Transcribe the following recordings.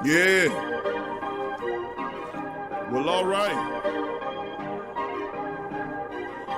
Yeah. Well, all right.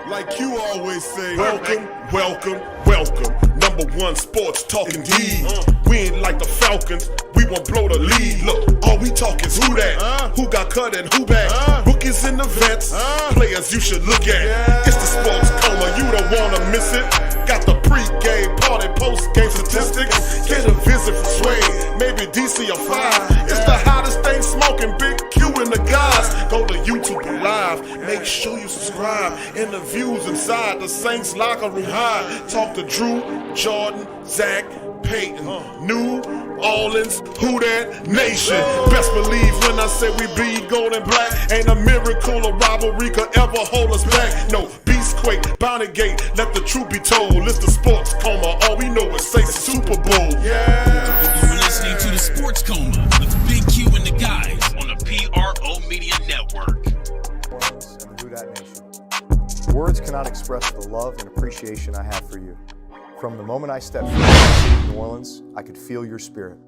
Like you always say, welcome, welcome, welcome. Number one sports talking D. We ain't like the Falcons, we won't blow the lead. Look, all we talk is who that, who got cut and who back. Rookies and the vets, players you should look at. It's the sports coma, you don't wanna miss it. Got the pre-game party, post-game statistics. Get a visit from Sway, maybe DC or 5. It's the hottest thing smoking, Big Q and the guys. Go to YouTube Live, make sure you subscribe. Interviews inside the Saints locker room high. Talk to Drew, Jordan, Zach, Peyton, New Orleans, who that nation. Best believe when I say we bleed gold and black. Ain't a miracle or rivalry could ever hold us back. No, Beastquake, Bounty Gate, let the truth be told. It's the sports coma, all we know is say Super Bowl. Yeah. You're listening to the Sports Coma with Big Q and the guys on the PRO Media Network. And who that nation. Words cannot express the love and appreciation I have for you. From the moment I stepped foot in the city of New Orleans, I could feel your spirit.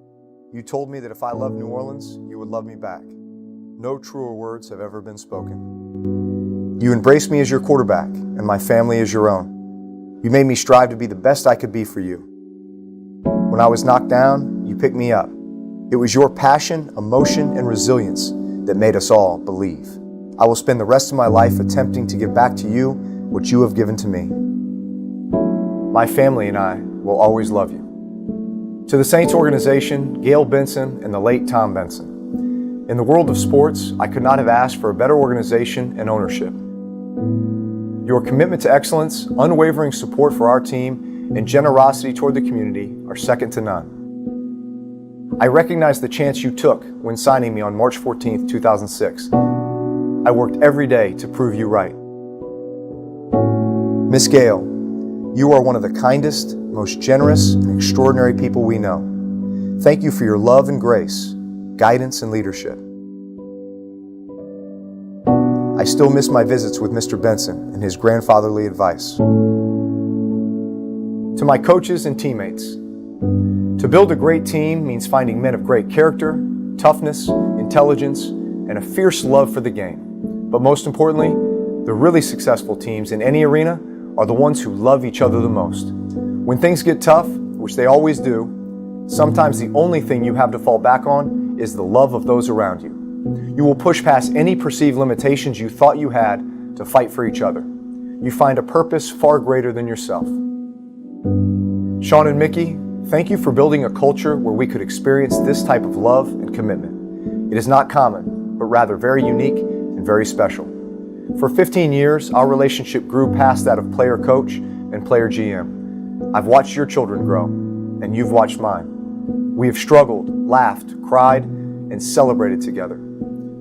You told me that if I loved New Orleans, you would love me back. No truer words have ever been spoken. You embraced me as your quarterback, and my family as your own. You made me strive to be the best I could be for you. When I was knocked down, you picked me up. It was your passion, emotion, and resilience that made us all believe. I will spend the rest of my life attempting to give back to you what you have given to me. My family and I will always love you. To the Saints organization, Gail Benson and the late Tom Benson. In the world of sports, I could not have asked for a better organization and ownership. Your commitment to excellence, unwavering support for our team, and generosity toward the community are second to none. I recognize the chance you took when signing me on March 14, 2006. I worked every day to prove you right. Miss Gail, you are one of the kindest, most generous, and extraordinary people we know. Thank you for your love and grace, guidance and leadership. I still miss my visits with Mr. Benson and his grandfatherly advice. To my coaches and teammates, to build a great team means finding men of great character, toughness, intelligence, and a fierce love for the game. But most importantly, the really successful teams in any arena are the ones who love each other the most. When things get tough, which they always do, sometimes the only thing you have to fall back on is the love of those around you. You will push past any perceived limitations you thought you had to fight for each other. You find a purpose far greater than yourself. Sean and Mickey, thank you for building a culture where we could experience this type of love and commitment. It is not common, but rather very unique and very special. For 15 years, our relationship grew past that of player-coach and player-GM. I've watched your children grow, and you've watched mine. We have struggled, laughed, cried, and celebrated together.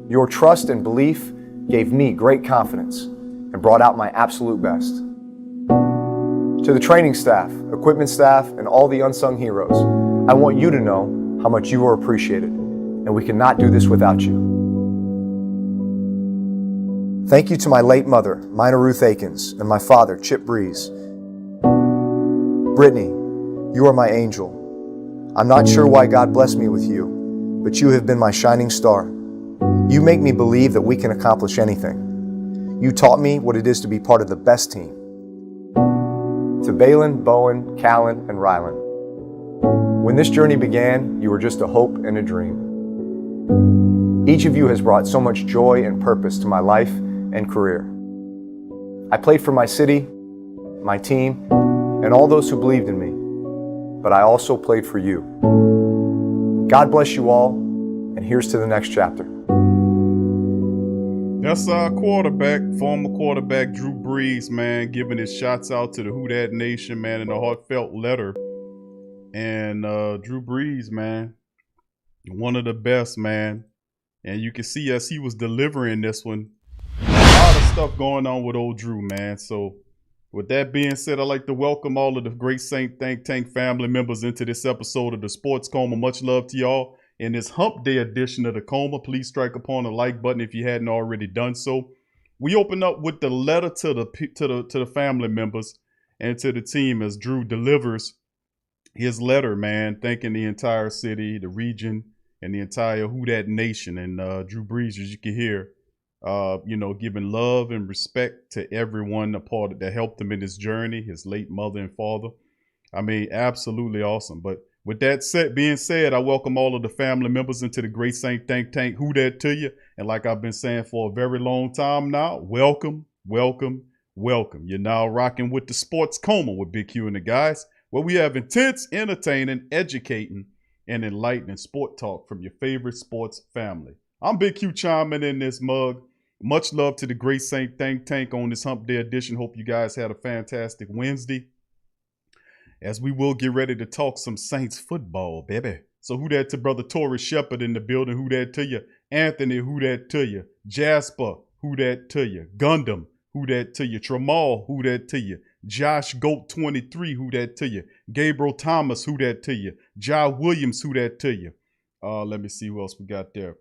Your trust and belief gave me great confidence and brought out my absolute best. To the training staff, equipment staff, and all the unsung heroes, I want you to know how much you are appreciated, and we cannot do this without you. Thank you to my late mother, Mina Ruth Akins, and my father, Chip Brees. Brittany, you are my angel. I'm not sure why God blessed me with you, but you have been my shining star. You make me believe that we can accomplish anything. You taught me what it is to be part of the best team. To Balin, Bowen, Callan, and Rylan. When this journey began, you were just a hope and a dream. Each of you has brought so much joy and purpose to my life and career. I played for my city, my team, and all those who believed in me, but I also played for you. God bless you all, and here's to the next chapter. That's our quarterback, former quarterback Drew Brees, man, giving his shots out to the Who Dat Nation, man, in a heartfelt letter. And Drew Brees, man, one of the best, man. And you can see as he was delivering this one, a lot of stuff going on with old Drew, man. So with that being said, I'd like to welcome all of the great Saint Think Tank family members into this episode of the Sports Coma. Much love to y'all. In this Humpday edition of the Coma, please strike upon the like button if you hadn't already done so. We open up with the letter to the family members and to the team as Drew delivers his letter, man, thanking the entire city, the region, and the entire Who Dat Nation. And Drew Brees, as you can hear, giving love and respect to everyone that helped him in his journey, his late mother and father. I mean, absolutely awesome. But with that being said, I welcome all of the family members into the Great Saint Think Tank. Who Dat to you? And like I've been saying for a very long time now, welcome, welcome, welcome. You're now rocking with the Sports Coma with Big Q and the guys, where we have intense, entertaining, educating, and enlightening sport talk from your favorite sports family. I'm Big Q chiming in this mug. Much love to the Great Saint Think Tank on this Humpday Edition. Hope you guys had a fantastic Wednesday, as we will get ready to talk some Saints football, baby. So who that to Brother Torrey Shepard in the building? Who that to you? Anthony, who that to you? Jasper, who that to you? Gundam, who that to you? Tramal, who that to you? Josh Goat 23, who that to you? Gabriel Thomas, who that to you? Ja Williams, who that to you? Let me see who else we got there.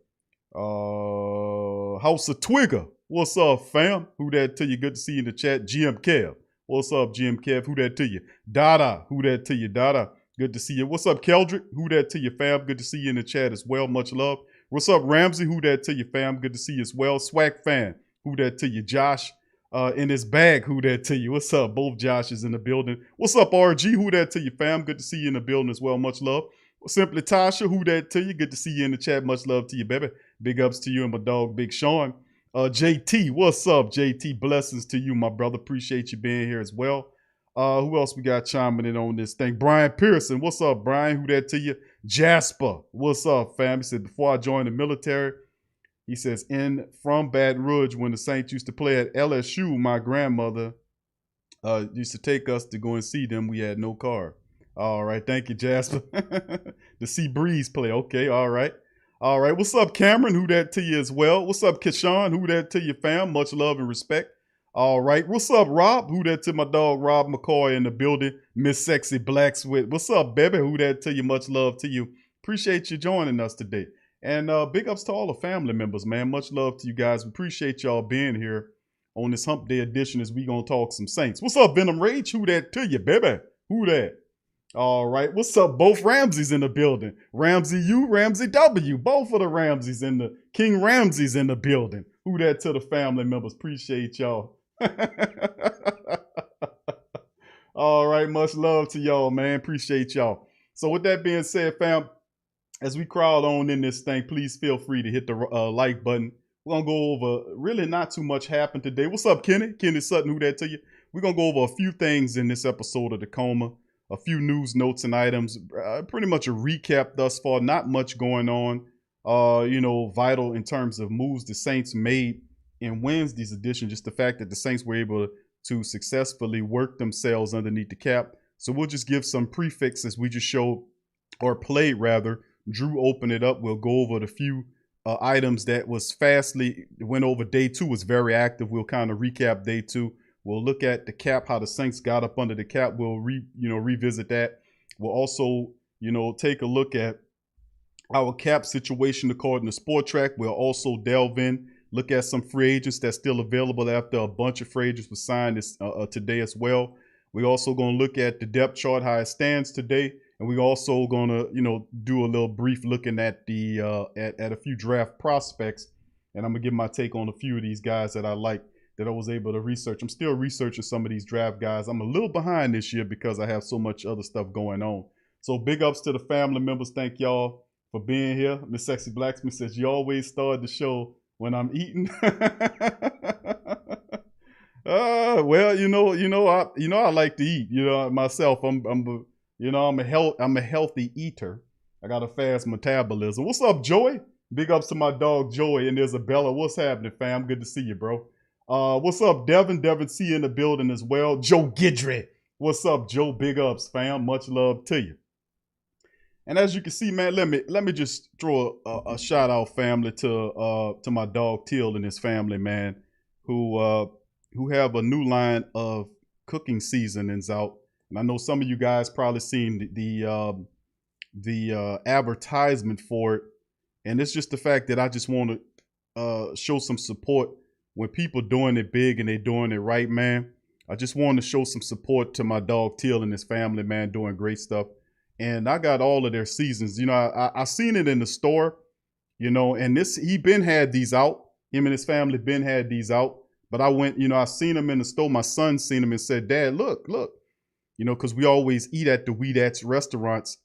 House of Twigger, what's up, fam? Who that to you? Good to see you in the chat. GM Kev, what's up, GM Kev? Who that to you? Dada, who that to you? Dada, good to see you. What's up, Keldrick? Who that to you, fam? Good to see you in the chat as well. Much love. What's up, Ramsey? Who that to you, fam? Good to see you as well. Swag fan, who that to you? Josh, in his bag, who that to you? What's up? Both Joshes in the building. What's up, RG? Who that to you, fam? Good to see you in the building as well. Much love. Simply Tasha, who that to you? Good to see you in the chat. Much love to you, baby. Big ups to you and my dog, Big Sean. JT, what's up, JT? Blessings to you, my brother. Appreciate you being here as well. Who else we got chiming in on this thing? Brian Pearson, what's up, Brian? Who that to you? Jasper, what's up, fam? He said, before I joined the military, he says, from Baton Rouge, when the Saints used to play at LSU, my grandmother used to take us to go and see them. We had no car. All right, thank you, Jasper. To see Brees play. Okay, all right. All right, what's up, Cameron? Who that to you as well? What's up, Keshawn? Who that to you, fam? Much love and respect. All right, what's up, Rob? Who that to my dog, Rob McCoy in the building? Miss Sexy Blacksmith. What's up, baby? Who that to you? Much love to you. Appreciate you joining us today. And big ups to all the family members, man. Much love to you guys. We appreciate y'all being here on this Hump Day edition as we gonna talk some Saints. What's up, Venom Rage? Who that to you, baby? Who that? All right. What's up? Both Ramseys in the building. Ramsey U, Ramsey W. Both of the Ramseys in the King Ramsey's in the building. Who that to the family members? Appreciate y'all. All right. Much love to y'all, man. Appreciate y'all. So with that being said, fam, as we crawl on in this thing, please feel free to hit the like button. We're going to go over, really not too much happened today. What's up, Kenny? Kenny Sutton, who that to you? We're going to go over a few things in this episode of The Coma. A few news, notes, and items. Pretty much a recap thus far. Not much going on, vital in terms of moves the Saints made in Wednesday's edition. Just the fact that the Saints were able to successfully work themselves underneath the cap. So we'll just give some prefixes. We just showed, or played rather. Drew opened it up. We'll go over the few items that was went over day 2, was very active. We'll kind of recap day 2. We'll look at the cap, how the Saints got up under the cap. We'll revisit that. We'll also, take a look at our cap situation according to Sport Track. We'll also delve in, look at some free agents that's still available after a bunch of free agents were signed today as well. We're also going to look at the depth chart, how it stands today. And we're also going to, do a little brief looking at the at a few draft prospects. And I'm going to give my take on a few of these guys that I like, that I was able to research. I'm still researching some of these draft guys. I'm a little behind this year because I have so much other stuff going on. So big ups to the family members. Thank y'all for being here. Miss Sexy Blacksmith says, you always start the show when I'm eating. Well, I like to eat, myself. I'm a healthy eater. I got a fast metabolism. What's up, Joey? Big ups to my dog, Joey, and Isabella. What's happening, fam? Good to see you, bro. What's up, Devin? Devin C in the building as well. Joe Gidry. What's up, Joe? Big ups, fam. Much love to you. And as you can see, man, let me just throw a shout out, family, to my dog Till and his family, man, who have a new line of cooking seasonings out. And I know some of you guys probably seen the advertisement for it. And it's just the fact that I just want to show some support. When people doing it big and they doing it right, man, I just want to show some support to my dog Till and his family, man, doing great stuff. and I got all of their seasons. You know, I seen it in the store, you know, and he been had these out. Him and his family been had these out. But I went, you know, I seen them in the store. My son seen them and said, Dad, look, you know, because we always eat at the Weedat's restaurants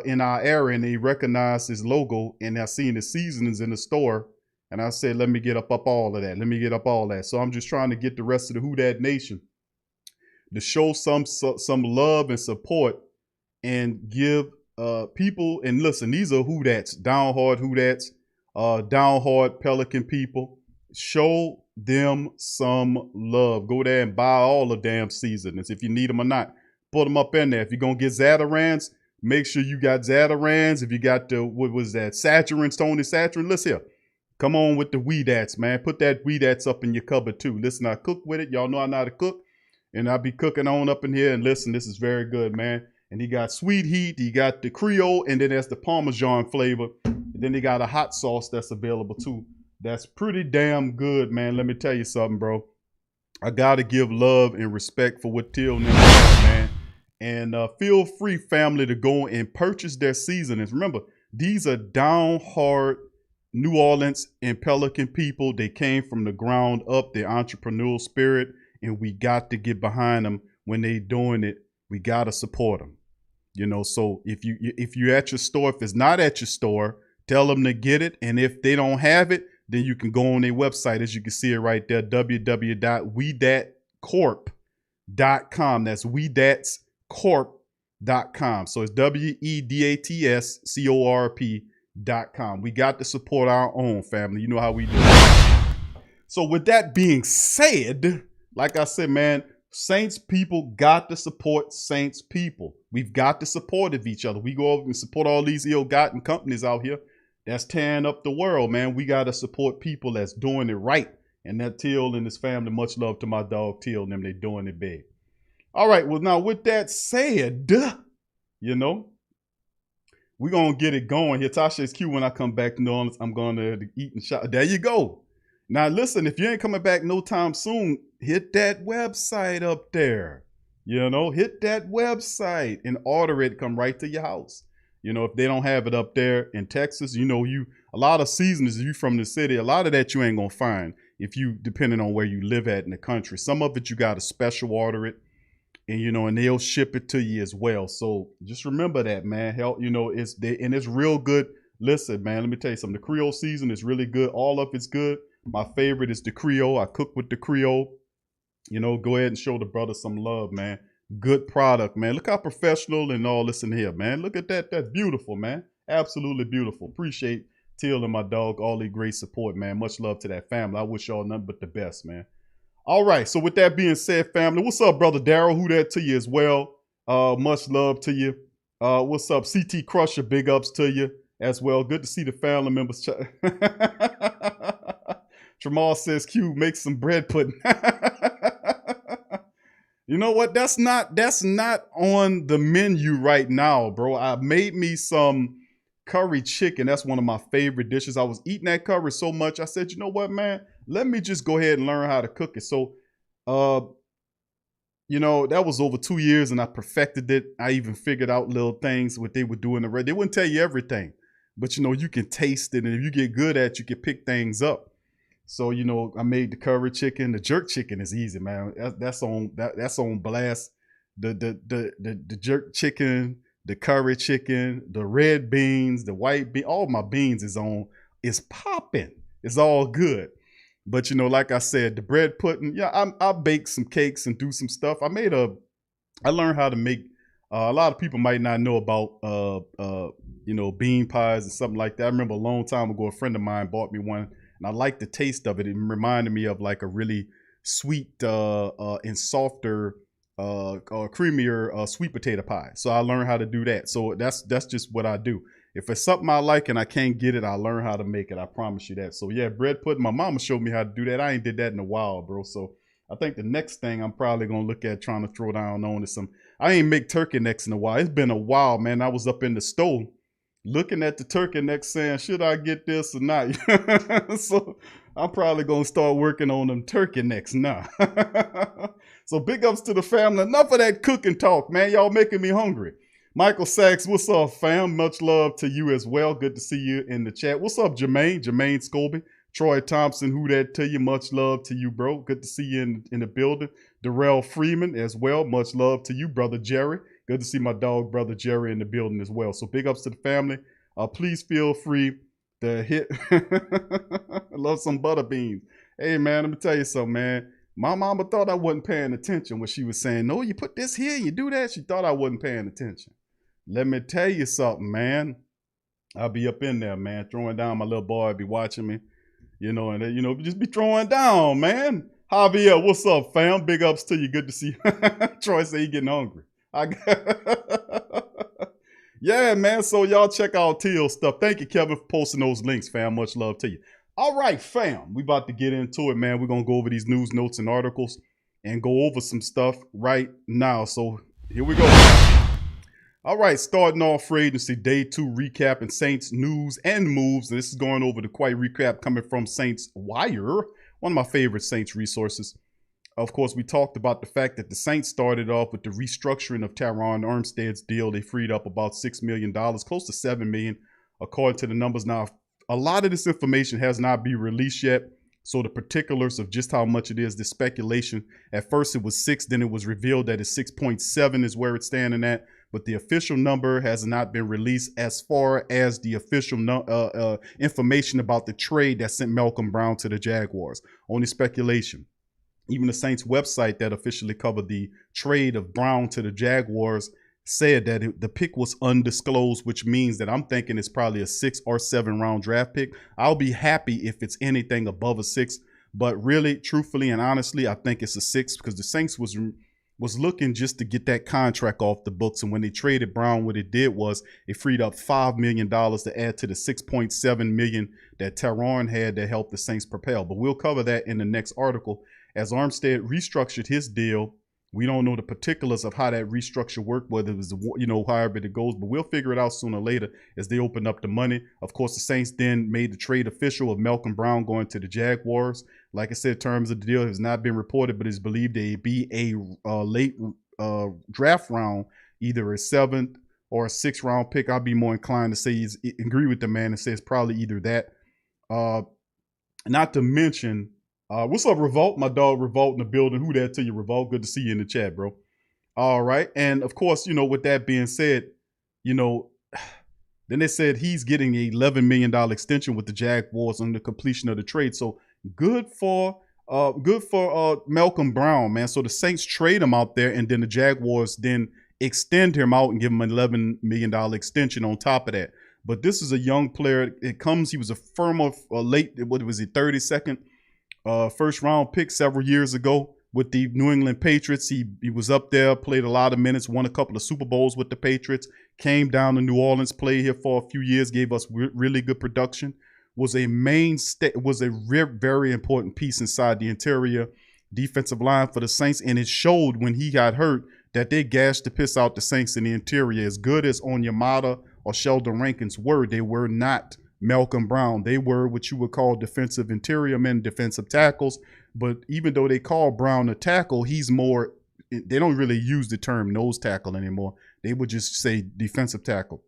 in our area, and they recognized his logo, and I seen the seasonings in the store. And I said, let me get up all of that. Let me get up all that. So I'm just trying to get the rest of the Who Dat Nation to show some love and support and give people, and listen, these are Who Dats, down hard Who Dats, down hard Pelican people. Show them some love. Go there and buy all the damn seasonings if you need them or not. Put them up in there. If you're going to get Zatarans, make sure you got Zatarans. If you got the, what was that, Saturin, Tony Saturin, listen here. Come on with the Weedats, man. Put that Weedats up in your cupboard too. Listen, I cook with it. Y'all know I know how to cook. And I'll be cooking on up in here. And listen, this is very good, man. And he got sweet heat. He got the Creole. And then there's the Parmesan flavor. And then he got a hot sauce that's available too. That's pretty damn good, man. Let me tell you something, bro. I got to give love and respect for what Till and them have, man. And feel free, family, to go and purchase their seasonings. Remember, these are down hard New Orleans and Pelican people. They came from the ground up, their entrepreneurial spirit, and we got to get behind them when they doing it. We got to support them. You know, so if you're at your store, if it's not at your store, tell them to get it. And if they don't have it, then you can go on their website, as you can see it right there, www.wedatcorp.com. That's wedatscorp.com. So it's WEDATSCORP.com. We got to support our own, family. You know how we do it. So with that being said, like I said, man, Saints people got to support Saints people. We've got to support of each other. We go over and support all these ill-gotten companies out here that's tearing up the world, man. We got to support people that's doing it right. And that Till and his family, much love to my dog Till and them, they doing it big. All right, well, now with that said, you know, we're going to get it going here. Tasha's cute. When I come back to New Orleans, I'm going to eat and shop. There you go. Now, listen, if you ain't coming back no time soon, hit that website up there. You know, hit that website and order it. Come right to your house. You know, if they don't have it up there in Texas, you know, a lot of seasonings, if you from the city, a lot of that you ain't going to find if you, depending on where you live at in the country. Some of it you got to special order it, and, you know, and they'll ship it to you as well. So just remember that, man. Help, you know, it's real good. Listen, man, let me tell you something. The Creole season is really good. All of it's good. My favorite is the Creole. I cook with the Creole. You know, go ahead and show the brother some love, man. Good product, man. Look how professional and all this in here, man. Look at that. That's beautiful, man. Absolutely beautiful. Appreciate Till and my dog, all the great support, man. Much love to that family. I wish y'all nothing but the best, man. All right. So with that being said, family, what's up, brother Daryl? Who that to you as well? Much love to you. What's up, CT Crusher? Big ups to you as well. Good to see the family members. Tramal says, Q, make some bread pudding. You know what? That's not on the menu right now, bro. I made me some curry chicken. That's one of my favorite dishes. I was eating that curry so much. I said, you know what, man? Let me just go ahead and learn how to cook it. So, you know, that was over 2 years and I perfected it. I even figured out little things, what they would do in the red. They wouldn't tell you everything, but, you know, you can taste it. And if you get good at it, you can pick things up. So, you know, I made the curry chicken. The jerk chicken is easy, man. That's on blast. The jerk chicken, the curry chicken, the red beans, the white bean, all my beans is popping. It's all good. But, you know, like I said, the bread pudding, yeah, I bake some cakes and do some stuff. I learned how to make, a lot of people might not know about, you know, bean pies and something like that. I remember a long time ago, a friend of mine bought me one. And I liked the taste of it. It reminded me of like a really sweet and softer, creamier sweet potato pie. So I learned how to do that. So that's just what I do. If it's something I like and I can't get it, I learn how to make it. I promise you that. So yeah, bread pudding. My mama showed me how to do that. I ain't did that in a while, bro. So I think the next thing I'm probably gonna look at trying to throw down on is some. I ain't make turkey necks in a while. It's been a while, man. I was up in the stove looking at the turkey neck saying, should I get this or not? So I'm probably going to start working on them turkey necks now. So big ups to the family. Enough of that cooking talk, man. Y'all making me hungry. Michael Sachs, what's up, fam? Much love to you as well. Good to see you in the chat. What's up, Jermaine? Jermaine Scobie. Troy Thompson, who that to you? Much love to you, bro. Good to see you in the building. Darrell Freeman as well. Much love to you, brother Jerry. Good to see my dog, brother Jerry, in the building as well. So big ups to the family. Please feel free to hit. I love some butter beans. Hey, man, let me tell you something, man. My mama thought I wasn't paying attention when she was saying, no, you put this here, you do that. She thought I wasn't paying attention. Let me tell you something, man. I'll be up in there, man, throwing down. My little boy be watching me, and just be throwing down, man. Javier, what's up, fam? Big ups to you. Good to see you. Troy say he getting hungry. Yeah, man. So y'all check out Teal stuff. Thank you, Kevin, for posting those links, fam. Much love to you. All right, fam. We about to get into it, man. We're going to go over these news, notes, and articles and go over some stuff right now. So here we go. All right, starting off free agency day 2 recap and Saints news and moves. And this is going over the quick recap coming from Saints Wire, one of my favorite Saints resources. Of course, we talked about the fact that the Saints started off with the restructuring of Terron Armstead's deal. They freed up about $6 million, close to $7 million, according to the numbers. Now, a lot of this information has not been released yet. So the particulars of just how much it is, the speculation. At first it was 6, then it was revealed that it's 6.7 is where it's standing at. But the official number has not been released as far as the official information about the trade that sent Malcolm Brown to the Jaguars. Only speculation. Even the Saints website that officially covered the trade of Brown to the Jaguars said that the pick was undisclosed, which means that I'm thinking it's probably a 6 or 7 round draft pick. I'll be happy if it's anything above a 6, but really, truthfully and honestly, I think it's a 6 because the Saints was looking just to get that contract off the books. And when they traded Brown, what it did was it freed up $5 million to add to the $6.7 million that Terron had that helped the Saints propel. But we'll cover that in the next article. As Armstead restructured his deal, we don't know the particulars of how that restructure worked, whether it was, however it goes, but we'll figure it out sooner or later as they open up the money. Of course, the Saints then made the trade official of Malcolm Brown going to the Jaguars. Like I said, terms of the deal has not been reported, but it's believed to be a late draft round, either a 7th or a 6th round pick. I'll be more inclined to say agree with the man and say it's probably either that. Not to mention, what's up, Revolt? My dog Revolt in the building. Who that to you, Revolt? Good to see you in the chat, bro. All right. And of course, with that being said, then they said he's getting an $11 million extension with the Jaguars on the completion of the trade. So good for Malcolm Brown, man. So the Saints trade him out there, and then the Jaguars then extend him out and give him an $11 million extension on top of that. But this is a young player. He was a former late, 32nd first round pick several years ago with the New England Patriots. He was up there, played a lot of minutes, won a couple of Super Bowls with the Patriots, came down to New Orleans, played here for a few years, gave us really good production, was a mainstay, was a very important piece inside the interior defensive line for the Saints. And it showed when he got hurt that they gashed the piss out the Saints in the interior. As good as Onyemata or Sheldon Rankins were, they were not Malcolm Brown. They were what you would call defensive interior men, defensive tackles. But even though they call Brown a tackle, he's more, they don't really use the term nose tackle anymore. They would just say defensive tackle.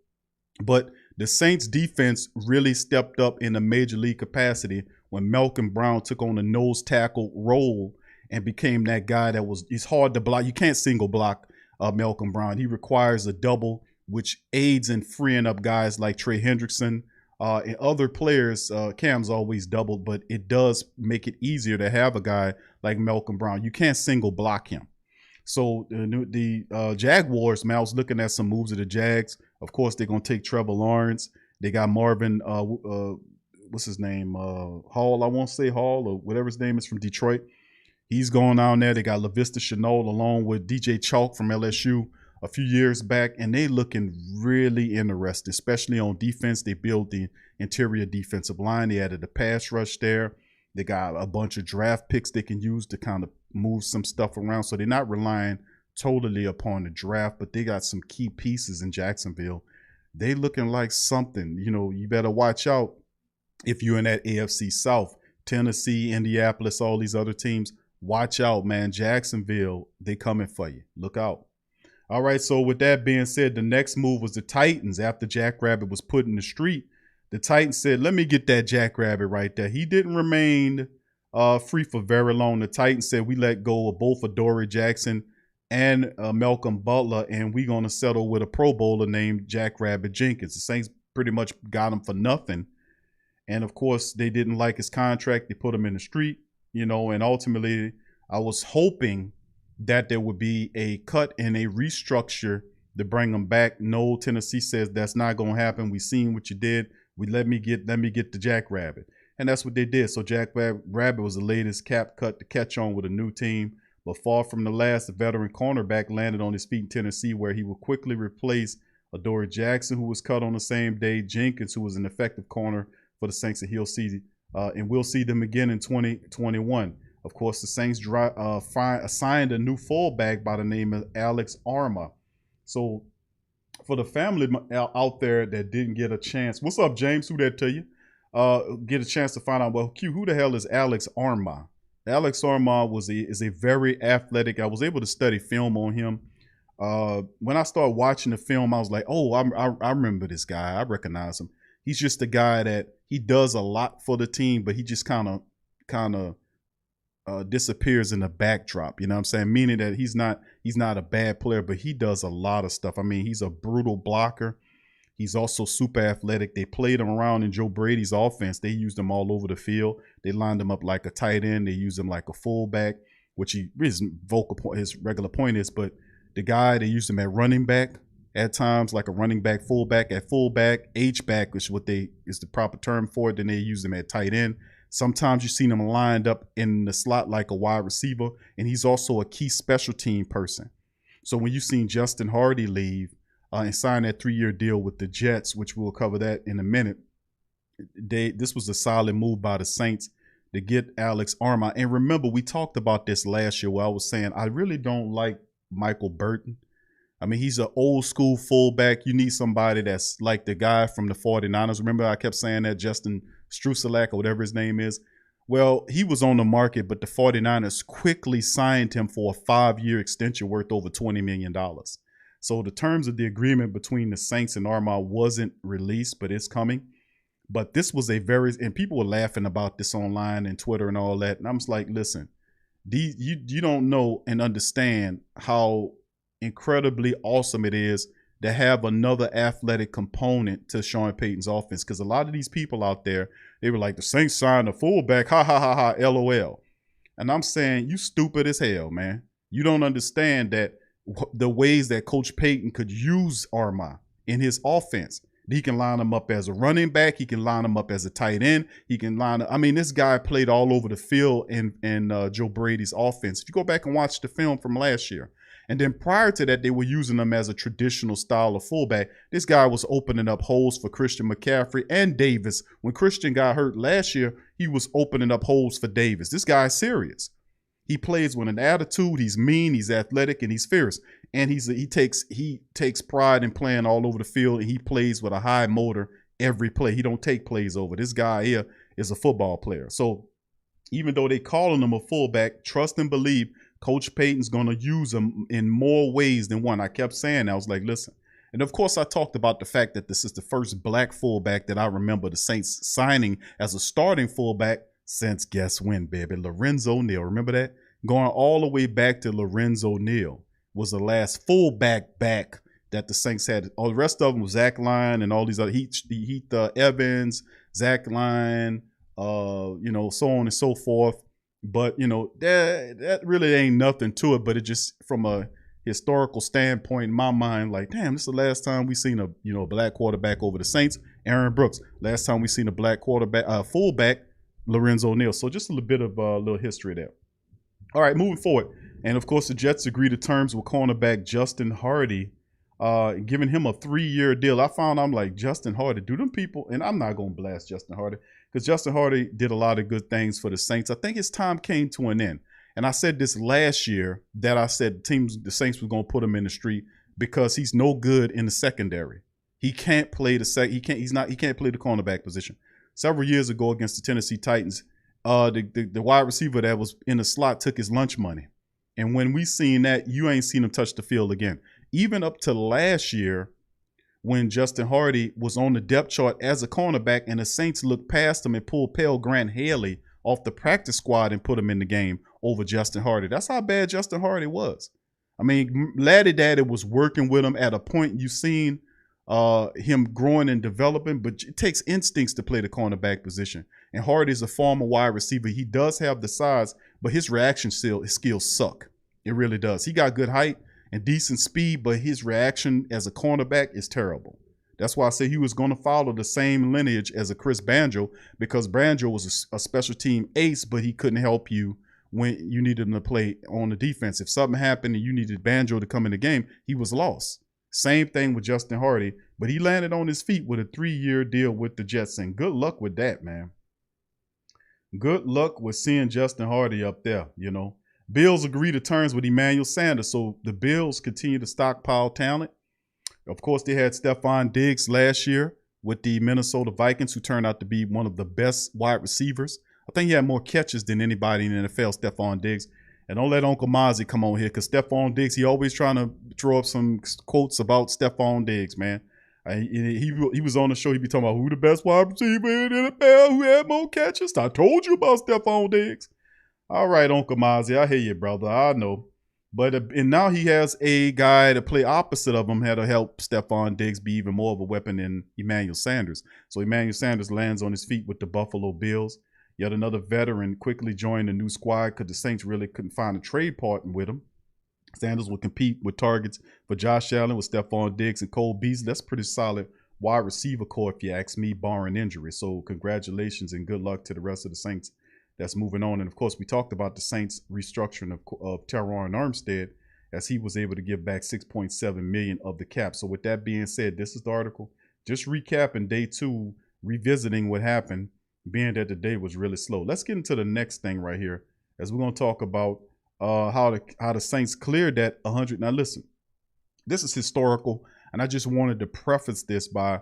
But the Saints defense really stepped up in a major league capacity when Malcolm Brown took on a nose tackle role and became that guy that it's hard to block. You can't single block Malcolm Brown. He requires a double, which aids in freeing up guys like Trey Hendrickson, and other players. Cam's always doubled, but it does make it easier to have a guy like Malcolm Brown. You can't single block him. So the Jaguars, man, I was looking at some moves of the Jags. Of course, they're going to take Trevor Lawrence. They got Marvin, what's his name? Hall, I won't say Hall or whatever his name is, from Detroit. He's going down there. They got LaVista Shenault along with DJ Chalk from LSU a few years back, and they looking really interesting, especially on defense. They built the interior defensive line. They added a pass rush there. They got a bunch of draft picks they can use to kind of move some stuff around. So they're not relying totally upon the draft, but they got some key pieces in Jacksonville. They looking like something. You better watch out if you're in that AFC South. Tennessee, Indianapolis, all these other teams. Watch out, man. Jacksonville, they coming for you. Look out. All right, so with that being said, the next move was the Titans. After Jackrabbit was put in the street, the Titans said, let me get that Jackrabbit right there. He didn't remain free for very long. The Titans said, we let go of both Adoree Jackson and Malcolm Butler, and we're going to settle with a Pro Bowler named Jackrabbit Jenkins. The Saints pretty much got him for nothing. And, of course, they didn't like his contract. They put him in the street, and ultimately I was hoping that there would be a cut and a restructure to bring him back. No, Tennessee says that's not going to happen. We seen what you did. Let me get the Jackrabbit. And that's what they did. So Jackrabbit was the latest cap cut to catch on with a new team. But far from the last, the veteran cornerback landed on his feet in Tennessee, where he would quickly replace Adoree Jackson, who was cut on the same day, Jenkins, who was an effective corner for the Saints, and we'll see them again in 2021. Of course, the Saints assigned a new fullback by the name of Alex Arma. So for the family out there that didn't get a chance, what's up, James? Who that to you? Get a chance to find out, well, Q, who the hell is Alex Arma? Alex Arma is a very athletic. I was able to study film on him. When I started watching the film, I was like, oh, I remember this guy. I recognize him. He's just a guy that he does a lot for the team, but he just kind of disappears in the backdrop. You know what I'm saying? Meaning that he's not a bad player, but he does a lot of stuff. I mean, he's a brutal blocker. He's also super athletic. They played him around in Joe Brady's offense. They used him all over the field. They lined him up like a tight end. They used him like a fullback, which his regular point is. But the guy, they used him at running back at times, like a running back, fullback. At fullback, H-back, which is the proper term for it. Then they use him at tight end. Sometimes you've seen him lined up in the slot like a wide receiver, and he's also a key special team person. So when you've seen Justin Hardy leave and sign that 3-year deal with the Jets, which we'll cover that in a minute, this was a solid move by the Saints to get Alex Arma. And remember, we talked about this last year where I was saying I really don't like Michael Burton. I mean, he's an old school fullback. You need somebody that's like the guy from the 49ers. Remember, I kept saying that, Justin Struselak or whatever his name is. Well, he was on the market, but the 49ers quickly signed him for a 5-year extension worth over $20 million. So the terms of the agreement between the Saints and Arma wasn't released, but it's coming. But this was and people were laughing about this online and Twitter and all that. And I'm just like, listen, you don't know and understand how incredibly awesome it is to have another athletic component to Sean Payton's offense. Because a lot of these people out there, they were like, the Saints signed a fullback, ha, ha, ha, ha, LOL. And I'm saying, you stupid as hell, man. You don't understand that the ways that Coach Payton could use Arma in his offense. He can line him up as a running back. He can line him up as a tight end. He can this guy played all over the field in Joe Brady's offense. If you go back and watch the film from last year, and then prior to that, they were using him as a traditional style of fullback. This guy was opening up holes for Christian McCaffrey and Davis. When Christian got hurt last year, he was opening up holes for Davis. This guy's serious. He plays with an attitude. He's mean. He's athletic, and he's fierce. And he takes pride in playing all over the field, and he plays with a high motor every play. He don't take plays over. This guy here is a football player. So even though they calling him a fullback, trust and believe Coach Payton's going to use him in more ways than one. I kept saying that. I was like, listen. And of course, I talked about the fact that this is the first black fullback that I remember the Saints signing as a starting fullback since guess when, baby? Lorenzo Neal. Remember that? Going all the way back to Lorenzo Neal was the last fullback back that the Saints had. All the rest of them was Zach Line and all these other Heath Evans, Zach Line, so on and so forth. But, that really ain't nothing to it. But it just, from a historical standpoint, in my mind, like, damn, this is the last time we seen a black quarterback over the Saints. Aaron Brooks. Last time we seen a black quarterback, fullback, Lorenzo Neal. So just a little bit of little history there. All right, moving forward. And, of course, the Jets agreed to terms with cornerback Justin Hardy, giving him a 3-year deal. I'm like, Justin Hardy, do them people, and I'm not going to blast Justin Hardy because Justin Hardy did a lot of good things for the Saints. I think his time came to an end. And I said this last year that I said the Saints were going to put him in the street because he's no good in the secondary. He can't play he can't play the cornerback position. Several years ago against the Tennessee Titans, the wide receiver that was in the slot took his lunch money. And when we seen that, you ain't seen him touch the field again. even up to last year when Justin Hardy was on the depth chart as a cornerback and the Saints looked past him and pulled Pell Grant Haley off the practice squad and put him in the game over Justin Hardy. That's how bad Justin Hardy was. I mean, Laddie Daddy was working with him at a point. You've seen him growing and developing, but it takes instincts to play the cornerback position. And Hardy's a former wide receiver. He does have the size, but his reaction skills suck. It really does. He got good height and decent speed, but his reaction as a cornerback is terrible. That's why I say he was going to follow the same lineage as a Chris Banjo, because Banjo was a special team ace, but he couldn't help you when you needed him to play on the defense. If something happened and you needed Banjo to come in the game, he was lost. Same thing with Justin Hardy, but he landed on his feet with a 3-year deal with the Jets, and good luck with that, man. Good luck with seeing Justin Hardy up there, you know. Bills agree to terms with Emmanuel Sanders, so the Bills continue to stockpile talent. Of course, they had Stephon Diggs last year with the Minnesota Vikings, who turned out to be one of the best wide receivers. I think he had more catches than anybody in the NFL, Stephon Diggs. And don't let Uncle Mozzie come on here, because Stephon Diggs, he always trying to throw up some quotes about Stephon Diggs, man. He was on the show. He be talking about who the best wide receiver in the NFL, who had more catches. I told you about Stephon Diggs. All right, Uncle Mozzie, I hear you, brother. I know. But and now he has a guy to play opposite of him, had to help Stephon Diggs be even more of a weapon than Emmanuel Sanders. So Emmanuel Sanders lands on his feet with the Buffalo Bills. Yet another veteran quickly joined the new squad because the Saints really couldn't find a trade partner with him. Sanders will compete with targets for Josh Allen with Stephon Diggs and Cole Beasley. That's pretty solid wide receiver core, if you ask me, barring injury. So congratulations and good luck to the rest of the Saints that's moving on. And, of course, we talked about the Saints restructuring of Terron Armstead, as he was able to give back $6.7 million of the cap. So with that being said, this is the article. Just recapping day 2, revisiting what happened, being that the day was really slow. Let's get into the next thing right here, as we're going to talk about how the Saints cleared that 100. Now, listen, this is historical, and I just wanted to preface this by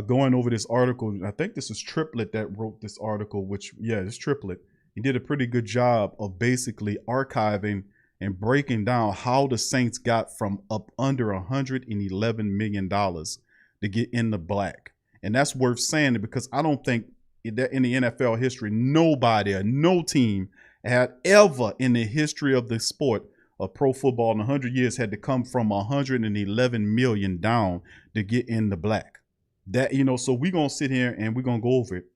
going over this article. I think this is Triplett that wrote this article, which, yeah, it's Triplett. He did a pretty good job of basically archiving and breaking down how the Saints got from up under $111 million to get in the black. And that's worth saying, because I don't think that in the NFL history, nobody or no team had ever in the history of the sport of pro football in 100 years had to come from 111 million down to get in the black. That, you know, so we're going to sit here and we're going to go over it.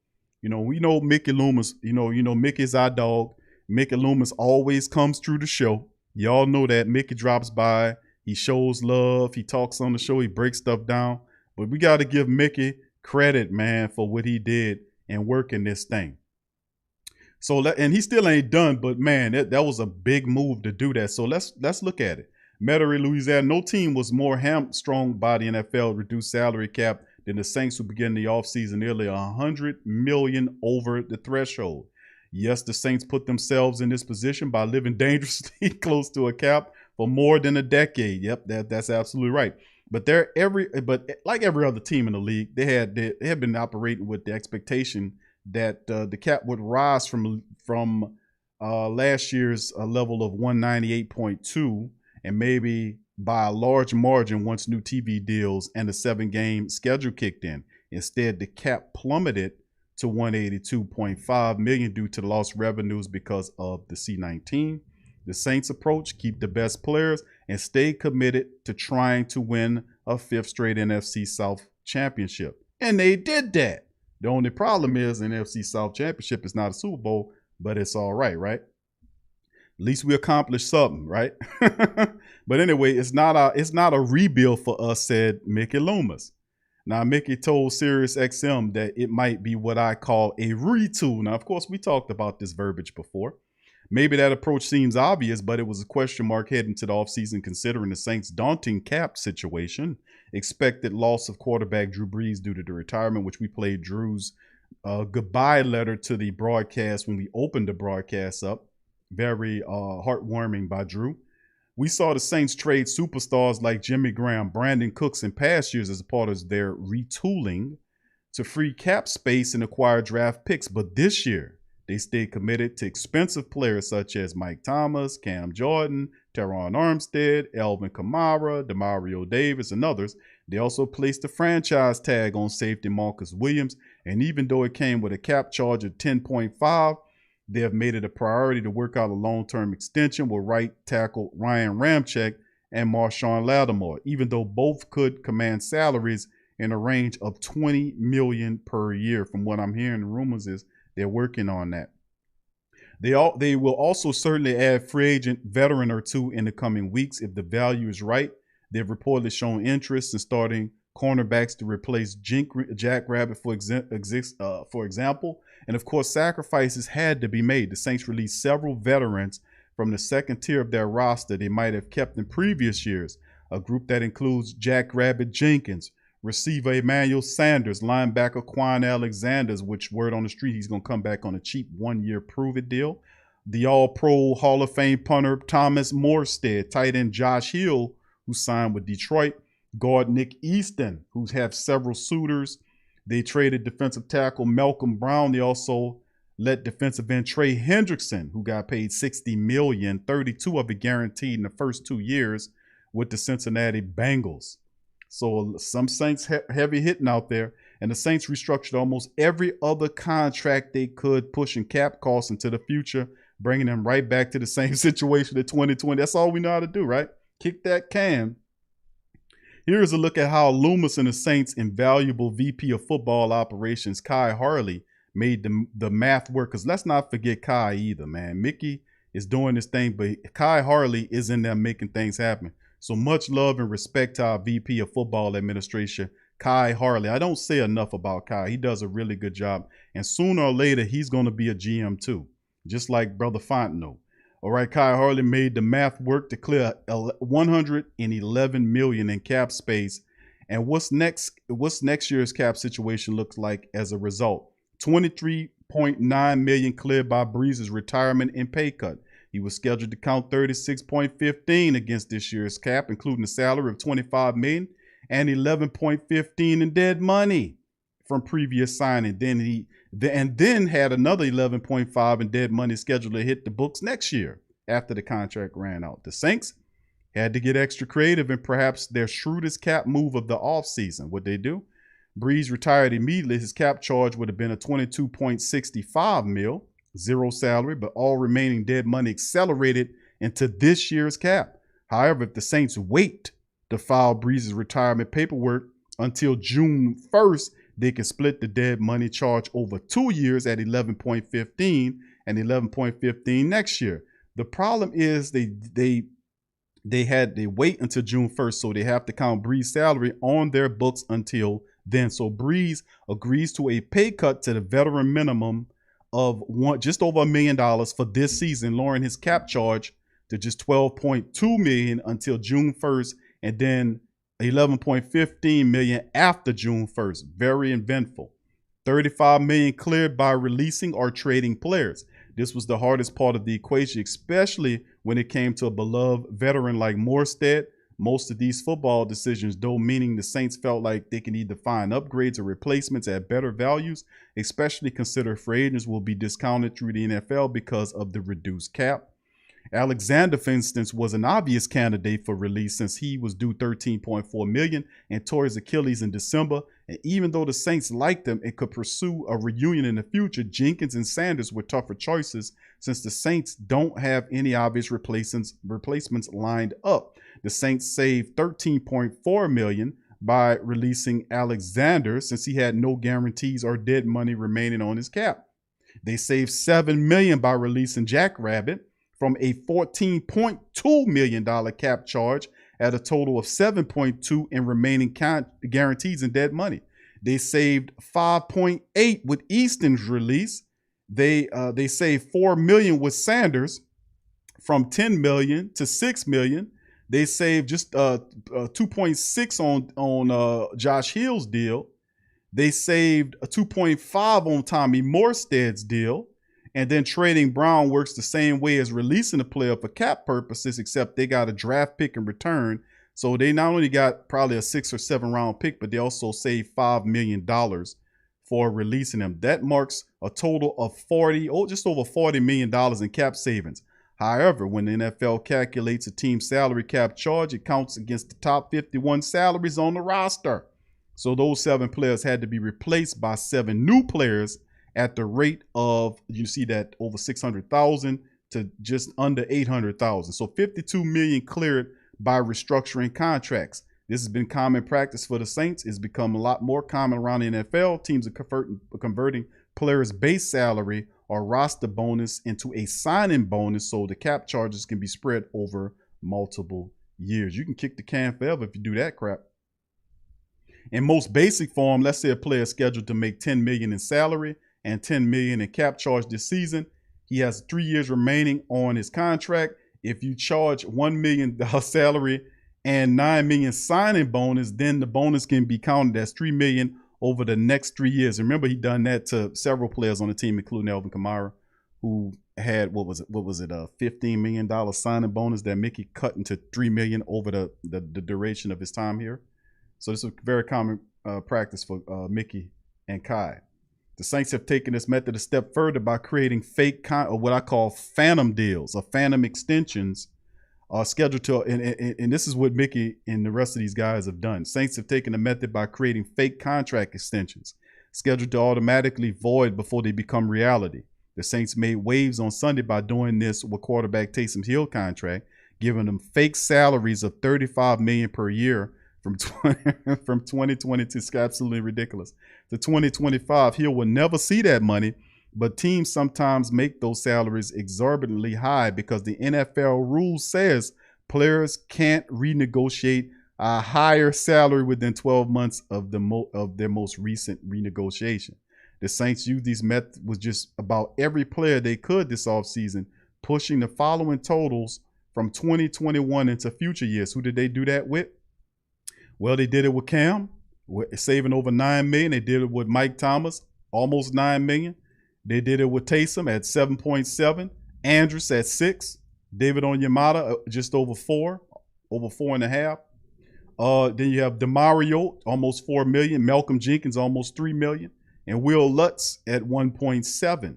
You know, we know Mickey Loomis, you know, Mickey's our dog. Mickey Loomis always comes through the show. Y'all know that. Mickey drops by. He shows love. He talks on the show. He breaks stuff down. But we got to give Mickey credit, man, for what he did and working this thing. So, and he still ain't done, but man, that was a big move to do that. So let's look at it. Metairie, Louisiana, no team was more hamstrung by the NFL reduced salary cap than the Saints, who began the offseason nearly $100 million over the threshold. Yes, the Saints put themselves in this position by living dangerously close to a cap for more than a decade. Yep, that's absolutely right. But like every other team in the league, they had been operating with the expectation that the cap would rise from last year's level of 198.2, and maybe by a large margin once new TV deals and the 7-game schedule kicked in. Instead, the cap plummeted to 182.5 million due to the lost revenues because of the C-19. The Saints' approach: keep the best players and stay committed to trying to win a 5th straight NFC South championship. And they did that. The only problem is an NFC South championship is not a Super Bowl, but it's all right, right? At least we accomplished something, right? But anyway, it's not a rebuild for us, said Mickey Loomis. Now, Mickey told SiriusXM that it might be what I call a retool. Now, of course, we talked about this verbiage before. Maybe that approach seems obvious, but it was a question mark heading to the offseason considering the Saints' daunting cap situation, expected loss of quarterback Drew Brees due to the retirement, which we played Drew's goodbye letter to the broadcast when we opened the broadcast up. Very heartwarming by Drew. We saw the Saints trade superstars like Jimmy Graham, Brandon Cooks in past years as a part of their retooling to free cap space and acquire draft picks. But this year, They stayed committed to expensive players such as Mike Thomas, Cam Jordan, Teron Armstead, Elvin Kamara, Demario Davis, and others. They also placed a franchise tag on safety Marcus Williams, and even though it came with a cap charge of $10.5, they have made it a priority to work out a long-term extension with right tackle Ryan Ramczyk and Marshawn Lattimore, even though both could command salaries in a range of $20 million per year. From what I'm hearing, the rumors is they're working on that. They will also certainly add free agent veteran or two in the coming weeks if the value is right. They've reportedly shown interest in starting cornerbacks to replace Jack Rabbit, for example. And of course, sacrifices had to be made. The Saints released several veterans from the second tier of their roster they might have kept in previous years, a group that includes Jack Rabbit Jenkins, receiver Emmanuel Sanders, linebacker Quan Alexander, which word on the street he's going to come back on a cheap one-year prove-it deal, the All-Pro Hall of Fame punter Thomas Morstead, tight end Josh Hill, who signed with Detroit, guard Nick Easton, who have several suitors. They traded defensive tackle Malcolm Brown. They also let defensive end Trey Hendrickson, who got paid $60 million, 32 of it guaranteed in the first 2 years with the Cincinnati Bengals. So some Saints heavy hitting out there. And the Saints restructured almost every other contract they could, pushing cap costs into the future, bringing them right back to the same situation in 2020. That's all we know how to do, right? Kick that can. Here's a look at how Loomis and the Saints' invaluable VP of football operations, Kai Harley, made the math work. Because let's not forget Kai either, man. Mickey is doing this thing, but Kai Harley is in there making things happen. So much love and respect to our VP of football administration, Kai Harley. I don't say enough about Kai. He does a really good job. And sooner or later, he's going to be a GM too, just like Brother Fontenot. All right, Kai Harley made the math work to clear $111 million in cap space. And what's next year's cap situation looks like as a result? $23.9 million cleared by Brees' retirement and pay cut. He was scheduled to count $36.15 against this year's cap, including a salary of $25 million and $11.15 in dead money from previous signing. Then had another $11.5 in dead money scheduled to hit the books next year after the contract ran out. The Saints had to get extra creative in perhaps their shrewdest cap move of the offseason. What'd they do? Brees retired immediately. His cap charge would have been a $22.65 million. Zero salary, but all remaining dead money accelerated into this year's cap. However, if the Saints wait to file Brees' retirement paperwork until June 1st, they can split the dead money charge over 2 years at $11.15 and $11.15 next year. The problem is they wait until June 1st, so they have to count Brees' salary on their books until then. So Brees agrees to a pay cut to the veteran minimum of just over $1 million for this season, lowering his cap charge to just $12.2 million until June 1st, and then $11.15 million after June 1st. Very eventful. $35 million cleared by releasing or trading players. This was the hardest part of the equation, especially when it came to a beloved veteran like Morstead. Most of these football decisions, though, meaning the Saints felt like they can either find upgrades or replacements at better values, especially consider free agents will be discounted through the NFL because of the reduced cap. Alexander, for instance, was an obvious candidate for release since he was due $13.4 million and tore his Achilles in December. And even though the Saints liked him and could pursue a reunion in the future, Jenkins and Sanders were tougher choices since the Saints don't have any obvious replacements lined up. The Saints saved $13.4 million by releasing Alexander since he had no guarantees or dead money remaining on his cap. They saved $7 million by releasing Jack Rabbit from a $14.2 million cap charge at a total of $7.2 in remaining guarantees and dead money. They saved $5.8 with Easton's release. They saved $4 million with Sanders from $10 million to $6 million. They saved just 2.6 on Josh Hill's deal. They saved a 2.5 on Tommy Morstead's deal. And then trading Brown works the same way as releasing a player for cap purposes, except they got a draft pick in return. So they not only got probably a 6 or 7 round pick, but they also saved $5 million before releasing him. That marks a total of just over $40 million in cap savings. However, when the NFL calculates a team's salary cap charge, it counts against the top 51 salaries on the roster. So those 7 players had to be replaced by 7 new players at the rate of, you see that, over 600,000 to just under 800,000. So 52 million cleared by restructuring contracts. This has been common practice for the Saints. It's become a lot more common around the NFL. Teams are converting players' base salary or roster bonus into a signing bonus so the cap charges can be spread over multiple years. You can kick the can forever if you do that crap. In most basic form, let's say a player is scheduled to make $10 million in salary and $10 million in cap charge this season. He has 3 years remaining on his contract. If you charge $1 million salary and $9 million signing bonus, then the bonus can be counted as $3 million over the next 3 years. Remember, he done that to several players on the team, including Alvin Kamara, who had what was it, a $15 million signing bonus that Mickey cut into $3 million over the duration of his time here. So this is a very common practice for Mickey and Kai. The Saints have taken this method a step further by creating fake or what I call phantom deals or phantom extensions scheduled to, and this is what Mickey and the rest of these guys have done. Saints have taken the method by creating fake contract extensions scheduled to automatically void before they become reality. The Saints made waves on Sunday by doing this with quarterback Taysom Hill contract, giving them fake salaries of $35 million per year from 2022. It's absolutely ridiculous. To 2025, Hill will never see that money, but teams sometimes make those salaries exorbitantly high because the NFL rule says players can't renegotiate a higher salary within 12 months of their most recent renegotiation. The Saints used these methods with just about every player they could this offseason, pushing the following totals from 2021 into future years. Who did they do that with? Well, they did it with Cam, saving over $9 million. They did it with Mike Thomas, almost $9 million. They did it with Taysom at 7.7, Andrews at 6, David Onyemata just over 4, over 4.5. Then you have DeMario, almost $4 million, Malcolm Jenkins, almost $3 million, and Will Lutz at 1.7.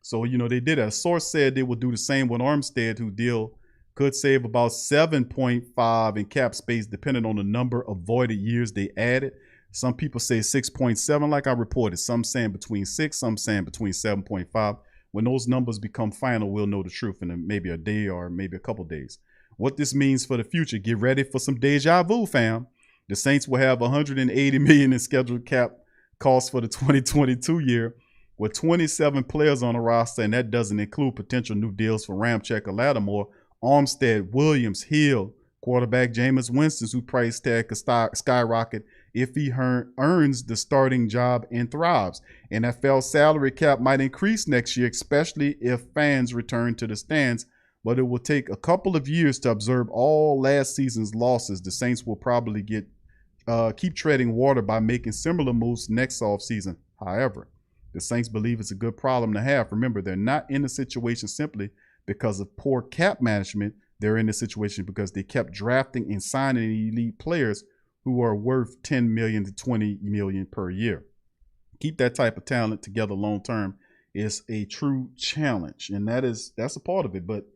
So, you know, they did it. A source said they would do the same with Armstead, who deal could save about 7.5 in cap space, depending on the number of voided years they added. Some people say 6.7, like I reported. Some saying between 6, some saying between 7.5. When those numbers become final, we'll know the truth in maybe a day or maybe a couple days. What this means for the future, get ready for some deja vu, fam. The Saints will have $180 million in scheduled cap costs for the 2022 year, with 27 players on the roster, and that doesn't include potential new deals for Ramczyk or Lattimore, Armstead, Williams, Hill, quarterback Jameis Winston, whose price tag could skyrocket if he earns the starting job and thrives. NFL salary cap might increase next year, especially if fans return to the stands, but it will take a couple of years to absorb all last season's losses. The Saints will probably keep treading water by making similar moves next offseason. However, the Saints believe it's a good problem to have. Remember, they're not in the situation simply because of poor cap management. They're in the situation because they kept drafting and signing elite players who are worth $10 million to $20 million per year. Keep that type of talent together long term is a true challenge, and that's a part of it. But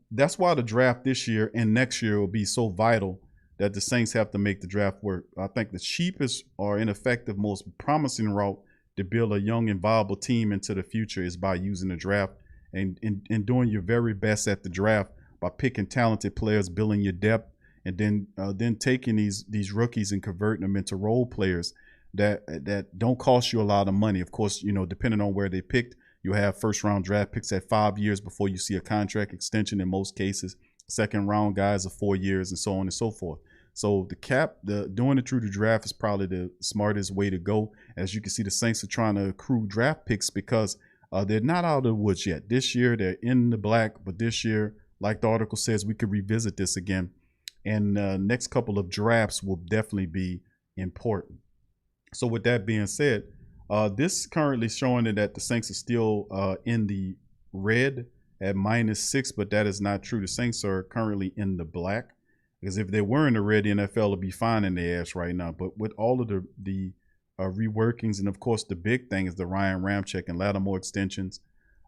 that's why the draft this year and next year will be so vital, that the Saints have to make the draft work. I think the cheapest or ineffective, most promising route to build a young and viable team into the future is by using the draft and doing your very best at the draft by picking talented players, building your depth, and then taking these rookies and converting them into role players that don't cost you a lot of money. Of course, you know, depending on where they picked, you have first round draft picks at 5 years before you see a contract extension in most cases. Second round guys are 4 years, and so on and so forth. So doing it through the draft is probably the smartest way to go. As you can see, the Saints are trying to accrue draft picks because they're not out of the woods yet. This year, they're in the black, but this year, like the article says, we could revisit this again. And next couple of drafts will definitely be important. So with that being said, this currently showing that the Saints are still in the red at -6, but that is not true. The Saints are currently in the black, because if they were in the red, the NFL would be finding their ass right now. But with all of the reworkings. And of course, the big thing is the Ryan Ramczyk and Lattimore extensions.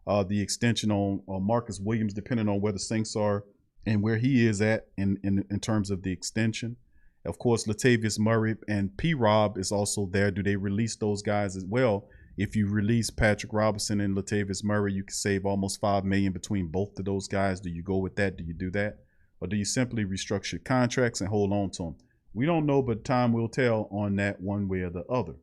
The extension on Marcus Williams, depending on where the Saints are and where he is at in terms of the extension. Of course, Latavius Murray and P-Rob is also there. Do they release those guys as well? If you release Patrick Robinson and Latavius Murray, you can save almost $5 million between both of those guys. Do you go with that? Do you do that? Or do you simply restructure contracts and hold on to them? We don't know, but time will tell on that one way or the other.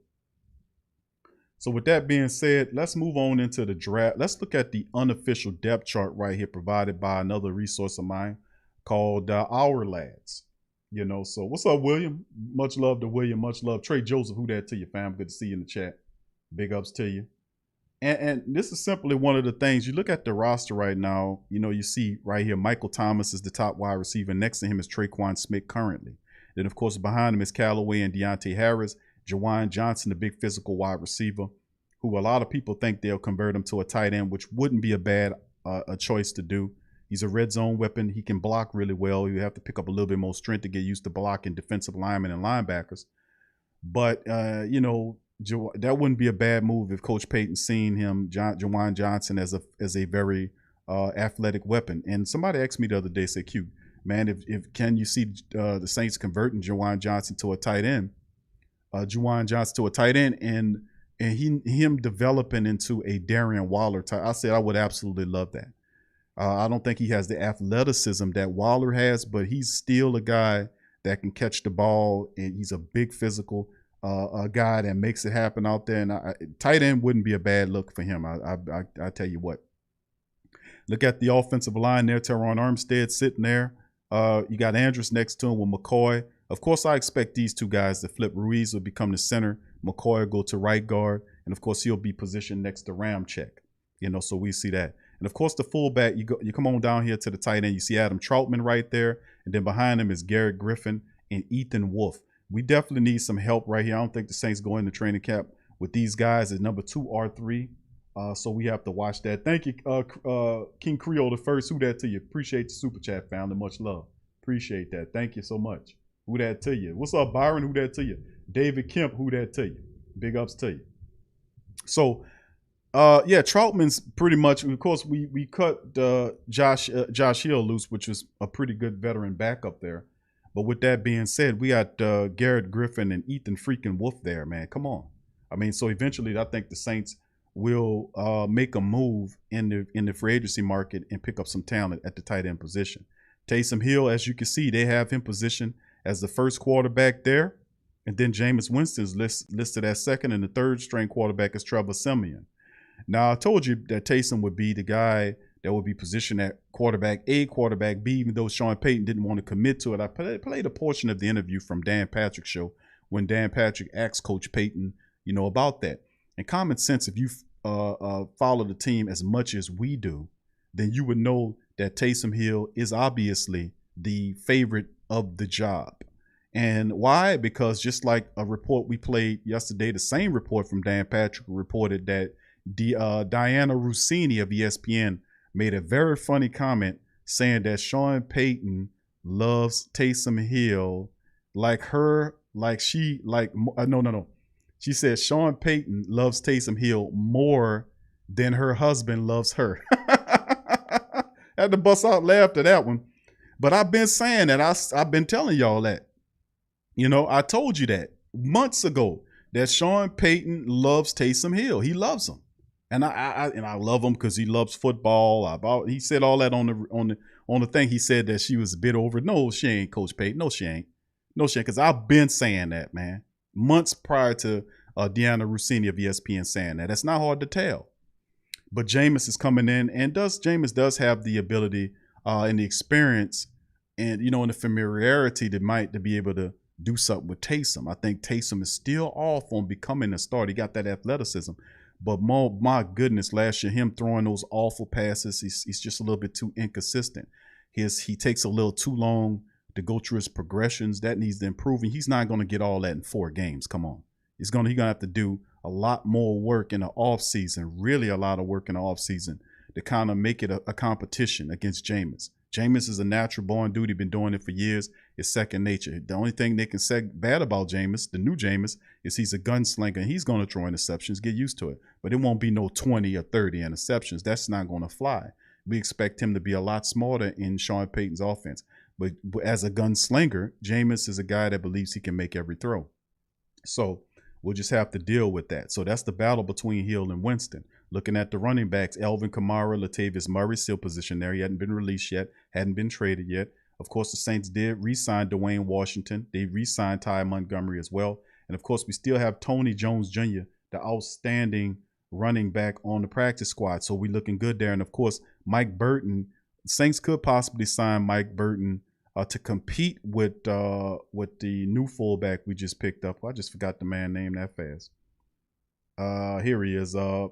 So with that being said, let's move on into the draft. Let's look at the unofficial depth chart right here provided by another resource of mine called Our Lads. You know, so what's up, William? Much love to William. Much love. Trey Joseph, who that to you, fam? Good to see you in the chat. Big ups to you. And this is simply one of the things. You look at the roster right now, you know, you see right here, Michael Thomas is the top wide receiver. Next to him is Traquan Smith currently. Then, of course, behind him is Callaway and Deontay Harris. Jawan Johnson, the big physical wide receiver, who a lot of people think they'll convert him to a tight end, which wouldn't be a bad a choice to do. He's a red zone weapon. He can block really well. You have to pick up a little bit more strength to get used to blocking defensive linemen and linebackers. But, you know, that wouldn't be a bad move if Coach Payton seen him, Jawan Johnson, as a very athletic weapon. And somebody asked me the other day, said, "Q, man, if can you see the Saints converting Jawan Johnson to a tight end, and him developing into a Darren Waller type?" I said I would absolutely love that. I don't think he has the athleticism that Waller has, but he's still a guy that can catch the ball, and he's a big physical a guy that makes it happen out there. And tight end wouldn't be a bad look for him. I tell you what. Look at the offensive line there. Teron Armstead sitting there. You got Andrews next to him with McCoy. Of course, I expect these two guys to flip. Ruiz will become the center. McCoy will go to right guard. And, of course, he'll be positioned next to Ramczyk. You know, so we see that. And, of course, the fullback, you come on down here to the tight end. You see Adam Troutman right there. And then behind him is Garrett Griffin and Ethan Wolf. We definitely need some help right here. I don't think the Saints go into training camp with these guys at number 2 or 3. So we have to watch that. Thank you, King Creole the first. Who that to you? Appreciate the super chat, founder. Much love. Appreciate that. Thank you so much. Who that to you? What's up, Byron? Who that to you? David Kemp. Who that to you? Big ups to you. So, yeah, Troutman's pretty much. Of course, we cut Josh Hill loose, which was a pretty good veteran backup there. But with that being said, we got Garrett Griffin and Ethan freaking Wolf there, man. Come on. I mean, so eventually, I think the Saints will make a move in the free agency market and pick up some talent at the tight end position. Taysom Hill, as you can see, they have him positioned as the first quarterback there. And then Jameis Winston's listed as second, and the third string quarterback is Trevor Siemian. Now, I told you that Taysom would be the guy that would be positioned at quarterback A, quarterback B, even though Sean Payton didn't want to commit to it. I played a portion of the interview from Dan Patrick's show when Dan Patrick asked Coach Payton, you know, about that. And common sense, if you follow the team as much as we do, then you would know that Taysom Hill is obviously the favorite of the job. And why? Because just like a report we played yesterday, the same report from Dan Patrick reported that Diana Rossini of ESPN made a very funny comment saying that Sean Payton loves Taysom Hill She said Sean Payton loves Taysom Hill more than her husband loves her. I had to bust out laugh at that one. But I've been saying that. I've been telling y'all that. You know, I told you that months ago that Sean Payton loves Taysom Hill. He loves him. And I love him because he loves football. He said all that on the thing. He said that she was a bit over. No, she ain't, Coach Payton. No, she ain't. No, she ain't. Because I've been saying that, man. Months prior to Deanna Rossini of ESPN saying that. That's not hard to tell. But Jameis is coming in, and Jameis does have the ability and the experience and, you know, and the familiarity to be able to do something with Taysom. I think Taysom is still off on becoming a starter. He got that athleticism. But my goodness, last year, him throwing those awful passes, he's just a little bit too inconsistent. He takes a little too long to go through his progressions. That needs to improve. And he's not going to get all that in 4 games. Come on. He's going to have to do a lot more work in the offseason, really a lot of work in the offseason to kind of make it a competition against Jameis. Jameis is a natural born dude. He's been doing it for years. is second nature. The only thing they can say bad about Jameis, the new Jameis, is he's a gunslinger and he's going to throw interceptions. Get used to it. But it won't be no 20 or 30 interceptions. That's not going to fly. We expect him to be a lot smarter in Sean Payton's offense. But as a gunslinger, Jameis is a guy that believes he can make every throw. So we'll just have to deal with that. So that's the battle between Hill and Winston. Looking at the running backs, Alvin Kamara, Latavius Murray still positioned there. He hadn't been released yet, hadn't been traded yet. Of course, the Saints did re-sign Dwayne Washington. They re-signed Ty Montgomery as well. And of course, we still have Tony Jones Jr., the outstanding running back on the practice squad. So we're looking good there. And of course, Mike Burton, Saints could possibly sign Mike Burton to compete with the new fullback we just picked up. I just forgot the man name that fast. Here he is, Alex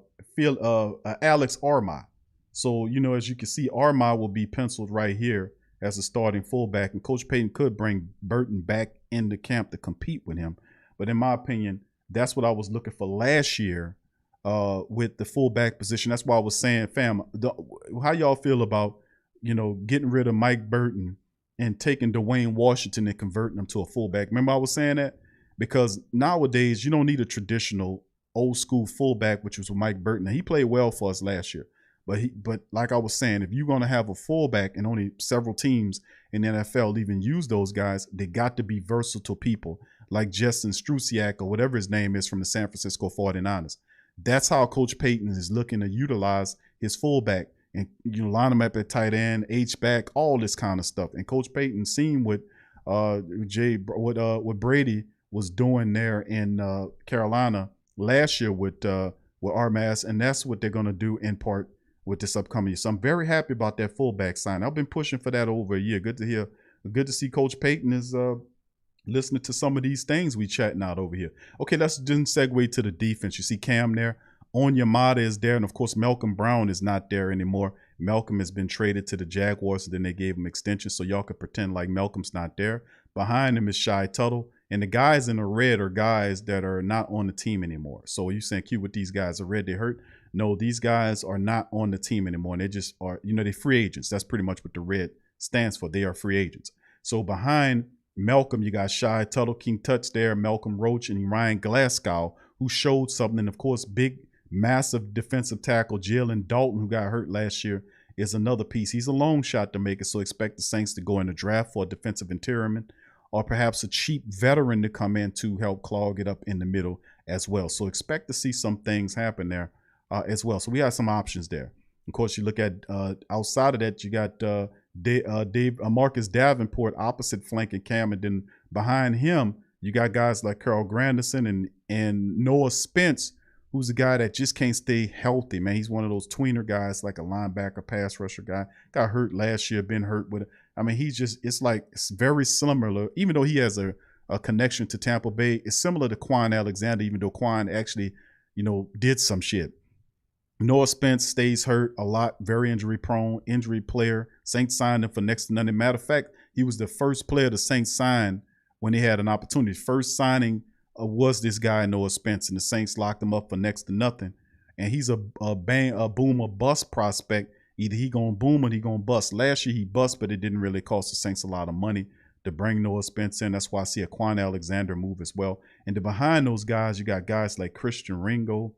Armah. So, you know, as you can see, Armah will be penciled right here as a starting fullback, and Coach Payton could bring Burton back into camp to compete with him. But in my opinion, that's what I was looking for last year with the fullback position. That's why I was saying, fam, how y'all feel about, you know, getting rid of Mike Burton and taking Dwayne Washington and converting him to a fullback? Remember I was saying that? Because nowadays you don't need a traditional old school fullback, which was Mike Burton. Now, he played well for us last year. But like I was saying, if you're going to have a fullback, and only several teams in the NFL even use those guys, they got to be versatile people like Justin Strusiak or whatever his name is from the San Francisco 49ers. That's how Coach Payton is looking to utilize his fullback. And you know, line them up at tight end, H-back, all this kind of stuff. And Coach Payton seen what Brady was doing there in Carolina last year with Armaz, and that's what they're going to do in part with this upcoming year. So I'm very happy about that fullback sign. I've been pushing for that over a year. Good to hear. Good to see Coach Payton is listening to some of these things we chatting out over here. Okay, let's then segue to the defense. You see Cam there. Onyemata is there, and of course Malcolm Brown is not there anymore. Malcolm has been traded to the Jaguars, and then they gave him extension, so y'all could pretend like Malcolm's not there. Behind him is Shy Tuttle, and the guys in the red are guys that are not on the team anymore. So you saying, Q, with these guys are red, they hurt? No, these guys are not on the team anymore, and they just are, you know, they're free agents. That's pretty much what the red stands for. They are free agents. So behind Malcolm, you got Shy Tuttle, King Tut's there, Malcolm Roach, and Ryan Glasgow, who showed something. And of course, big, massive defensive tackle Jalen Dalton, who got hurt last year, is another piece. He's a long shot to make it, so expect the Saints to go in the draft for a defensive interiorman, or perhaps a cheap veteran to come in to help clog it up in the middle as well. So expect to see some things happen there as well. So we have some options there. Of course, you look at outside of that, you got Marcus Davenport opposite flanking Cam, and then behind him, you got guys like Carl Granderson and Noah Spence, who's a guy that just can't stay healthy, man. He's one of those tweener guys, like a linebacker, pass rusher guy. Got hurt last year, been hurt with it. I mean, it's very similar, even though he has a connection to Tampa Bay. It's similar to Quan Alexander, even though Quan actually, you know, did some shit. Noah Spence stays hurt a lot, very injury prone, injury player. Saints signed him for next to nothing. Matter of fact, he was the first player the Saints signed when they had an opportunity. First signing was this guy, Noah Spence, and the Saints locked him up for next to nothing. And he's a boom or bust prospect. Either he gonna boom or he gonna bust. Last year he bust, but it didn't really cost the Saints a lot of money to bring Noah Spence in. That's why I see a Quan Alexander move as well. And then behind those guys, you got guys like Christian Ringo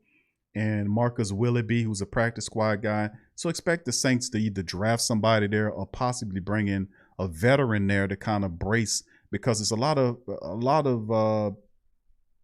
and Marcus Willoughby, who's a practice squad guy. So expect the Saints to either draft somebody there or possibly bring in a veteran there to kind of brace, because it's a lot of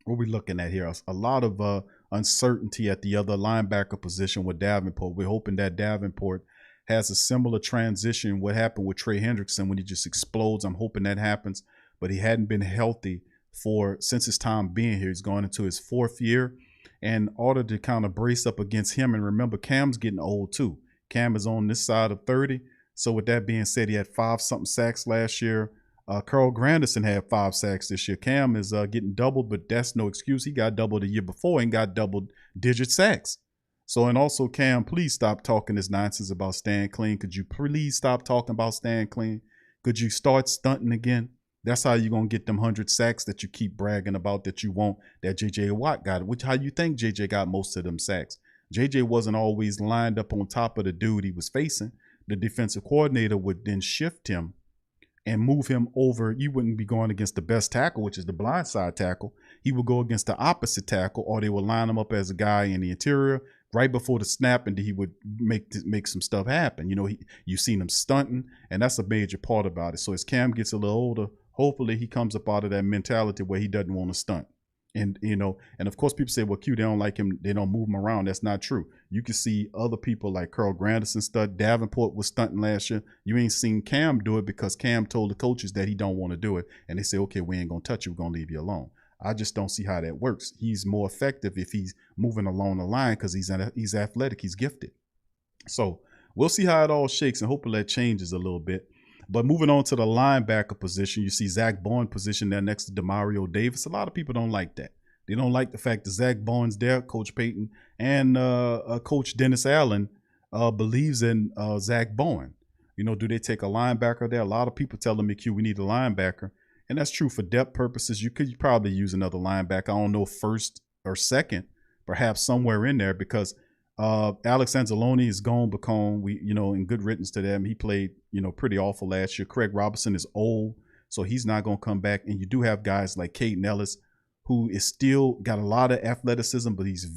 what we looking at here, a lot of uncertainty at the other linebacker position with Davenport. We're hoping that Davenport has a similar transition what happened with Trey Hendrickson when he just explodes. I'm hoping that happens, but he hadn't been healthy since his time being here. He's going into his 4th year. And in order to kind of brace up against him, and remember, Cam's getting old too. Cam is on this side of 30. So with that being said, he had 5-something sacks last year. Carl Granderson had 5 sacks this year. Cam is getting doubled, but that's no excuse. He got doubled the year before and got double-digit sacks. So, and also, Cam, please stop talking this nonsense about staying clean. Could you please stop talking about staying clean? Could you start stunting again? That's how you're going to get them 100 sacks that you keep bragging about that you want, that J.J. Watt got. Which, how you think J.J. got most of them sacks? J.J. wasn't always lined up on top of the dude he was facing. The defensive coordinator would then shift him and move him over. You wouldn't be going against the best tackle, which is the blind side tackle. He would go against the opposite tackle, or they would line him up as a guy in the interior right before the snap, and he would make some stuff happen. You've seen him stunting, and that's a major part about it. So as Cam gets a little older, hopefully he comes up out of that mentality where he doesn't want to stunt. And, and of course people say, well, Q, they don't like him. They don't move him around. That's not true. You can see other people like Carl Granderson stunt. Davenport was stunting last year. You ain't seen Cam do it because Cam told the coaches that he don't want to do it. And they say, okay, we ain't going to touch you. We're going to leave you alone. I just don't see how that works. He's more effective if he's moving along the line because he's athletic. He's gifted. So we'll see how it all shakes, and hopefully that changes a little bit. But moving on to the linebacker position, you see Zach Bowen position there next to Demario Davis. A lot of people don't like that. They don't like the fact that Zach Bowen's there, Coach Payton, and Coach Dennis Allen believes in Zach Bowen. Do they take a linebacker there? A lot of people telling me, Q, we need a linebacker. And that's true for depth purposes. You could probably use another linebacker. I don't know, first or second, perhaps somewhere in there, because Alex Anzalone is gone. Bacone, in good riddance to them. He played, pretty awful last year. Craig Robertson is old, so he's not going to come back. And you do have guys like Caden Ellis, who is still got a lot of athleticism, but he's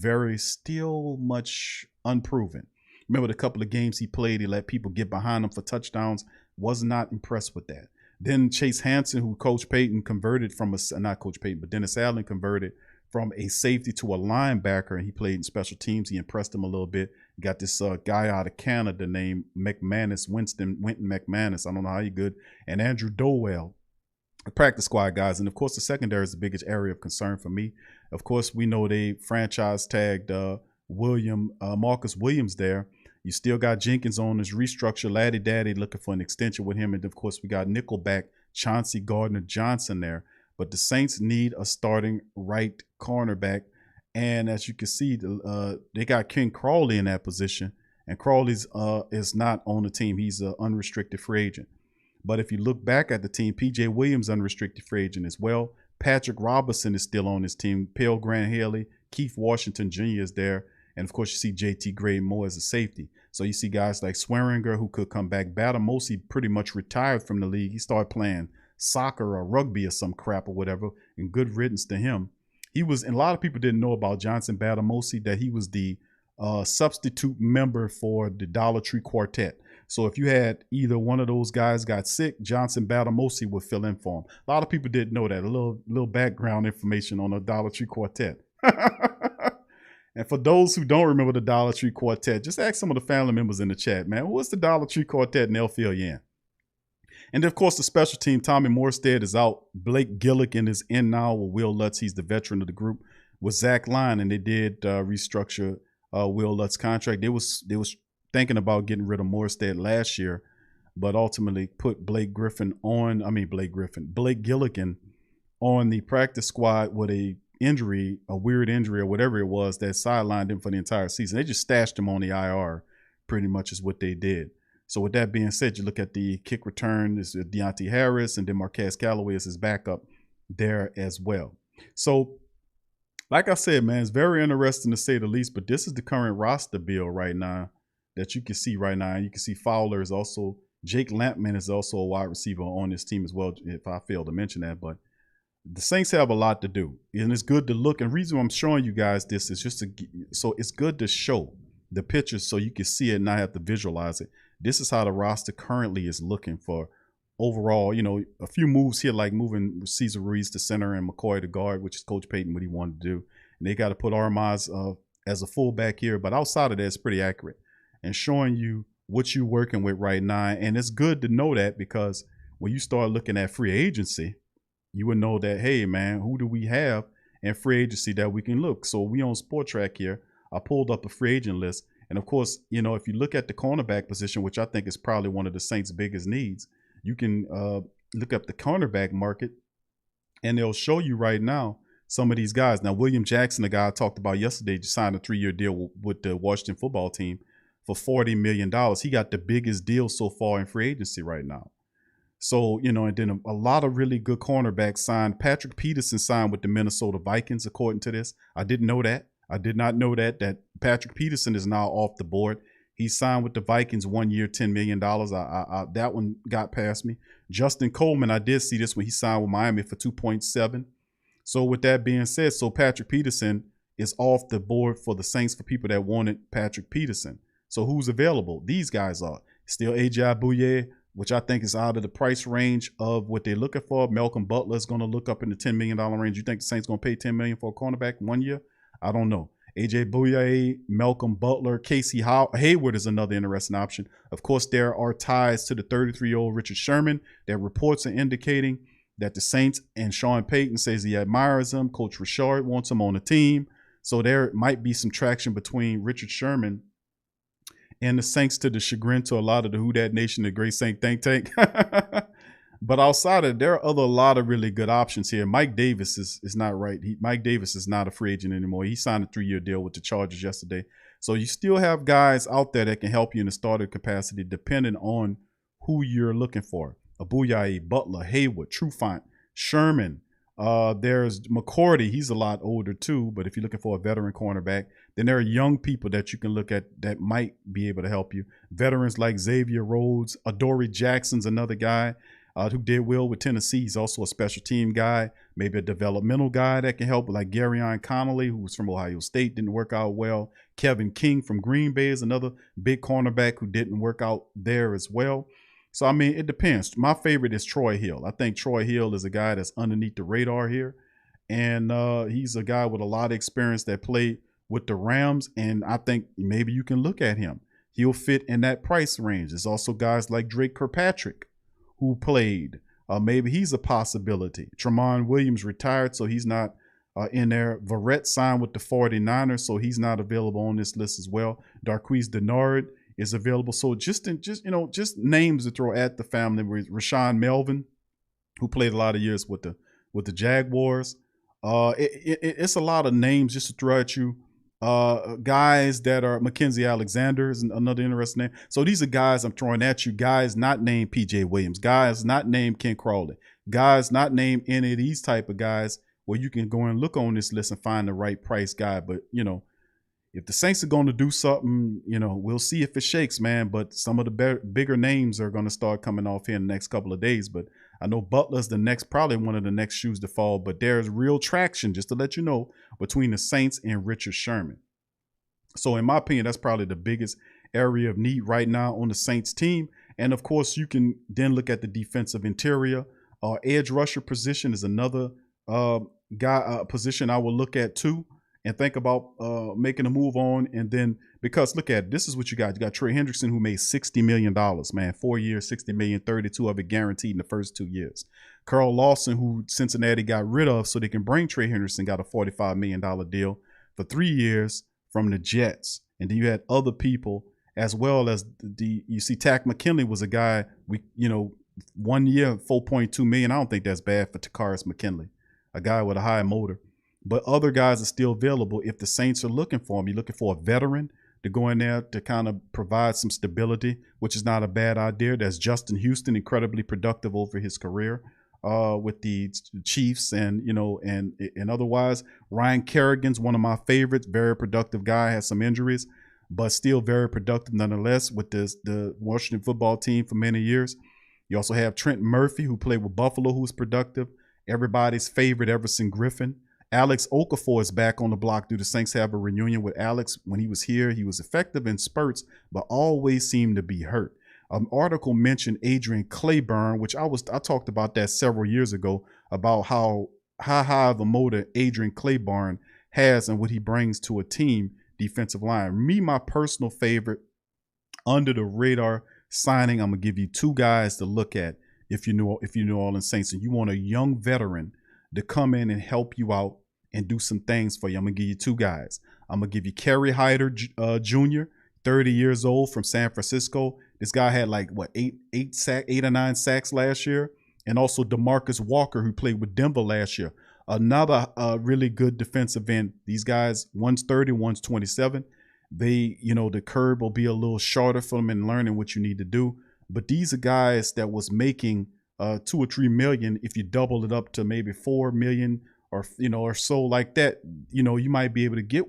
still much unproven. Remember the couple of games he played, he let people get behind him for touchdowns. Was not impressed with that. Then Chase Hansen, who Coach Payton converted from not Coach Payton, but Dennis Allen converted from a safety to a linebacker, and he played in special teams. He impressed him a little bit. Got this guy out of Canada named Winston McManus. I don't know how he good. And Andrew Dowell, the practice squad guys. And of course, the secondary is the biggest area of concern for me. Of course, we know they franchise tagged Marcus Williams there. You still got Jenkins on his restructure. Laddie Daddy looking for an extension with him. And of course, we got Nickelback, Chauncey Gardner-Johnson there. But the Saints need a starting right cornerback. And as you can see, they got Ken Crawley in that position. And Crawley's is not on the team. He's an unrestricted free agent. But if you look back at the team, P.J. Williams, unrestricted free agent as well. Patrick Robertson is still on his team. Pale Grant Haley, Keith Washington Jr. is there. And of course, you see J.T. Gray Moore as a safety. So you see guys like Swearinger who could come back. Batamosi pretty much retired from the league. He started playing soccer or rugby or some crap or whatever. And good riddance to him. He was, and a lot of people didn't know about Johnson Batamosi, that he was the substitute member for the Dollar Tree Quartet. So if you had either one of those guys got sick, Johnson Batamosi would fill in for him. A lot of people didn't know that. A little background information on the Dollar Tree Quartet. And for those who don't remember the Dollar Tree Quartet, just ask some of the family members in the chat, man. What's the Dollar Tree Quartet? And they'll fill you in. And of course, the special team, Tommy Morstead is out. Blake Gilligan is in now with Will Lutz. He's the veteran of the group. With Zach Line, and they did restructure Will Lutz's contract. They was thinking about getting rid of Morstead last year, but ultimately put Blake Gilligan on the practice squad with a weird injury or whatever it was that sidelined him for the entire season. They just stashed him on the IR, pretty much is what they did. So with that being said, you look at the kick return, is Deontay Harris, and then Marquez Callaway is his backup there as well. So like I said, man, it's very interesting to say the least, but this is the current roster build right now that you can see right now. And you can see Fowler is also, Jake Lampman is also a wide receiver on this team as well, if I failed to mention that. But the Saints have a lot to do, and it's good to look. And the reason I'm showing you guys this is just so it's good to show the pictures so you can see it and not have to visualize it. This is how the roster currently is looking for overall, a few moves here, like moving Cesar Ruiz to center and McCoy to guard, which is Coach Payton what he wanted to do. And they got to put Armaz as a fullback here. But outside of that, it's pretty accurate and showing you what you're working with right now. And it's good to know that, because when you start looking at free agency, you would know that, hey, man, who do we have in free agency that we can look? So we on Sport Track here. I pulled up a free agent list. And of course, if you look at the cornerback position, which I think is probably one of the Saints' biggest needs, you can look up the cornerback market, and they'll show you right now some of these guys. Now, William Jackson, the guy I talked about yesterday, just signed a 3-year deal with the Washington football team for $40 million. He got the biggest deal so far in free agency right now. So, and then a lot of really good cornerbacks signed. Patrick Peterson signed with the Minnesota Vikings, according to this. I didn't know that. I did not know that Patrick Peterson is now off the board. He signed with the Vikings 1 year, $10 million. That one got past me. Justin Coleman, I did see this when he signed with Miami for 2.7. So with that being said, so Patrick Peterson is off the board for the Saints for people that wanted Patrick Peterson. So who's available? These guys are still A.J. Bouye, which I think is out of the price range of what they're looking for. Malcolm Butler is going to look up in the $10 million range. You think the Saints going to pay $10 million for a cornerback 1 year? I don't know. A.J. Bouye, Malcolm Butler, Casey Hayward is another interesting option. Of course, there are ties to the 33-year-old Richard Sherman. That reports are indicating that the Saints and Sean Payton says he admires him. Coach Richard wants him on the team. So there might be some traction between Richard Sherman and the Saints, to the chagrin to a lot of the Who Dat Nation, the Great Saint Think Tank. But outside of it, there are a lot of really good options here. Mike Davis is not right. Mike Davis is not a free agent anymore. He signed a 3-year deal with the Chargers yesterday. So you still have guys out there that can help you in the starter capacity depending on who you're looking for. Abuya, Butler, Hayward, Trufant, Sherman. There's McCourty. He's a lot older too, but if you're looking for a veteran cornerback, then there are young people that you can look at that might be able to help you. Veterans like Xavier Rhodes, Adoree Jackson's another guy who did well with Tennessee. He's also a special team guy, maybe a developmental guy that can help, like Garyon Connolly, who was from Ohio State, didn't work out well. Kevin King from Green Bay is another big cornerback who didn't work out there as well. So, I mean, it depends. My favorite is Troy Hill. I think Troy Hill is a guy that's underneath the radar here. And he's a guy with a lot of experience that played with the Rams. And I think maybe you can look at him. He'll fit in that price range. There's also guys like Drake Kirkpatrick who played. Maybe he's a possibility. Tramon Williams retired, so he's not in there. Verrett signed with the 49ers, so he's not available on this list as well. Darqueze Dennard is available. So just names to throw at the family. Rashawn Melvin, who played a lot of years with the Jaguars. It's a lot of names just to throw at you. Guys that are Mackenzie Alexander is another interesting name. So these are guys I'm throwing at you. Guys not named PJ Williams. Guys not named Ken Crawley. Guys not named any of these type of guys where you can go and look on this list and find the right price guy. But if the Saints are going to do something, we'll see if it shakes, man. But some of the bigger names are going to start coming off here in the next couple of days. But I know Butler's probably one of the next shoes to fall. But there's real traction, just to let you know, between the Saints and Richard Sherman. So in my opinion, that's probably the biggest area of need right now on the Saints team. And of course, you can then look at the defensive interior. Edge rusher position is another position I will look at too. And think about making a move on. And then, because look at it, this is what you got. You got Trey Hendrickson, who made $60 million, man. 4 years, $60 million, 32 of it guaranteed in the first 2 years. Carl Lawson, who Cincinnati got rid of so they can bring Trey Hendrickson, got a $45 million deal for 3 years from the Jets. And then you had other people as well as you see Tack McKinley was a guy, 1 year, $4.2 million. I don't think that's bad for Takaris McKinley, a guy with a high motor. But other guys are still available if the Saints are looking for them. You're looking for a veteran to go in there to kind of provide some stability, which is not a bad idea. That's Justin Houston, incredibly productive over his career with the Chiefs and otherwise. Ryan Kerrigan's one of my favorites, very productive guy, has some injuries, but still very productive nonetheless with the Washington football team for many years. You also have Trent Murphy, who played with Buffalo, who's productive. Everybody's favorite, Everson Griffin. Alex Okafor is back on the block. Do the Saints have a reunion with Alex? When he was here, he was effective in spurts, but always seemed to be hurt. An article mentioned Adrian Clayburn, which I talked about that several years ago, about how high of a motor Adrian Clayburn has and what he brings to a team defensive line. My personal favorite under the radar signing, I'm gonna give you two guys to look at if you New Orleans Saints and you want a young veteran to come in and help you out and do some things for you. I'm going to give you two guys. I'm going to give you Kerry Hyder Jr., 30 years old from San Francisco. This guy had eight or nine sacks last year. And also DeMarcus Walker, who played with Denver last year. Another really good defensive end. These guys, one's 30, one's 27. The curb will be a little shorter for them in learning what you need to do. But these are guys that was making $2 or $3 million. If you double it up to maybe $4 million or so like that, you might be able to get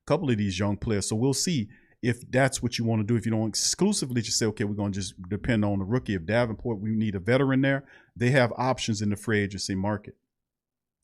couple of these young players. So we'll see if that's what you want to do. If you don't exclusively just say, okay, we're going to just depend on the rookie. If Davenport, we need a veteran there, they have options in the free agency market.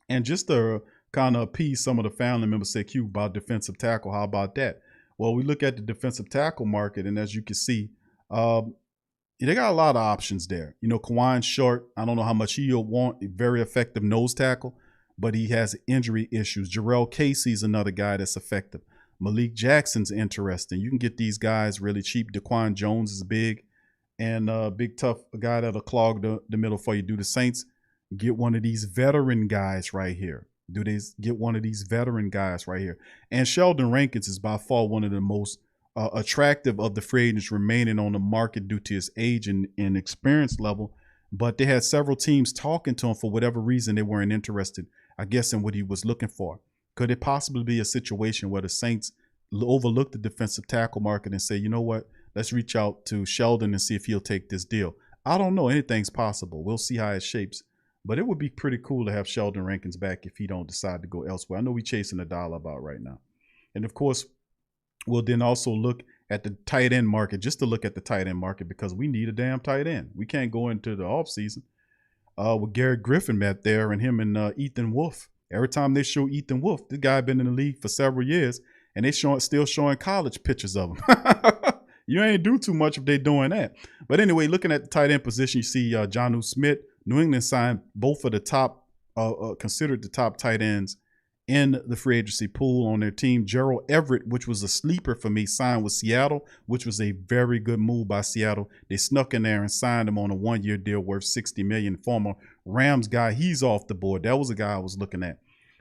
And just to kind of appease some of the family members, say, Q, about defensive tackle, how about that? Well, we look at the defensive tackle market, and as you can see, they got a lot of options there. You know, Kawan Short, I don't know how much he'll want, a very effective nose tackle, but he has injury issues. Jarrell Casey's another guy that's effective. Malik Jackson's interesting. You can get these guys really cheap. Daquan Jones is big and big, tough guy that'll clog the middle for you. Do the Saints get one of these veteran guys right here? Do they get one of these veteran guys right here? And Sheldon Rankins is by far one of the most attractive of the free agents remaining on the market due to his age and experience level. But they had several teams talking to him. For whatever reason, they weren't interested, I guess, in what he was looking for. Could it possibly be a situation where the Saints overlook the defensive tackle market and say, you know what, let's reach out to Sheldon and see if he'll take this deal? I don't know. Anything's possible. We'll see how it shapes. But it would be pretty cool to have Sheldon Rankins back if he don't decide to go elsewhere. I know we're chasing a dollar about right now. And, of course, we'll then also look at the tight end market, just to look at the tight end market, because we need a damn tight end. We can't go into the offseason with Garrett Griffin back there and him and Ethan Wolf. Every time they show Ethan Wolf, this guy been in the league for several years, and they still showing college pictures of him. You ain't do too much if they're doing that. But anyway, looking at the tight end position, you see Jonnu Smith. New England signed both of the top, considered the top tight ends in the free agency pool on their team. Gerald Everett, which was a sleeper for me, signed with Seattle, which was a very good move by Seattle. They snuck in there and signed him on a one-year deal worth $60 million. Former Rams guy, he's off the board. That was a guy I was looking at.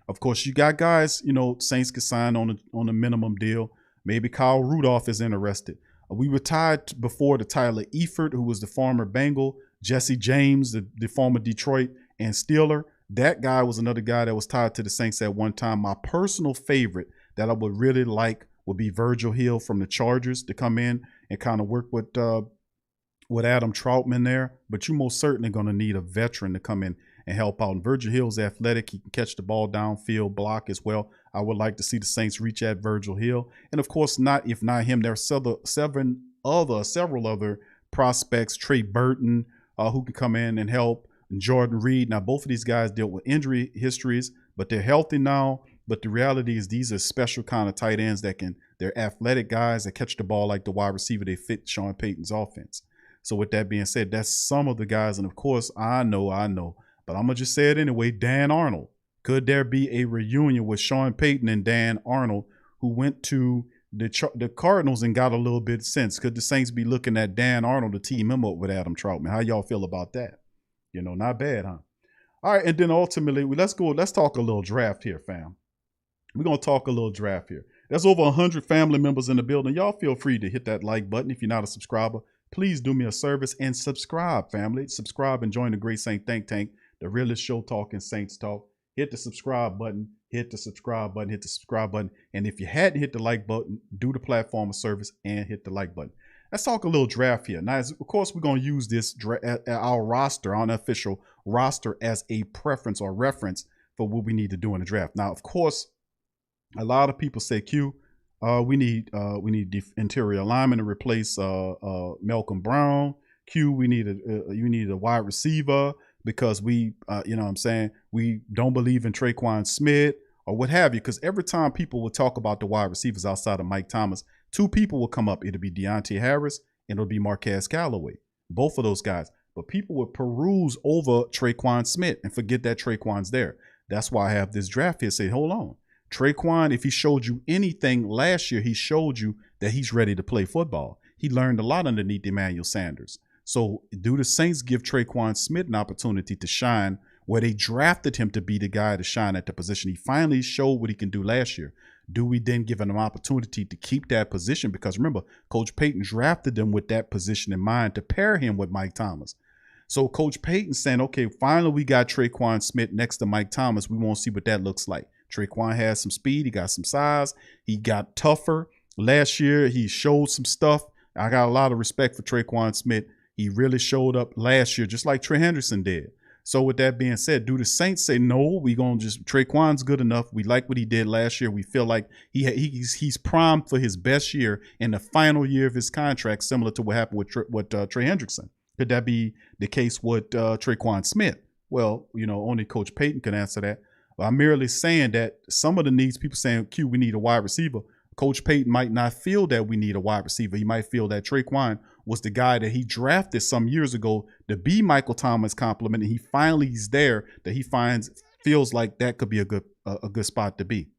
Of course, you got guys, you know, Saints could sign on a minimum deal. Maybe Kyle Rudolph is interested. We were tied before to Tyler Eifert, who was the former Bengal, Jesse James, the former Detroit and Steeler. That guy was another guy that was tied to the Saints at one time. My personal favorite that I would really like would be Virgil Hill from the Chargers to come in and kind of work with Adam Troutman there. But you're most certainly going to need a veteran to come in and help out. And Virgil Hill's athletic. He can catch the ball downfield, block as well. I would like to see the Saints reach at Virgil Hill. And, of course, if not him, there are several other prospects, Trey Burton, who can come in and help, and Jordan Reed. Now, both of these guys dealt with injury histories, but they're healthy now. But the reality is these are special kind of tight ends they're athletic guys that catch the ball like the wide receiver. They fit Sean Payton's offense. So with that being said, that's some of the guys. And, of course, I know, but I'm going to just say it anyway, Dan Arnold. Could there be a reunion with Sean Payton and Dan Arnold, who went to the Cardinals and got a little bit of sense? Could the Saints be looking at Dan Arnold to team him up with Adam Troutman? How y'all feel about that? You know, not bad, huh? All right, and then ultimately, let's talk a little draft here, fam. We're going to talk a little draft here. There's over 100 family members in the building. Y'all feel free to hit that like button. If you're not a subscriber, please do me a service and subscribe, family. Subscribe and join the Great Saint Think Tank, the realest show talking Saints talk. Hit the subscribe button, hit the subscribe button, hit the subscribe button. And if you hadn't hit the like button, do the platform of service and hit the like button. Let's talk a little draft here. Now, of course, we're going to use this our roster, our unofficial roster, as a preference or reference for what we need to do in the draft. Now, of course, a lot of people say, Q, we need interior alignment to replace Malcolm Brown. Q, you need a wide receiver because we don't believe in Traquan Smith or what have you. Because every time people will talk about the wide receivers outside of Mike Thomas, two people will come up. It'll be Deontay Harris and it'll be Marquez Callaway. Both of those guys. But people will peruse over Traquan Smith and forget that Traquan's there. That's why I have this draft here. Say, hold on. Traquan, if he showed you anything last year, he showed you that he's ready to play football. He learned a lot underneath Emmanuel Sanders. So do the Saints give Traquan Smith an opportunity to shine where they drafted him to be the guy to shine at the position? He finally showed what he can do last year. Do we then give him an opportunity to keep that position? Because remember, Coach Payton drafted him with that position in mind to pair him with Mike Thomas. So Coach Payton saying, okay, finally we got Traquan Smith next to Mike Thomas. We want to see what that looks like. Traquan has some speed. He got some size. He got tougher. Last year, he showed some stuff. I got a lot of respect for Traquan Smith. He really showed up last year, just like Trey Henderson did. So with that being said, do the Saints say, no, we going to just, Traquan's good enough. We like what he did last year. We feel like he's primed for his best year in the final year of his contract, similar to what happened with Trey Hendrickson. Could that be the case with Traquan Smith? Well, only Coach Payton can answer that. I'm merely saying that some of the needs, people saying, Q, we need a wide receiver. Coach Payton might not feel that we need a wide receiver. He might feel that Traquan was the guy that he drafted some years ago to be Michael Thomas' complement, and he finally is there, that he feels like that could be a good spot to be.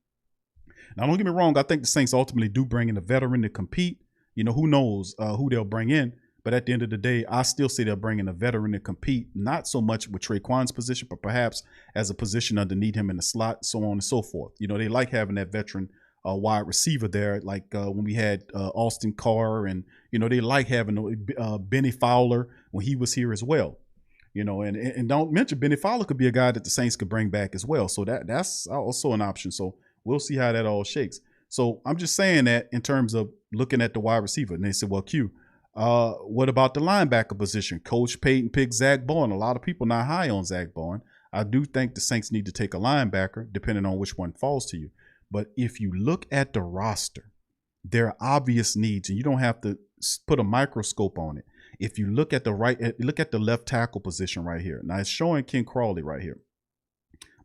Now, don't get me wrong. I think the Saints ultimately do bring in a veteran to compete. Who knows who they'll bring in. But at the end of the day, I still say they'll bring in a veteran to compete, not so much with Traquan's position, but perhaps as a position underneath him in the slot, so on and so forth. They like having that veteran wide receiver there, like when we had Austin Carr, and they like having Benny Fowler when he was here as well. And don't mention Benny Fowler could be a guy that the Saints could bring back as well. So that's also an option. So we'll see how that all shakes. So I'm just saying that in terms of looking at the wide receiver, and they said, well, Q, what about the linebacker position? Coach Payton picked Zach Bowen. A lot of people not high on Zach Bowen. I do think the Saints need to take a linebacker, depending on which one falls to you. But if you look at the roster, there are obvious needs, and you don't have to put a microscope on it. If you look at the left tackle position right here. Now it's showing Ken Crawley right here.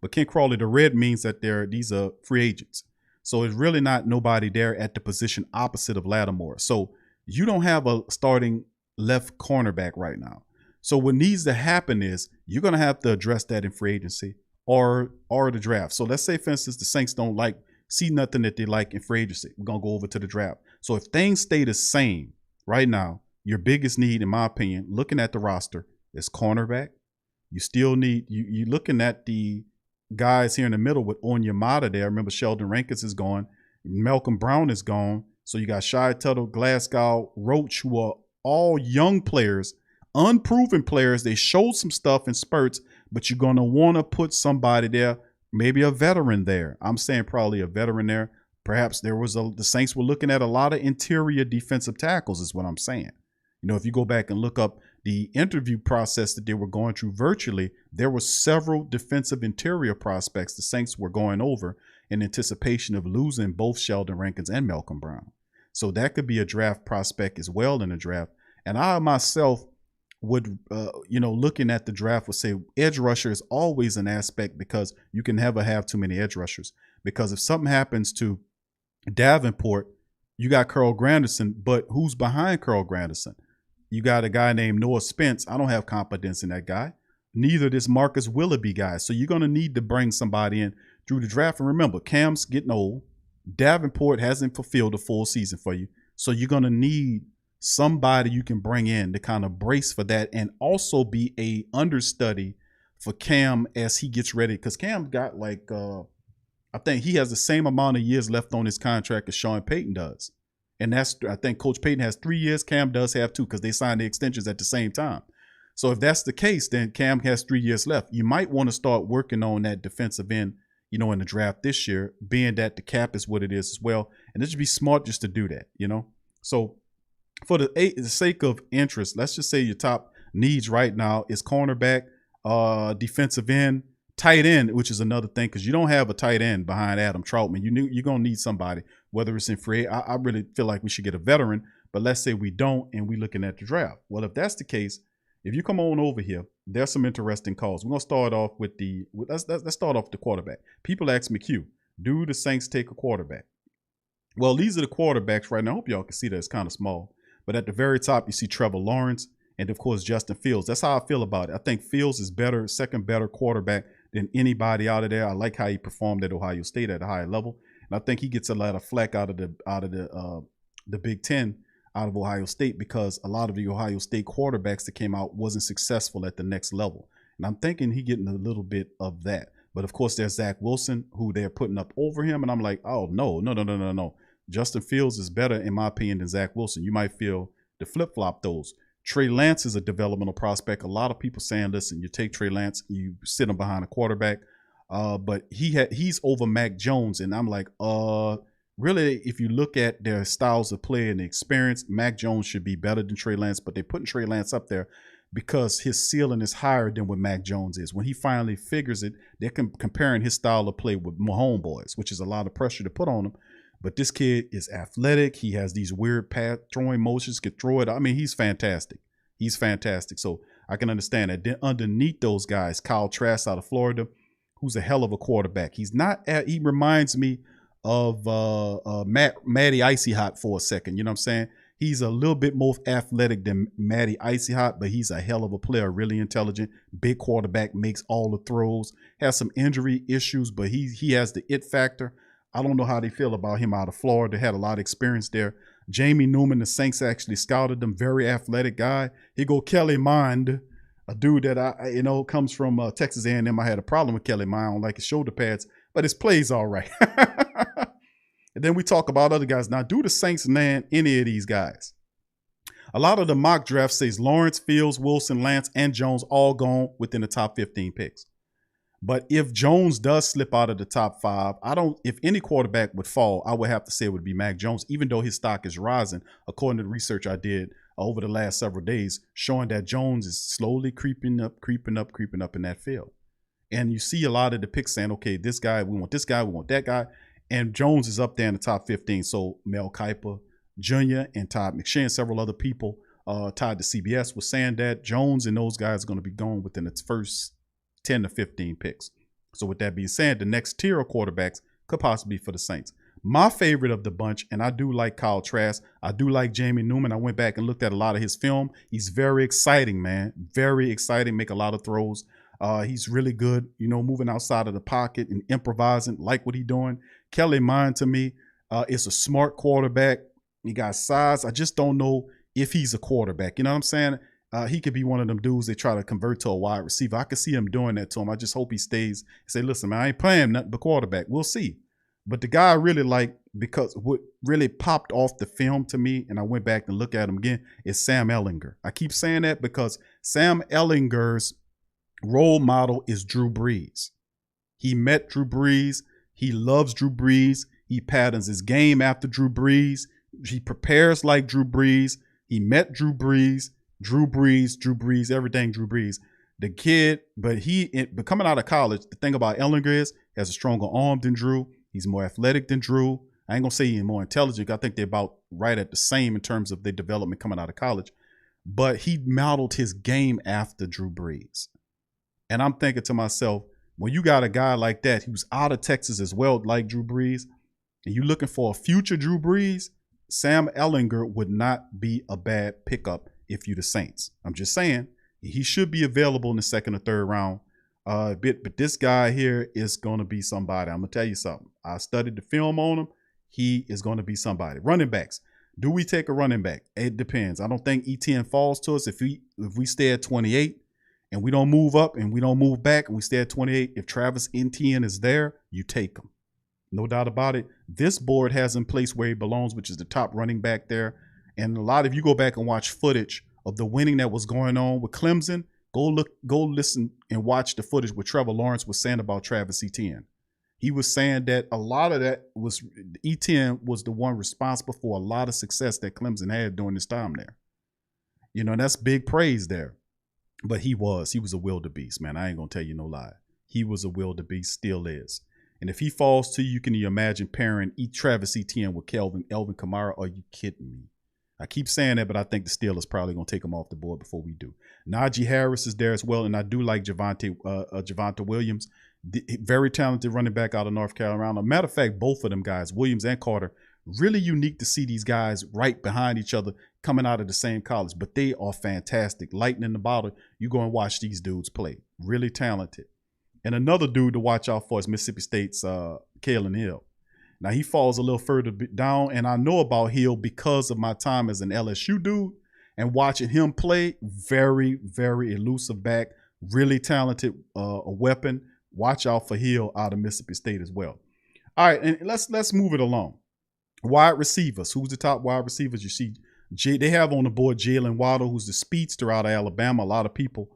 But Ken Crawley, the red means that these are free agents. So it's really not nobody there at the position opposite of Lattimore. So you don't have a starting left cornerback right now. So what needs to happen is you're going to have to address that in free agency or the draft. So let's say, for instance, the Saints don't see nothing that they like in free agency. We're going to go over to the draft. So if things stay the same right now, your biggest need, in my opinion, looking at the roster, is cornerback. You still need, you're looking at the guys here in the middle with Onyemata there. Remember, Sheldon Rankins is gone. Malcolm Brown is gone. So you got Shai Tuttle, Glasgow, Roach, who are all young players, unproven players. They showed some stuff in spurts, but you're going to want to put somebody there, maybe a veteran there. I'm saying probably a veteran there. Perhaps the Saints were looking at a lot of interior defensive tackles is what I'm saying. If you go back and look up the interview process that they were going through virtually, there were several defensive interior prospects the Saints were going over in anticipation of losing both Sheldon Rankins and Malcolm Brown. So that could be a draft prospect as well in the draft. And I myself would, looking at the draft, would say edge rusher is always an aspect, because you can never have too many edge rushers. Because if something happens to Davenport, you got Carl Granderson, but who's behind Carl Granderson? You got a guy named Noah Spence. I don't have confidence in that guy. Neither this Marcus Willoughby guy. So you're going to need to bring somebody in through the draft. And remember, Cam's getting old. Davenport hasn't fulfilled a full season for you. So you're going to need somebody you can bring in to kind of brace for that, and also be a understudy for Cam as he gets ready. Because Cam got I think he has the same amount of years left on his contract as Sean Payton does. And I think Coach Payton has 3 years. Cam does have 2, because they signed the extensions at the same time. So if that's the case, then Cam has 3 years left. You might want to start working on that defensive end, in the draft this year, being that the cap is what it is as well. And it should be smart just to do that, So for the sake of interest, let's just say your top needs right now is cornerback, defensive end, tight end, which is another thing, because you don't have a tight end behind Adam Troutman. You're going to need somebody, whether it's in free. I really feel like we should get a veteran, but let's say we don't and we're looking at the draft. Well, if that's the case, if you come on over here, there's some interesting calls. We're going to start off with let's start off with the quarterback. People ask me, Q, do the Saints take a quarterback? Well, these are the quarterbacks right now. I hope y'all can see that it's kind of small. But at the very top, you see Trevor Lawrence and, of course, Justin Fields. That's how I feel about it. I think Fields is second better quarterback than anybody out of there. I like how he performed at Ohio State at a high level. And I think he gets a lot of flack out of the Big Ten, out of Ohio State, because a lot of the Ohio State quarterbacks that came out wasn't successful at the next level. And I'm thinking he getting a little bit of that. But, of course, there's Zach Wilson, who they're putting up over him. And I'm like, oh, no. Justin Fields is better, in my opinion, than Zach Wilson. You might feel to flip-flop those. Trey Lance is a developmental prospect. A lot of people saying, listen, you take Trey Lance, you sit him behind a quarterback. But he's over Mac Jones. And I'm like, really, if you look at their styles of play and the experience, Mac Jones should be better than Trey Lance. But they're putting Trey Lance up there because his ceiling is higher than what Mac Jones is. When he finally figures it, they're comparing his style of play with Mahomes boys, which is a lot of pressure to put on him. But this kid is athletic. He has these weird path throwing motions, could throw it. I mean, he's fantastic. He's fantastic. So I can understand that. Then underneath those guys, Kyle Trask out of Florida, who's a hell of a quarterback. He reminds me of Matty Icy Hot for a second. You know what I'm saying? He's a little bit more athletic than Matty Icy Hot, but he's a hell of a player, really intelligent, big quarterback, makes all the throws, has some injury issues, but he has the it factor. I don't know how they feel about him out of Florida. Had a lot of experience there. Jamie Newman, the Saints actually scouted him. Very athletic guy. He go Kelly Mond, a dude that comes from Texas A&M. I had a problem with Kelly Mond. I don't like his shoulder pads, but his play's all right. And then we talk about other guys. Now, do the Saints land any of these guys? A lot of the mock draft says Lawrence, Fields, Wilson, Lance, and Jones all gone within the top 15 picks. But if Jones does slip out of the top 5, if any quarterback would fall, I would have to say it would be Mac Jones, even though his stock is rising, according to the research I did over the last several days, showing that Jones is slowly creeping up in that field. And you see a lot of the picks saying, okay, this guy, we want that guy. And Jones is up there in the top 15. So Mel Kiper Jr. and Todd McShay, several other people tied to CBS, was saying that Jones and those guys are going to be gone within its first 10 to 15 picks. So with that being said, the next tier of quarterbacks could possibly be for the Saints. My favorite of the bunch, and I do like Kyle Trask. I do like Jamie Newman. I went back and looked at a lot of his film. He's very exciting, man. Very exciting. Make a lot of throws. He's really good, moving outside of the pocket and improvising. Like what he's doing. Kelly Mond, to me, is a smart quarterback. He got size. I just don't know if he's a quarterback. You know what I'm saying? He could be one of them dudes they try to convert to a wide receiver. I could see him doing that to him. I just hope he stays and say, listen, man, I ain't playing nothing but quarterback. We'll see. But the guy I really like, because what really popped off the film to me, and I went back and looked at him again, is Sam Ehlinger. I keep saying that because Sam Ehlinger's role model is Drew Brees. He met Drew Brees. He loves Drew Brees. He patterns his game after Drew Brees. He prepares like Drew Brees. He met Drew Brees. Drew Brees, everything Drew Brees. The kid, but coming out of college, the thing about Ehlinger is he has a stronger arm than Drew. He's more athletic than Drew. I ain't going to say he's more intelligent. I think they're about right at the same in terms of their development coming out of college. But he modeled his game after Drew Brees. And I'm thinking to myself, when you got a guy like that who's out of Texas as well, like Drew Brees, and you're looking for a future Drew Brees, Sam Ehlinger would not be a bad pickup if you're the Saints. I'm just saying he should be available in the second or third round. But this guy here is going to be somebody. I'm going to tell you something. I studied the film on him. He is going to be somebody. Running backs. Do we take a running back? It depends. I don't think ETN falls to us if we stay at 28 and we don't move up and we don't move back and we stay at 28. If Travis Etienne is there, you take him. No doubt about it. This board has him placed where he belongs, which is the top running back there. And a lot of you go back and watch footage of the winning that was going on with Clemson. Go listen and watch the footage what Trevor Lawrence was saying about Travis Etienne. He was saying that a lot of that was Etienne was the one responsible for a lot of success that Clemson had during his time there. And that's big praise there. But he was a wildebeest, man. I ain't gonna tell you no lie. He was a wildebeest, still is. And if he falls to you, can you imagine pairing Travis Etienne with Alvin Kamara? Are you kidding me? I keep saying that, but I think the Steelers probably going to take him off the board before we do. Najee Harris is there as well, and I do like Javonte Williams. Very talented running back out of North Carolina. Matter of fact, both of them guys, Williams and Carter, really unique to see these guys right behind each other coming out of the same college, but they are fantastic. Lightning in the bottle. You go and watch these dudes play. Really talented. And another dude to watch out for is Mississippi State's Kalen Hill. Now, he falls a little further down, and I know about Hill because of my time as an LSU dude and watching him play. Very, very elusive back, really talented, a weapon. Watch out for Hill out of Mississippi State as well. All right, and let's move it along. Wide receivers. Who's the top wide receivers? You see, they have on the board Jalen Waddle, who's the speedster out of Alabama. A lot of people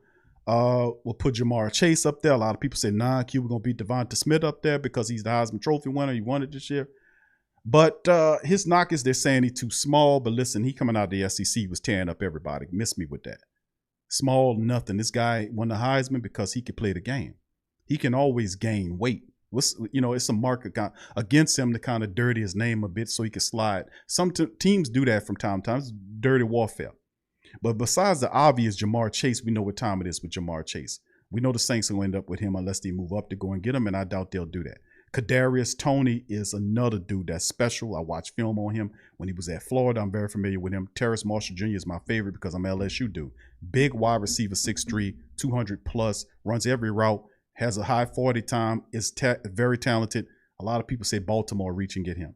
will put Jamar Chase up there. A lot of people say, nah, Q, we're going to beat Devonta Smith up there because he's the Heisman Trophy winner. He won it this year. But his knock is they're saying he's too small. But listen, he coming out of the SEC was tearing up everybody. Miss me with that. Small, nothing. This guy won the Heisman because he could play the game. He can always gain weight. It's a market against him to kind of dirty his name a bit so he can slide. Some teams do that from time to time. It's dirty warfare. But besides the obvious Jamar Chase, we know what time it is with Jamar Chase. We know the Saints will end up with him unless they move up to go and get him, and I doubt they'll do that. Kadarius Toney is another dude that's special. I watched film on him when he was at Florida. I'm very familiar with him. Terrace Marshall Jr. is my favorite because I'm an LSU dude. Big wide receiver, 6'3", 200 plus, runs every route, has a high 40 time, is very talented. A lot of people say Baltimore reach and get him.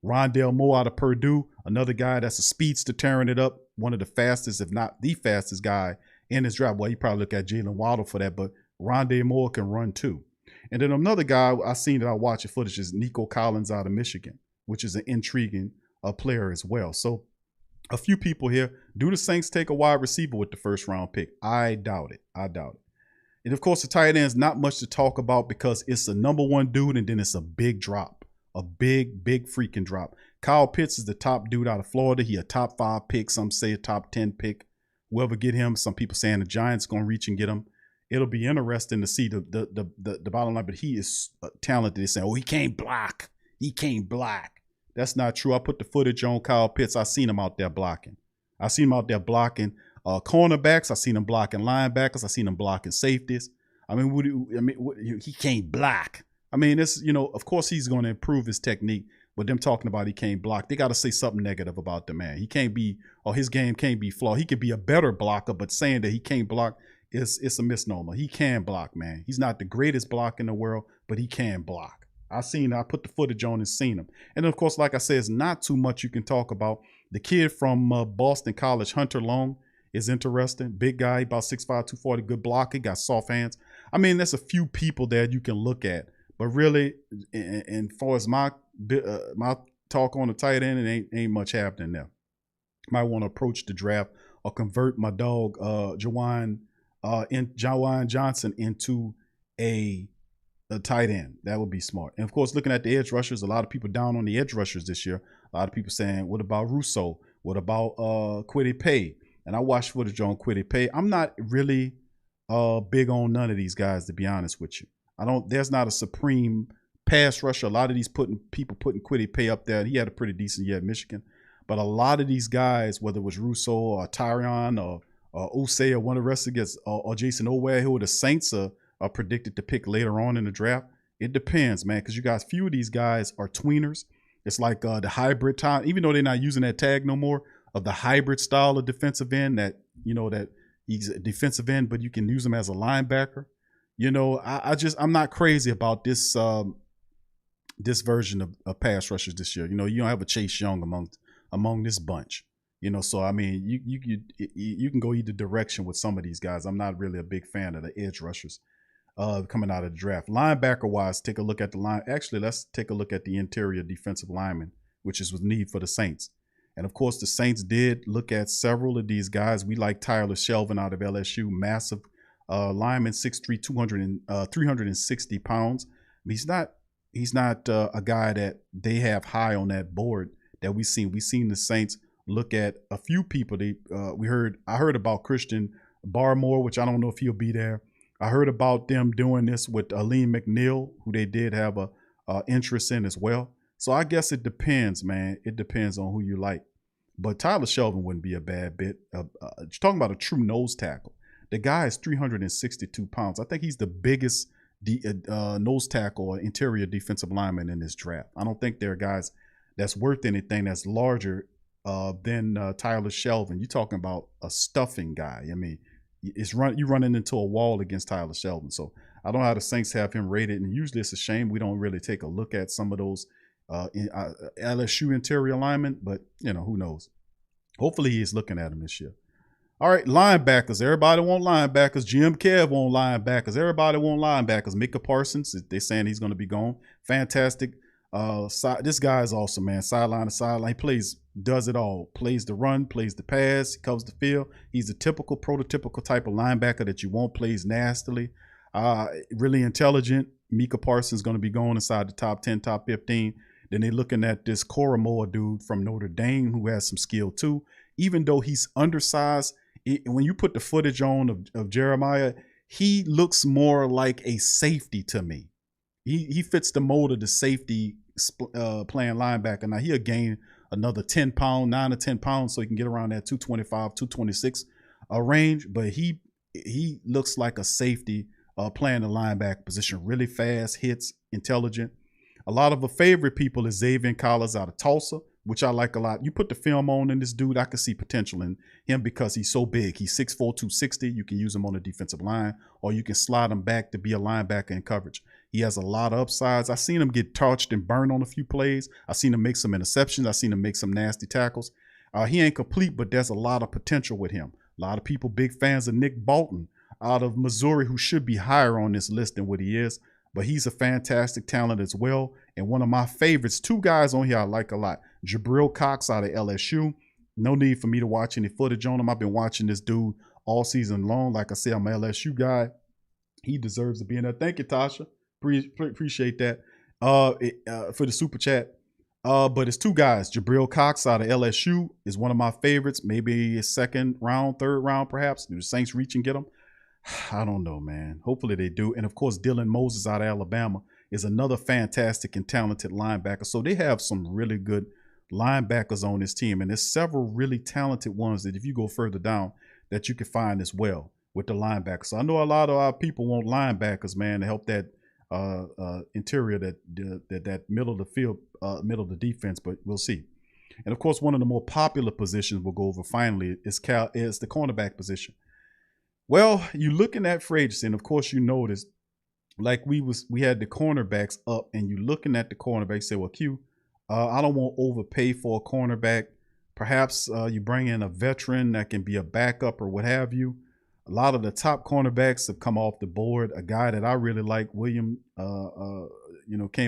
Rondale Moore out of Purdue, another guy that's a speedster tearing it up. One of the fastest, if not the fastest guy in his draft. Well, you probably look at Jalen Waddle for that, but Rondale Moore can run too. And then another guy I seen that I watch in footage is Nico Collins out of Michigan, which is an intriguing player as well. So a few people here. Do the Saints take a wide receiver with the first round pick? I doubt it. And of course, the tight end is not much to talk about because it's the number one dude and then it's a big drop. A big freaking drop. Kyle Pitts is the top dude out of Florida. He a top 5 pick. Some say a top 10 pick. Whoever get him, some people saying the Giants going to reach and get him. It'll be interesting to see the bottom line, but he is talented. They say, oh, he can't block. He can't block. That's not true. I put the footage on Kyle Pitts. I seen him out there blocking. I seen him out there blocking cornerbacks. I seen him blocking linebackers. I seen him blocking safeties. I mean, he can't block. I mean, it's, of course he's going to improve his technique. But them talking about he can't block, they got to say something negative about the man. He can't be, or his game can't be flawed. He could be a better blocker, but saying that he can't block it's a misnomer. He can block, man. He's not the greatest block in the world, but he can block. I put the footage on and seen him. And of course, like I said, it's not too much you can talk about. The kid from Boston College, Hunter Long, is interesting. Big guy, about 6'5", 240, good blocker, got soft hands. I mean, there's a few people that you can look at. But really, and far as my talk on the tight end, it ain't much happening there. Might want to approach the draft or convert my dog Jawan Johnson into a tight end. That would be smart. And of course, looking at the edge rushers, a lot of people down on the edge rushers this year. A lot of people saying, what about Russo? What about Kwity Paye? And I watched footage on Kwity Paye. I'm not really big on none of these guys, to be honest with you. There's not a supreme pass rusher. A lot of these people putting Kwity Paye up there. He had a pretty decent year at Michigan. But a lot of these guys, whether it was Russo or Tyrion or Osei or one of the rest of the guys, or Jason Oweh, who the Saints are predicted to pick later on in the draft, it depends, man, because you guys, few of these guys are tweeners. It's like the hybrid time, even though they're not using that tag no more, of the hybrid style of defensive end that he's a defensive end, but you can use him as a linebacker. I'm not crazy about this this version of pass rushers this year. You don't have a Chase Young among this bunch. So I mean, you can go either direction with some of these guys. I'm not really a big fan of the edge rushers coming out of the draft. Linebacker wise, take a look at the line. Actually, let's take a look at the interior defensive lineman, which is with need for the Saints. And of course, the Saints did look at several of these guys. We like Tyler Shelvin out of LSU, massive lineman, 6'3", 360 pounds. He's not a guy that they have high on that board that we've seen. We've seen the Saints look at a few people. I heard about Christian Barmore, which I don't know if he'll be there. I heard about them doing this with Aleem McNeil, who they did have a interest in as well. So I guess it depends, man. It depends on who you like. But Tyler Shelvin wouldn't be a bad bit. Talking about a true nose tackle. The guy is 362 pounds. I think he's the biggest nose tackle or interior defensive lineman in this draft. I don't think there are guys that's worth anything that's larger than Tyler Shelvin. You're talking about a stuffing guy. I mean, you're running into a wall against Tyler Shelvin. So I don't know how the Saints have him rated. And usually it's a shame we don't really take a look at some of those LSU interior linemen. But, who knows? Hopefully he's looking at him this year. All right, linebackers. Everybody want linebackers. Jim Kev want linebackers. Everybody want linebackers. Micah Parsons, they're saying he's going to be gone. Fantastic. This guy is awesome, man. Sideline to sideline. He does it all. Plays the run, plays the pass, he covers the field. He's a typical, prototypical type of linebacker that you want. Plays nastily. Really intelligent. Micah Parsons is going to be going inside the top 10, top 15. Then they're looking at this Cora Moore dude from Notre Dame who has some skill too. Even though he's undersized, when you put the footage on of Jeremiah, he looks more like a safety to me. He fits the mold of the safety playing linebacker. Now he'll gain another 10 pounds, 9 or 10 pounds, so he can get around that 225, 226 range. But he looks like a safety playing the linebacker position. Really fast, hits, intelligent. A lot of the favorite people is Xavier Collins out of Tulsa, which I like a lot. You put the film on in this dude, I can see potential in him because he's so big. He's 6'4", 260. You can use him on the defensive line, or you can slide him back to be a linebacker in coverage. He has a lot of upsides. I've seen him get touched and burned on a few plays. I've seen him make some interceptions. I've seen him make some nasty tackles. He ain't complete, but there's a lot of potential with him. A lot of people big fans of Nick Bolton out of Missouri, who should be higher on this list than what he is. But he's a fantastic talent as well. And one of my favorites, two guys on here I like a lot. Jabril Cox out of LSU. No need for me to watch any footage on him. I've been watching this dude all season long. Like I said, I'm an LSU guy. He deserves to be in there. Thank you, Tasha. Appreciate that for the super chat. But it's two guys. Jabril Cox out of LSU is one of my favorites. Maybe a second round, third round, perhaps. Do the Saints reach and get him? I don't know, man. Hopefully they do. And of course, Dylan Moses out of Alabama is another fantastic and talented linebacker. So they have some really good linebackers on this team. And there's several really talented ones that if you go further down that you can find as well with the linebackers. So I know a lot of our people want linebackers, man, to help that interior, that middle of the field, middle of the defense, but we'll see. And of course, one of the more popular positions we'll go over finally is the cornerback position. Well, you're looking at free agency, and of course you notice, like we had the cornerbacks up, and you're looking at the cornerbacks, say, well, Q, I don't want to overpay for a cornerback. Perhaps you bring in a veteran that can be a backup or what have you. A lot of the top cornerbacks have come off the board. A guy that I really like, came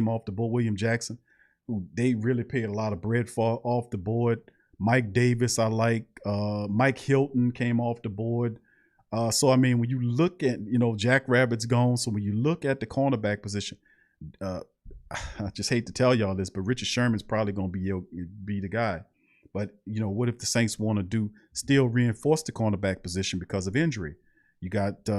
off the board, William Jackson, who they really paid a lot of bread for off the board. Mike Davis, I like. Mike Hilton came off the board. So, I mean, when you look at, Jack Rabbit's gone. So when you look at the cornerback position, I just hate to tell y'all this, but Richard Sherman's probably going to be the guy. But, what if the Saints want to still reinforce the cornerback position because of injury? You got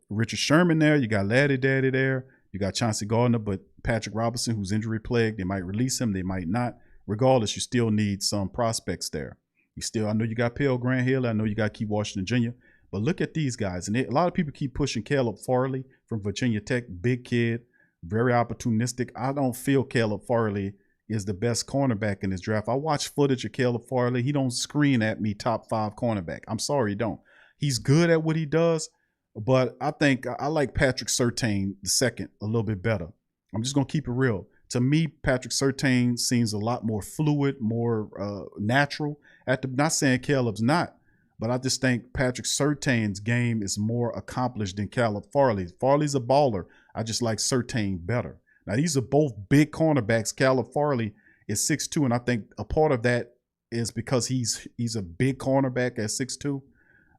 Richard Sherman there. You got Laddie Daddy there. You got Chauncey Gardner, but Patrick Robinson, who's injury plagued, they might release him. They might not. Regardless, you still need some prospects there. I know you got Pale Grant Hill. I know you got Keith Washington Jr., but look at these guys. And a lot of people keep pushing Caleb Farley from Virginia Tech. Big kid, very opportunistic. I don't feel Caleb Farley is the best cornerback in this draft. I watched footage of Caleb Farley. He don't screen at me top 5 cornerback. I'm sorry, he don't. He's good at what he does, but I think I like Patrick Surtain II a little bit better. I'm just going to keep it real. To me, Patrick Surtain seems a lot more fluid, more natural. Not saying Caleb's not, but I just think Patrick Surtain's game is more accomplished than Caleb Farley. Farley's a baller. I just like Surtain better. Now, these are both big cornerbacks. Caleb Farley is 6'2", and I think a part of that is because he's a big cornerback at 6'2".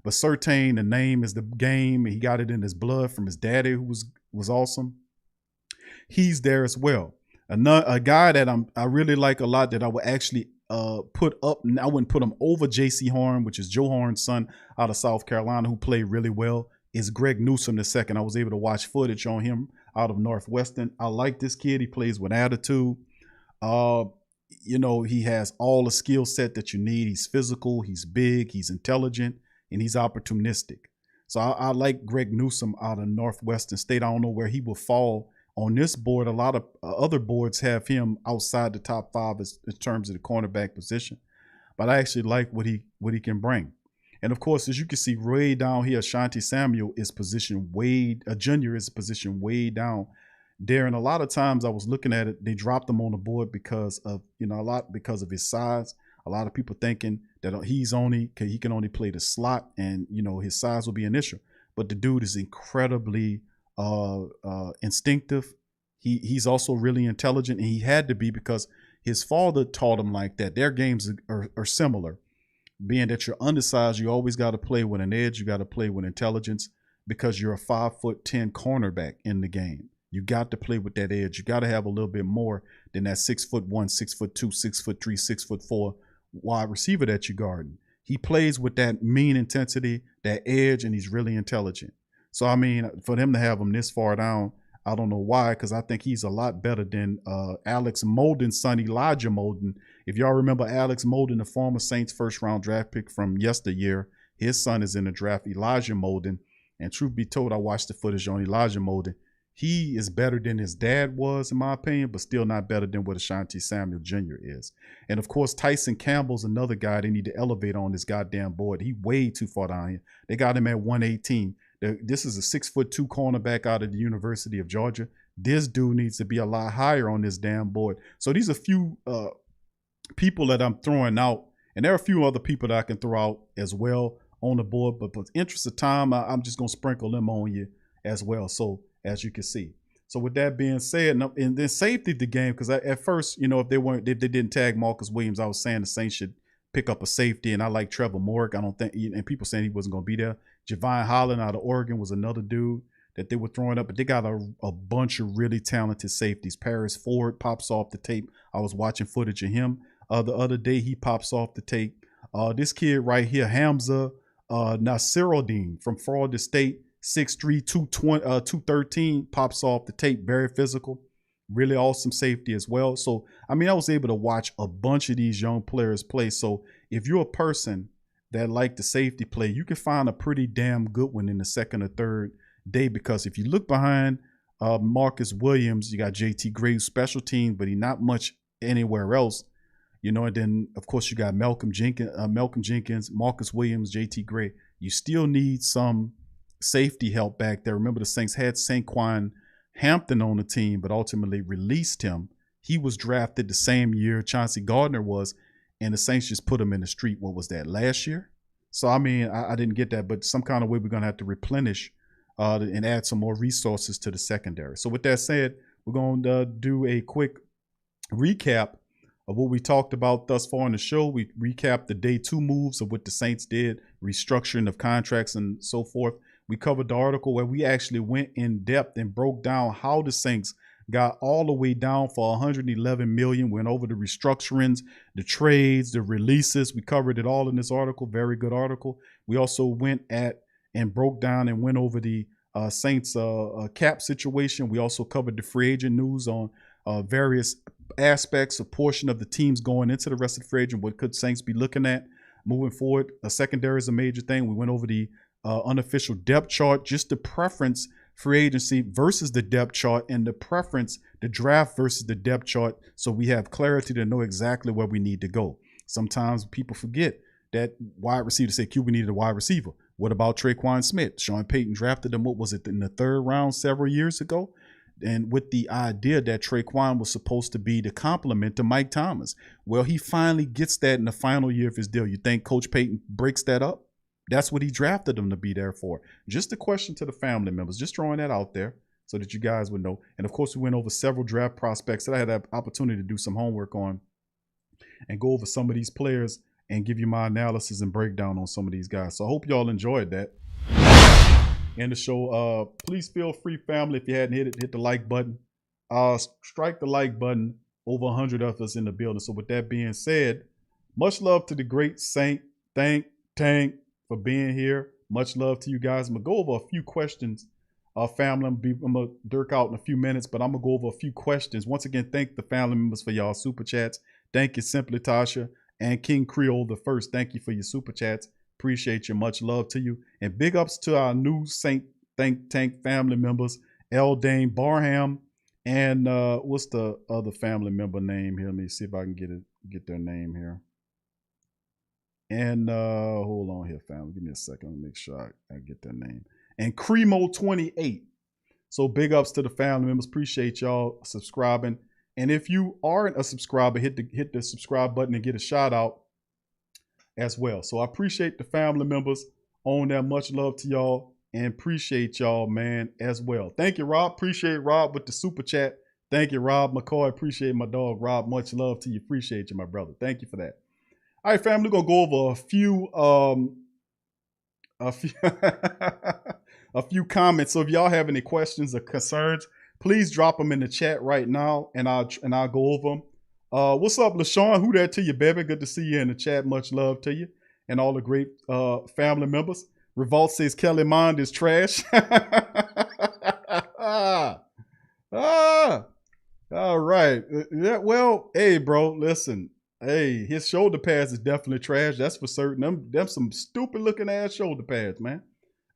But Surtain, the name is the game. He got it in his blood from his daddy, who was awesome. He's there as well. A guy that I really like a lot that I would actually put up. I wouldn't put him over J.C. Horn, which is Joe Horn's son out of South Carolina, who played really well, is Greg Newsome II. I was able to watch footage on him out of Northwestern. I like this kid. He plays with attitude. He has all the skill set that you need. He's physical, he's big, he's intelligent, and he's opportunistic. So I like Greg Newsome out of Northwestern State. I don't know where he will fall on this board. A lot of other boards have him outside the top 5 in terms of the cornerback position. But I actually like what he can bring. And of course, as you can see way down here, Ashanti Samuel is positioned junior is positioned way down there. And a lot of times I was looking at it, they dropped him on the board because of, because of his size. A lot of people thinking that he can only play the slot and, his size will be an issue. But the dude is incredibly instinctive. He's also really intelligent, and he had to be because his father taught him like that. Their games are similar. Being that you're undersized, you always got to play with an edge. You got to play with intelligence because you're a 5'10" cornerback in the game. You got to play with that edge. You got to have a little bit more than that 6'1", 6'2", 6'3", 6'4" wide receiver that you're guarding. he plays with that mean intensity, that edge, and he's really intelligent. So, I mean, for them to have him this far down, I don't know why, because I think he's a lot better than Alex Molden's son, Elijah Molden. If y'all remember Alex Molden, the former Saints first-round draft pick from yesteryear, his son is in the draft, Elijah Molden. And truth be told, I watched the footage on Elijah Molden. He is better than his dad was, in my opinion, but still not better than what Ashanti Samuel Jr. is. And, of course, Tyson Campbell's another guy they need to elevate on this goddamn board. He way too far down here. They got him at 118. This is a 6'2" cornerback out of the University of Georgia. This dude needs to be a lot higher on this damn board. So these are a few people that I'm throwing out. And there are a few other people that I can throw out as well on the board. But for the interest of time, I'm just going to sprinkle them on you as well. So, as you can see. So with that being said, and then safety the game, because at first, you know, if they didn't tag Marcus Williams, I was saying the Saints should pick up a safety, and I like Trevor Morrick. I don't think, and people saying he wasn't going to be there. Javon Holland out of Oregon was another dude that they were throwing up, but they got a bunch of really talented safeties. Paris Ford pops off the tape. I was watching footage of him the other day. He pops off the tape. This kid right here, Hamza Nasiruddin from Florida State, 6'3", 213, pops off the tape. Very physical, really awesome safety as well. So, I mean, I was able to watch a bunch of these young players play. So if you're a person that like the safety play, you can find a pretty damn good one in the second or third day, because if you look behind Marcus Williams, you got JT Gray, special team, but he not much anywhere else. You know, and then, of course, you got Malcolm Jenkins, Marcus Williams, JT Gray. You still need some safety help back there. Remember, the Saints had Saquon Hampton on the team, but ultimately released him. He was drafted the same year Chauncey Gardner was, and the Saints just put him in the street. What was that, last year? So, I mean, I didn't get that, but some kind of way we're going to have to replenish and add some more resources to the secondary. So with that said, we're going to do a quick recap of what we talked about thus far in the show. We recapped the day 2 moves of what the Saints did, restructuring of contracts and so forth. We covered the article where we actually went in depth and broke down how the Saints got all the way down for $111 million, went over the restructurings, the trades, the releases. We covered it all in this article. Very good article. We also went at and broke down and went over the Saints cap situation. We also covered the free agent news on various aspects, a portion of the teams going into the rest of the free agent. What could Saints be looking at moving forward? A secondary is a major thing. We went over the unofficial depth chart, just the preference free agency versus the depth chart, and the preference, the draft versus the depth chart, so we have clarity to know exactly where we need to go. Sometimes people forget that wide receiver, say QB needed a wide receiver. What about Traquan Smith? Sean Payton drafted him, what was it, in the 3rd round several years ago? And with the idea that Traquan was supposed to be the complement to Mike Thomas. Well, he finally gets that in the final year of his deal. You think Coach Payton breaks that up? That's what he drafted him to be there for. Just a question to the family members, just throwing that out there so that you guys would know. And of course, we went over several draft prospects that I had the opportunity to do some homework on and go over some of these players and give you my analysis and breakdown on some of these guys. So I hope y'all enjoyed that. In the show, please feel free, family, if you hadn't hit the like button. Strike the like button. Over 100 of us in the building. So with that being said, much love to the great Saint. Thank for being here. Much love to you guys. I'm going to go over a few questions, family. I'm going to dirk out in a few minutes, but I'm going to go over a few questions. Once again, thank the family members for y'all super chats. Thank you, Simply Tasha and King Creole the First. Thank you for your super chats. Appreciate you. Much love to you. And big ups to our new Saint Think Tank family members, Dane Barham and what's the other family member name here? Let me see if I can get their name here. And hold on here, family. Give me a second. Let me make sure I get their name. And Cremo28. So big ups to the family members. Appreciate y'all subscribing. And if you aren't a subscriber, hit the subscribe button and get a shout out as well. So I appreciate the family members on that. Much love to y'all and appreciate y'all, man, as well. Thank you, Rob. Appreciate Rob with the super chat. Thank you, Rob McCoy. Appreciate my dog, Rob. Much love to you. Appreciate you, my brother. Thank you for that. All right, family, we're gonna go over a few comments. So if y'all have any questions or concerns, please drop them in the chat right now, and I'll go over them. What's up, LaShawn? Who that to you, baby? Good to see you in the chat. Much love to you. and all the great family members. Revolt says Kelly Mond is trash. All right. Yeah, well, hey, bro, listen. Hey, his shoulder pads is definitely trash. That's for certain. Them some stupid looking ass shoulder pads, man.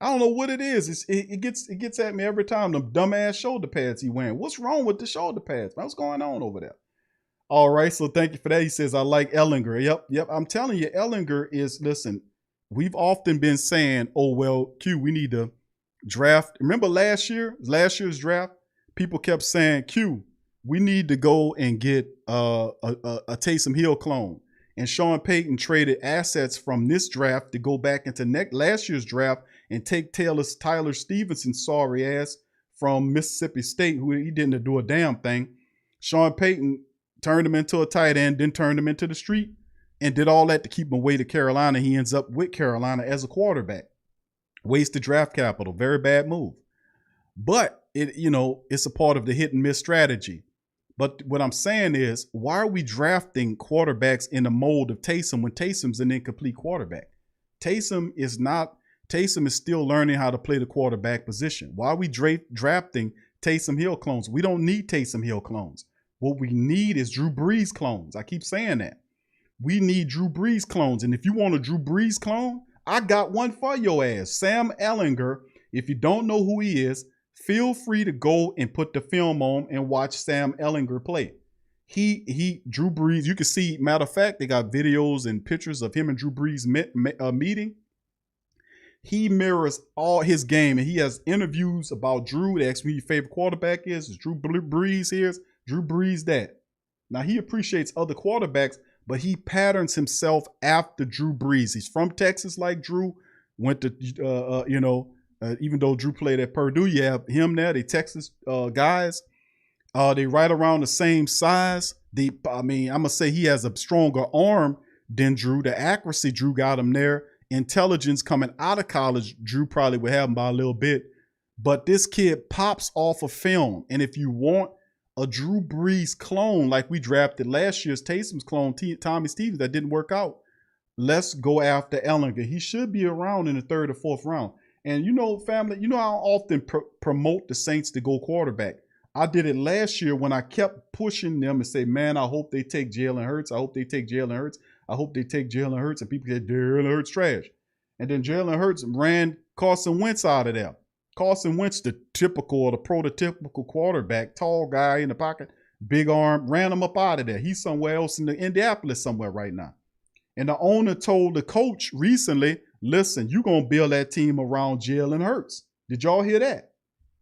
I don't know what it is. It gets at me every time. Them dumb ass shoulder pads he wearing. What's wrong with the shoulder pads, man? What's going on over there? All right, so thank you for that. He says, I like Ellinger. Yep. I'm telling you, Ellinger is, listen, we've often been saying, oh, well, Q, we need to draft. Remember last year's draft? People kept saying, Q, we need to go and get a Taysom Hill clone. And Sean Payton traded assets from this draft to go back into last year's draft and take Tyler Stevenson's sorry ass from Mississippi State, who he didn't do a damn thing. Sean Payton turned him into a tight end, then turned him into the street, and did all that to keep him away to Carolina. He ends up with Carolina as a quarterback. Wasted draft capital. Very bad move. But it's a part of the hit and miss strategy. But what I'm saying is, why are we drafting quarterbacks in the mold of Taysom when Taysom's an incomplete quarterback? Taysom is still learning how to play the quarterback position. Why are we drafting Taysom Hill clones? We don't need Taysom Hill clones. What we need is Drew Brees clones. I keep saying that. We need Drew Brees clones. And if you want a Drew Brees clone, I got one for your ass. Sam Ellinger. If you don't know who he is, feel free to go and put the film on and watch Sam Ellinger play. Drew Brees, you can see, matter of fact, they got videos and pictures of him and Drew Brees meeting. He mirrors all his game, and he has interviews about Drew. They ask me who your favorite quarterback is. Is Drew Brees here? Drew Brees that. Now, he appreciates other quarterbacks, but he patterns himself after Drew Brees. He's from Texas like Drew. Went to, even though Drew played at Purdue, you have him there. They Texas guys. They right around the same size. I'm going to say he has a stronger arm than Drew. The accuracy, Drew got him there. Intelligence coming out of college, Drew probably would have him by a little bit. But this kid pops off of film. And if you want a Drew Brees clone, like we drafted last year's Taysom's clone, Tommy Stevens, that didn't work out, let's go after Ellinger. He should be around in the 3rd or 4th round. And family, I often promote the Saints to go quarterback. I did it last year when I kept pushing them and say, man, I hope they take Jalen Hurts. I hope they take Jalen Hurts. I hope they take Jalen Hurts. And people said, Jalen Hurts trash. And then Jalen Hurts ran Carson Wentz out of there. Carson Wentz, the typical or the prototypical quarterback, tall guy in the pocket, big arm, ran him up out of there. He's somewhere else in Indianapolis somewhere right now. And the owner told the coach recently, listen, you're going to build that team around Jalen Hurts. Did y'all hear that?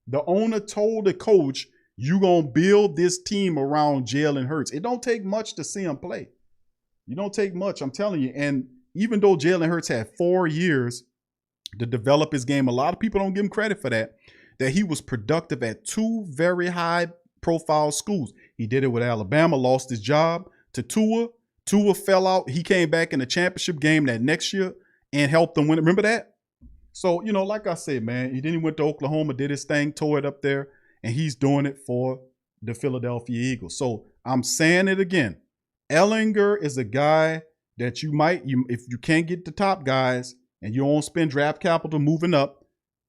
The owner told the coach, you're going to build this team around Jalen Hurts. It don't take much to see him play. You don't take much, I'm telling you. And even though Jalen Hurts had 4 years to develop his game, a lot of people don't give him credit for that he was productive at 2 very high-profile schools. He did it with Alabama, lost his job to Tua. Tua fell out. He came back in the championship game that next year and helped them win. Remember that? So, like I said, man, he went to Oklahoma, did his thing, tore it up there, and he's doing it for the Philadelphia Eagles. So I'm saying it again. Ellinger is a guy that if you can't get the top guys and you don't spend draft capital moving up,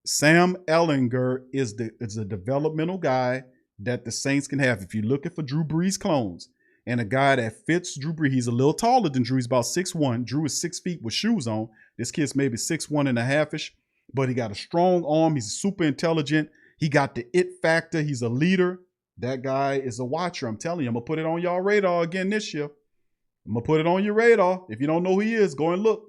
Sam Ellinger is a developmental guy that the Saints can have. If you're looking for Drew Brees clones and a guy that fits Drew Brees, he's a little taller than Drew. He's about 6'1". Drew is 6 feet with shoes on. This kid's maybe 6'1 and a half-ish, but he got a strong arm. He's super intelligent. He got the it factor. He's a leader. That guy is a watcher. I'm telling you, I'm going to put it on y'all radar again this year. I'm going to put it on your radar. If you don't know who he is, go and look.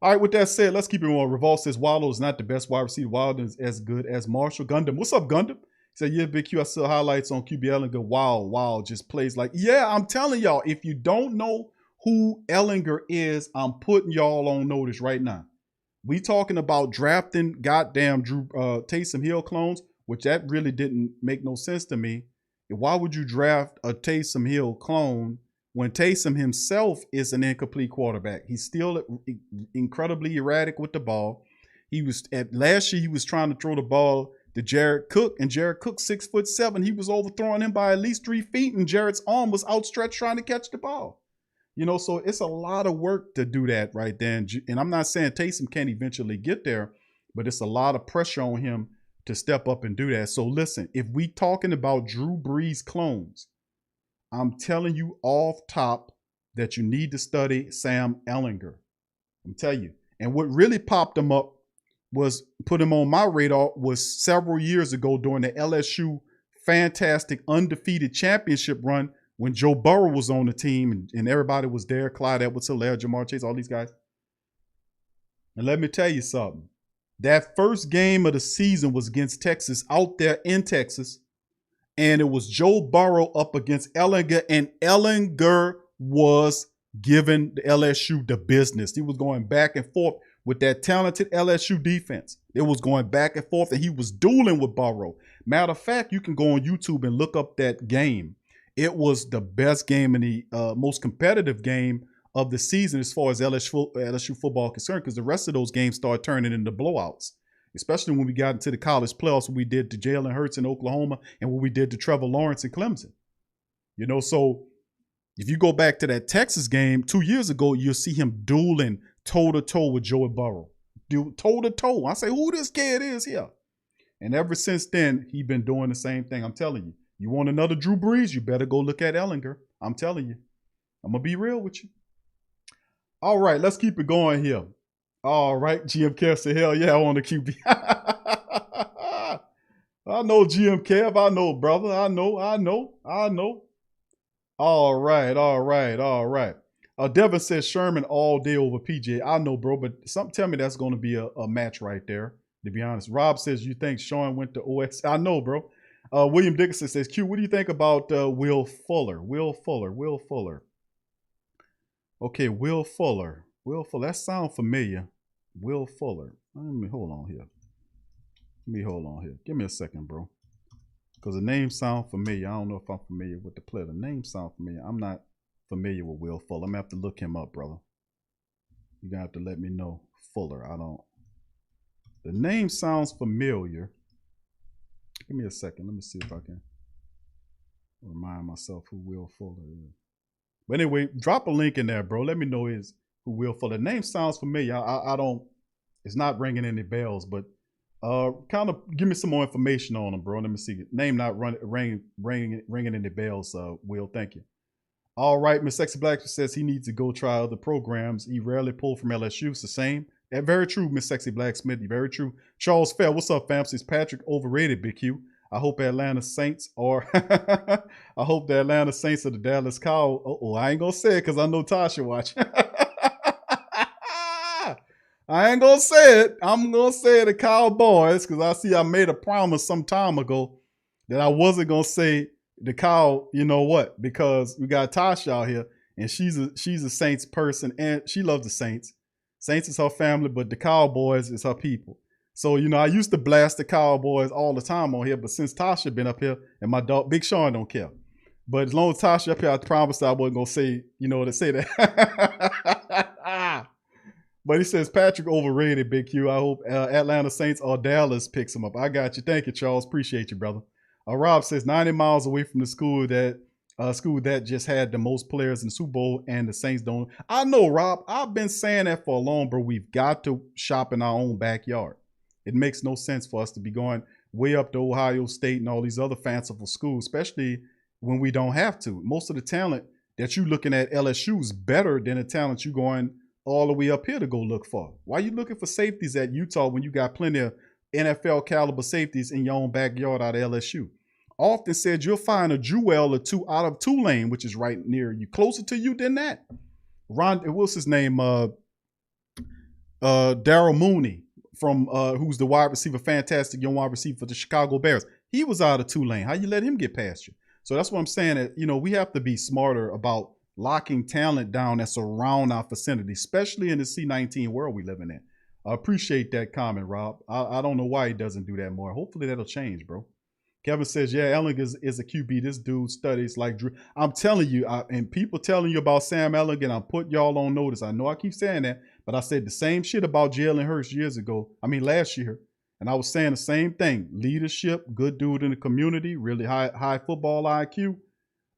All right, with that said, let's keep it on. Revolt says Wallow is not the best wide receiver. Wilder is as good as Marshall. Gundam, what's up, Gundam? He said, yeah, Big Q, I saw highlights on QB Ellinger. Wow, just plays like, yeah, I'm telling y'all, if you don't know who Ellinger is, I'm putting y'all on notice right now. We talking about drafting goddamn Taysom Hill clones, which that really didn't make no sense to me. Why would you draft a Taysom Hill clone when Taysom himself is an incomplete quarterback? He's still incredibly erratic with the ball. Last year he was trying to throw the ball to Jared Cook, and Jared Cook 6'7". He was overthrowing him by at least 3 feet, and Jared's arm was outstretched trying to catch the ball. You know, so it's a lot of work to do that right there. And I'm not saying Taysom can't eventually get there, but it's a lot of pressure on him to step up and do that. So listen, if we talking about Drew Brees clones, I'm telling you off top that you need to study Sam Ehlinger. I'm telling you. And what really popped him up was put him on my radar was several years ago during the LSU fantastic undefeated championship run when Joe Burrow was on the team and everybody was there, Clyde Edwards-Helaire, Jamar Chase, all these guys. And let me tell you something. That first game of the season was against Texas, out there in Texas. And it was Joe Burrow up against Ehlinger, and Ehlinger was giving the LSU the business. He was going back and forth with that talented LSU defense. It was going back and forth, and he was dueling with Burrow. Matter of fact, you can go on YouTube and look up that game. It was the best game and the most competitive game of the season as far as LSU football concerned, because the rest of those games started turning into blowouts, especially when we got into the college playoffs, what we did to Jalen Hurts in Oklahoma and what we did to Trevor Lawrence in Clemson. You know, so if you go back to that Texas game 2 years ago, you'll see him dueling toe-to-toe with Joey Burrow. Toe-to-toe. I say, who this kid is here? And ever since then, he's been doing the same thing. I'm telling you. You want another Drew Brees, you better go look at Ehlinger. I'm telling you. I'm going to be real with you. All right, let's keep it going here. All right, GM Kev said, hell yeah, I want a QB. I know GM Kev. I know, brother. I know. All right. Devin says Sherman all day over PJ. I know, bro, but something tell me that's going to be a match right there, to be honest. Rob says, you think Sean went to OS? I know, bro. William Dickinson says, Q, what do you think about Will Fuller? Will Fuller. Okay, Will Fuller. That sounds familiar. Will Fuller. Let me hold on here. Give me a second, bro. Because the name sounds familiar. I don't know if I'm familiar with the player. The name sounds familiar. I'm not familiar with Will Fuller. I'm going to have to look him up, brother. You're going to have to let me know. Fuller. The name sounds familiar. Give me a second. Let me see if I can remind myself who Will Fuller is. But anyway, drop a link in there, bro. Let me know who Will Fuller. The name sounds familiar. I don't, it's not ringing any bells, but kind of give me some more information on him, bro. Let me see. Name not ringing any bells, Will. Thank you. All right, Miss Sexy Black says he needs to go try other programs. He rarely pulled from LSU. It's the same. Very true, Miss Sexy Blacksmith. Very true. Charles Fair, what's up, fam? Says Patrick overrated, Big Q. I hope Atlanta Saints are. I hope the Atlanta Saints are the Dallas Cowboys. Oh, I ain't gonna say it because I know Tasha watch. I ain't gonna say it. I'm gonna say the Cowboys because I made a promise some time ago that I wasn't gonna say the Cow. You know what? Because we got Tasha out here and she's a Saints person and she loves the Saints. Saints is her family, but the Cowboys is her people. So, you know, I used to blast the Cowboys all the time on here, but since Tasha been up here and my dog, Big Sean don't care. But as long as Tasha up here, I promised I wasn't going to say, to say that. But he says, Patrick overrated, Big Q. I hope Atlanta Saints or Dallas picks him up. I got you. Thank you, Charles. Appreciate you, brother. Rob says 90 miles away from the school that just had the most players in the Super Bowl and the Saints don't. I know, Rob. I've been saying that for a long, bro. We've got to shop in our own backyard. It makes no sense for us to be going way up to Ohio State and all these other fanciful schools, especially when we don't have to. Most of the talent that you're looking at LSU is better than the talent you're going all the way up here to go look for. Why are you looking for safeties at Utah when you got plenty of NFL caliber safeties in your own backyard out of LSU? Often said you'll find a jewel or two out of Tulane, which is right near you, closer to you than that. What's his name? Darryl Mooney. From who's the wide receiver, fantastic young wide receiver for the Chicago Bears. He was out of Tulane. How you let him get past you? So that's what I'm saying. That, we have to be smarter about locking talent down that's around our vicinity, especially in the C19 world we living in. I appreciate that comment, Rob. I don't know why he doesn't do that more. Hopefully that'll change, bro. Kevin says, yeah, Ehlinger is a QB. This dude studies like Drew. I'm telling you, and people telling you about Sam Ehlinger, I'm putting y'all on notice. I know I keep saying that, but I said the same shit about Jalen Hurts last year. And I was saying the same thing. Leadership, good dude in the community, really high football IQ.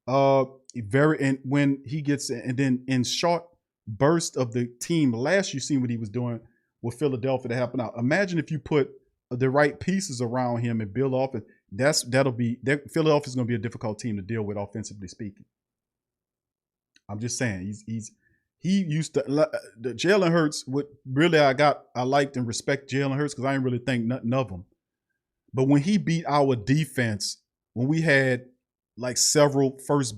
And when he gets, and then in short burst of the team last, you seen what he was doing with Philadelphia to happen out. Imagine if you put the right pieces around him and build off, and Philadelphia's going to be a difficult team to deal with offensively speaking. I'm just saying he used to the Jalen Hurts. What really I liked and respect Jalen Hurts because I didn't really think nothing of him. But when he beat our defense, when we had like several first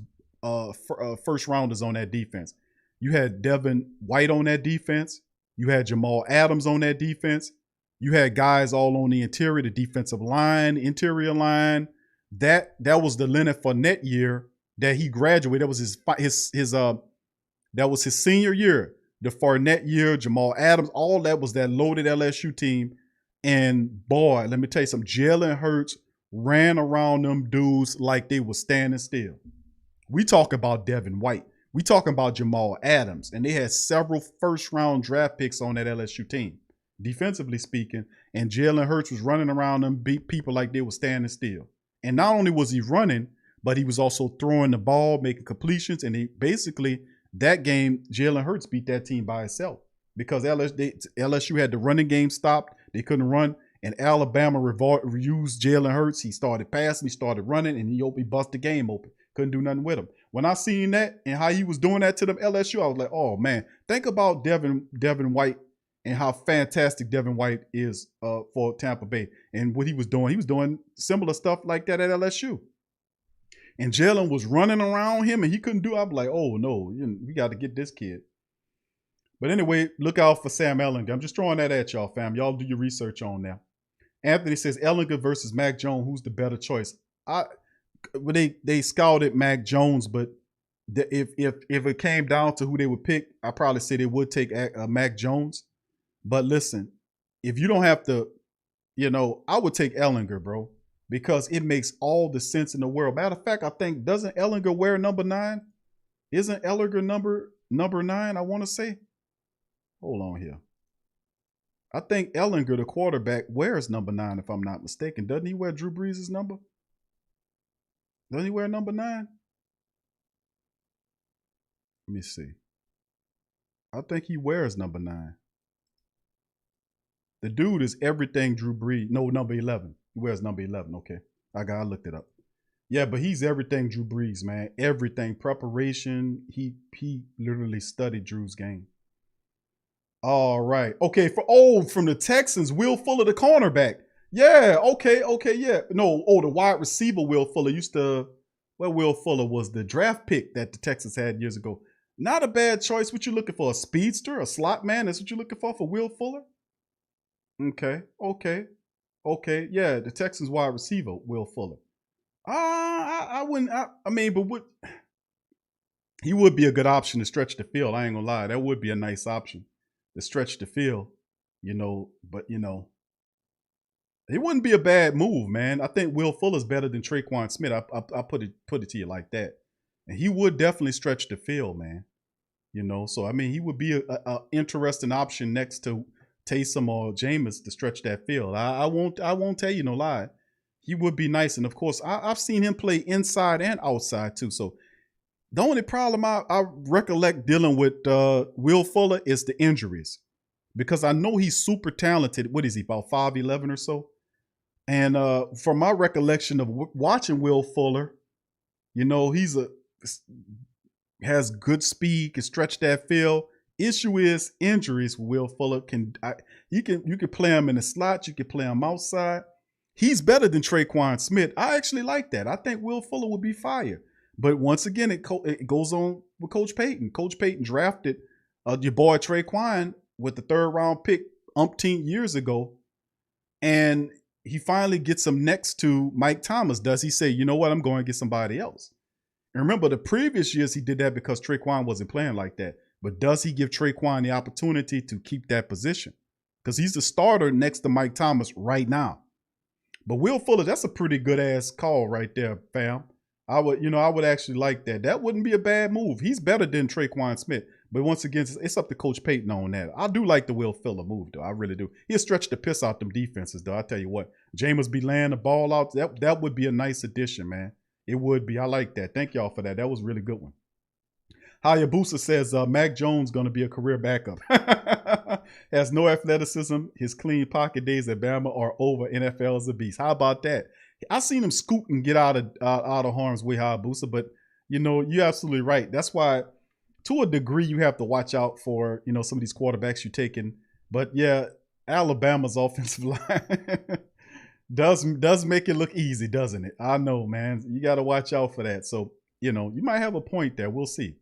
rounders on that defense, you had Devin White on that defense, you had Jamal Adams on that defense, you had guys all on the interior, the defensive line, interior line. That was the Leonard Fournette year that he graduated. That was his senior year. The Fournette year, Jamal Adams, all that was that loaded LSU team. And boy, let me tell you something. Jalen Hurts ran around them dudes like they were standing still. We talk about Devin White. We talking about Jamal Adams. And they had several first-round draft picks on that LSU team, defensively speaking. And Jalen Hurts was running around them, beat people like they were standing still. And not only was he running, but he was also throwing the ball, making completions. And basically, that game, Jalen Hurts beat that team by itself because LSU had the running game stopped. They couldn't run. And Alabama used Jalen Hurts. He started passing, he started running, and he bust the game open. Couldn't do nothing with him. When I seen that and how he was doing that to them LSU, I was like, oh, man, think about Devin White and how fantastic Devin White is for Tampa Bay. And what he was doing similar stuff like that at LSU. And Jalen was running around him and he couldn't do it. I'm like, oh, no, we got to get this kid. But anyway, look out for Sam Ehlinger. I'm just throwing that at y'all, fam. Y'all do your research on that. Anthony says Ehlinger versus Mac Jones. Who's the better choice? They scouted Mac Jones, but if it came down to who they would pick, I probably say they would take Mac Jones. But listen, if you don't have to, I would take Ehlinger, bro, because it makes all the sense in the world. Matter of fact, I think, doesn't Ehlinger wear number 9? Isn't Ehlinger number 9, I want to say? Hold on here. I think Ehlinger, the quarterback, wears number 9, if I'm not mistaken. Doesn't he wear Drew Brees' number? Doesn't he wear number 9? Let me see. I think he wears number 9. The dude is everything Drew Brees. No, number 11. He wears number 11. Okay. I looked it up. Yeah, but he's everything Drew Brees, man. Everything. Preparation. He literally studied Drew's game. All right. Okay. From the Texans, Will Fuller, the cornerback. Yeah. Okay. Yeah. No. The wide receiver, Will Fuller Will Fuller was the draft pick that the Texans had years ago. Not a bad choice. What you looking for? A speedster, a slot man? That's what you're looking for Will Fuller? Okay. Yeah. The Texans wide receiver, Will Fuller. I wouldn't. But what? He would be a good option to stretch the field. I ain't gonna lie. That would be a nice option to stretch the field, but it wouldn't be a bad move, man. I think Will Fuller's better than Traquan Smith. I put it to you like that. And he would definitely stretch the field, man. So he would be a interesting option next to Taysom or Jameis to stretch that field. I won't tell you no lie. He would be nice. And of course, I've seen him play inside and outside too. So the only problem I recollect dealing with Will Fuller is the injuries, because I know he's super talented. What is he, about 5'11" or so? And from my recollection of watching Will Fuller, has good speed, can stretch that field. Issue is injuries. Will Fuller you can play him in the slot, you can play him outside. He's better than Traquan Smith. I actually like that. I think Will Fuller would be fire. But once again, it goes on with Coach Payton. Coach Payton drafted your boy Traquan with the 3rd round pick umpteen years ago. And he finally gets him next to Mike Thomas. Does he say, you know what, I'm going to get somebody else? And remember, the previous years he did that because Traquan wasn't playing like that. But does he give Traquan the opportunity to keep that position? Because he's the starter next to Mike Thomas right now. But Will Fuller, that's a pretty good ass call right there, fam. I would actually like that. That wouldn't be a bad move. He's better than Traquan Smith. But once again, it's up to Coach Payton on that. I do like the Will Fuller move, though. I really do. He'll stretch the piss out them defenses, though. I tell you what, Jameis be laying the ball out. That would be a nice addition, man. It would be. I like that. Thank y'all for that. That was a really good one. Hayabusa says Mac Jones going to be a career backup. Has no athleticism. His clean pocket days at Bama are over. NFL is a beast. How about that? I seen him scoot and get out of harm's way, Hayabusa. But, you're absolutely right. That's why, to a degree, you have to watch out for, some of these quarterbacks you're taking. But, yeah, Alabama's offensive line does make it look easy, doesn't it? I know, man. You got to watch out for that. So, you might have a point there. We'll see.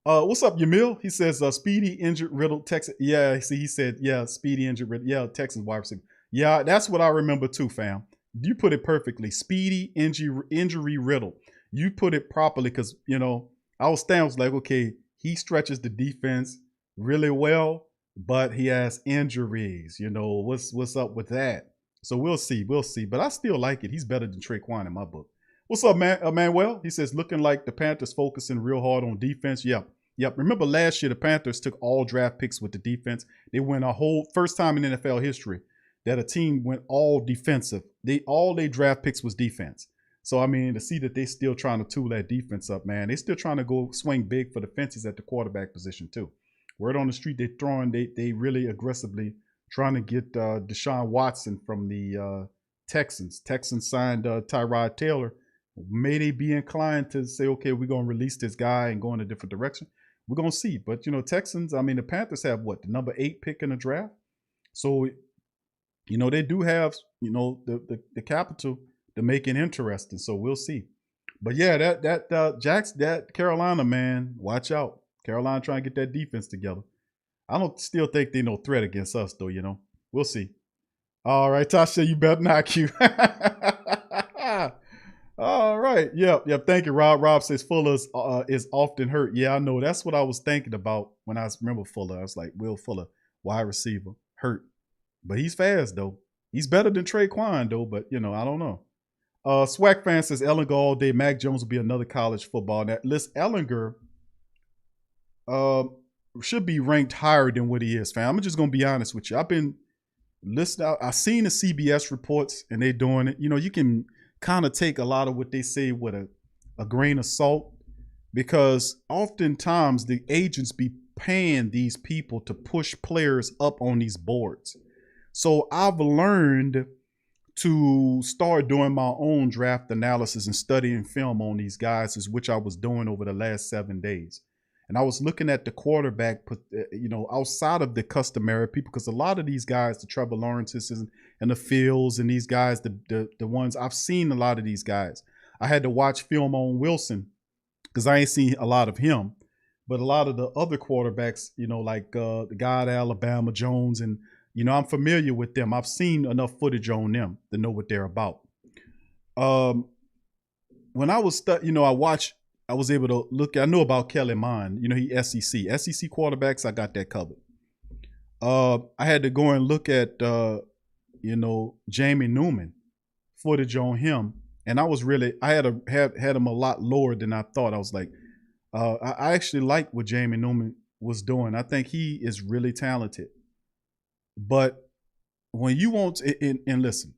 What's up, Yamil? He says, Speedy injured Riddle, Texas. Yeah, see, he said, yeah, Speedy injured Riddle. Yeah, Texas wide receiver. Yeah, that's what I remember too, fam. You put it perfectly. Speedy injury Riddle. You put it properly because, I was like, okay, he stretches the defense really well, but he has injuries. What's up with that? So we'll see. But I still like it. He's better than Traquan in my book. What's up, Manuel? He says, looking like the Panthers focusing real hard on defense. Yep. Remember last year, the Panthers took all draft picks with the defense. They went a whole first time in NFL history that a team went all defensive. All they draft picks was defense. So, I mean, to see that they still trying to tool that defense up, man. They still trying to go swing big for the fences at the quarterback position, too. Word on the street, they really aggressively trying to get Deshaun Watson from the Texans. Texans signed Tyrod Taylor. May they be inclined to say, okay, we're going to release this guy and go in a different direction. We're going to see. But, Texans, the Panthers have what? The number 8 pick in the draft. So, they do have, the capital to make it interesting. So we'll see. But yeah, that Carolina, man, watch out. Carolina trying to get that defense together. I don't still think they no threat against us, though, We'll see. All right, Tasha, you better not you. All right. Yep. Thank you, Rob. Rob says Fuller is often hurt. Yeah, I know. That's what I was thinking about when I remember Fuller. I was like, Will Fuller, wide receiver, hurt. But he's fast, though. He's better than Traquan, though. But, I don't know. Swag fan says Ellinger all day. Mac Jones will be another college football. Now, listen, Ellinger should be ranked higher than what he is, fam. I'm just going to be honest with you. I've been listening. I've seen the CBS reports, and they're doing it. You can kind of take a lot of what they say with a grain of salt, because oftentimes the agents be paying these people to push players up on these boards. So I've learned to start doing my own draft analysis and studying film on these guys, which I was doing over the last 7 days. And I was looking at the quarterback, outside of the customary people, because a lot of these guys, the Trevor Lawrences and the Fields and these guys, the ones I've seen a lot of these guys. I had to watch film on Wilson because I ain't seen a lot of him, but a lot of the other quarterbacks, like the guy at Alabama, Jones, and I'm familiar with them. I've seen enough footage on them to know what they're about. When I was I was able to look. I know about Kellen Mond. He SEC quarterbacks. I got that covered. I had to go and look at Jamie Newman footage on him, and I had him a lot lower than I thought. I was like, I actually like what Jamie Newman was doing. I think he is really talented. But when you want and listen,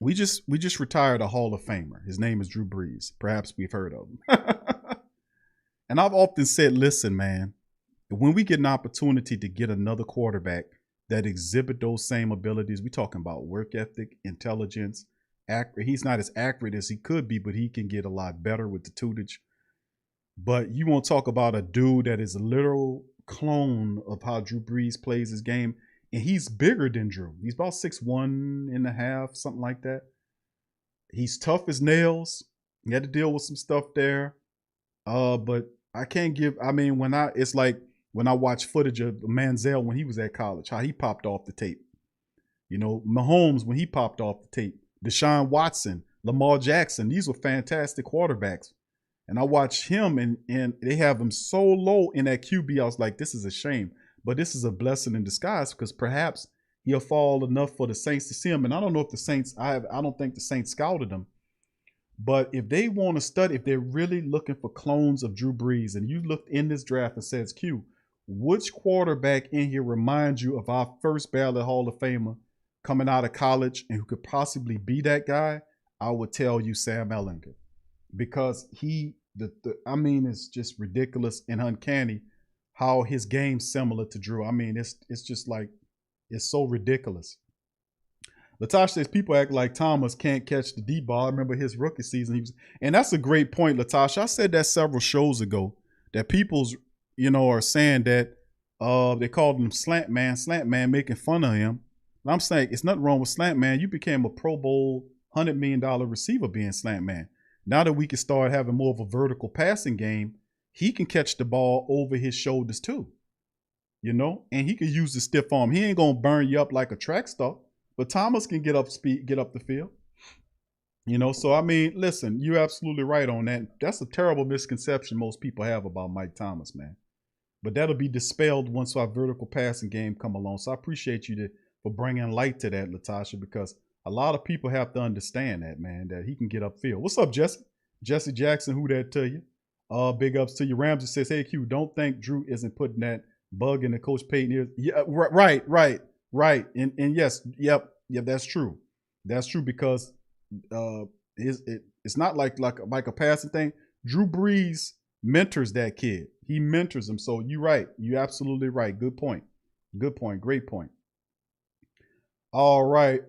we just retired a Hall of Famer. His name is Drew Brees. Perhaps we've heard of him. And I've often said, listen, man, when we get an opportunity to get another quarterback that exhibit those same abilities, we're talking about work ethic, intelligence, accurate. He's not as accurate as he could be, but he can get a lot better with the tutelage. But you won't talk about a dude that is a literal clone of how Drew Brees plays his game. And he's bigger than Drew. He's about 6'1.5", something like that. He's tough as nails. He had to deal with some stuff there. But I can't give, it's like when I watch footage of Manziel when he was at college, how he popped off the tape. Mahomes when he popped off the tape. Deshaun Watson, Lamar Jackson, these were fantastic quarterbacks. And I watched him and they have him so low in that QB. I was like, this is a shame. But this is a blessing in disguise because perhaps he'll fall enough for the Saints to see him. And I don't know if the Saints, I don't think the Saints scouted him. But if they want to study, if they're really looking for clones of Drew Brees, and you looked in this draft and says, Q, which quarterback in here reminds you of our first ballot Hall of Famer coming out of college and who could possibly be that guy? I would tell you Sam Ellinger. because I mean, it's just ridiculous and uncanny how his game's similar to Drew. I mean, it's just like, it's so ridiculous. Latasha says people act like Thomas can't catch the deep ball. I remember his rookie season. And that's a great point, Latasha. I said that several shows ago, that people's, are saying that they called him slant man, making fun of him. And I'm saying it's nothing wrong with slant man. You became a Pro Bowl $100 million receiver being slant man. Now that we can start having more of a vertical passing game, he can catch the ball over his shoulders too, and he can use the stiff arm. He ain't gonna burn you up like a track star, but Thomas can get up the field. So I mean, listen, you're absolutely right on that. That's a terrible misconception most people have about Mike Thomas, man. But that'll be dispelled once our vertical passing game come along. So I appreciate you for bringing light to that, Latasha, because a lot of people have to understand that, man, that he can get upfield. What's up, Jesse? Jesse Jackson, who that to you? Big ups to you. Ramsey says, hey, Q, don't think Drew isn't putting that bug in the Coach Payton ears. Yeah, right. And yes, yep, that's true. That's true because it's not like a passing thing. Drew Brees mentors that kid. He mentors him. So you're right. You're absolutely right. Good point. Great point. All right.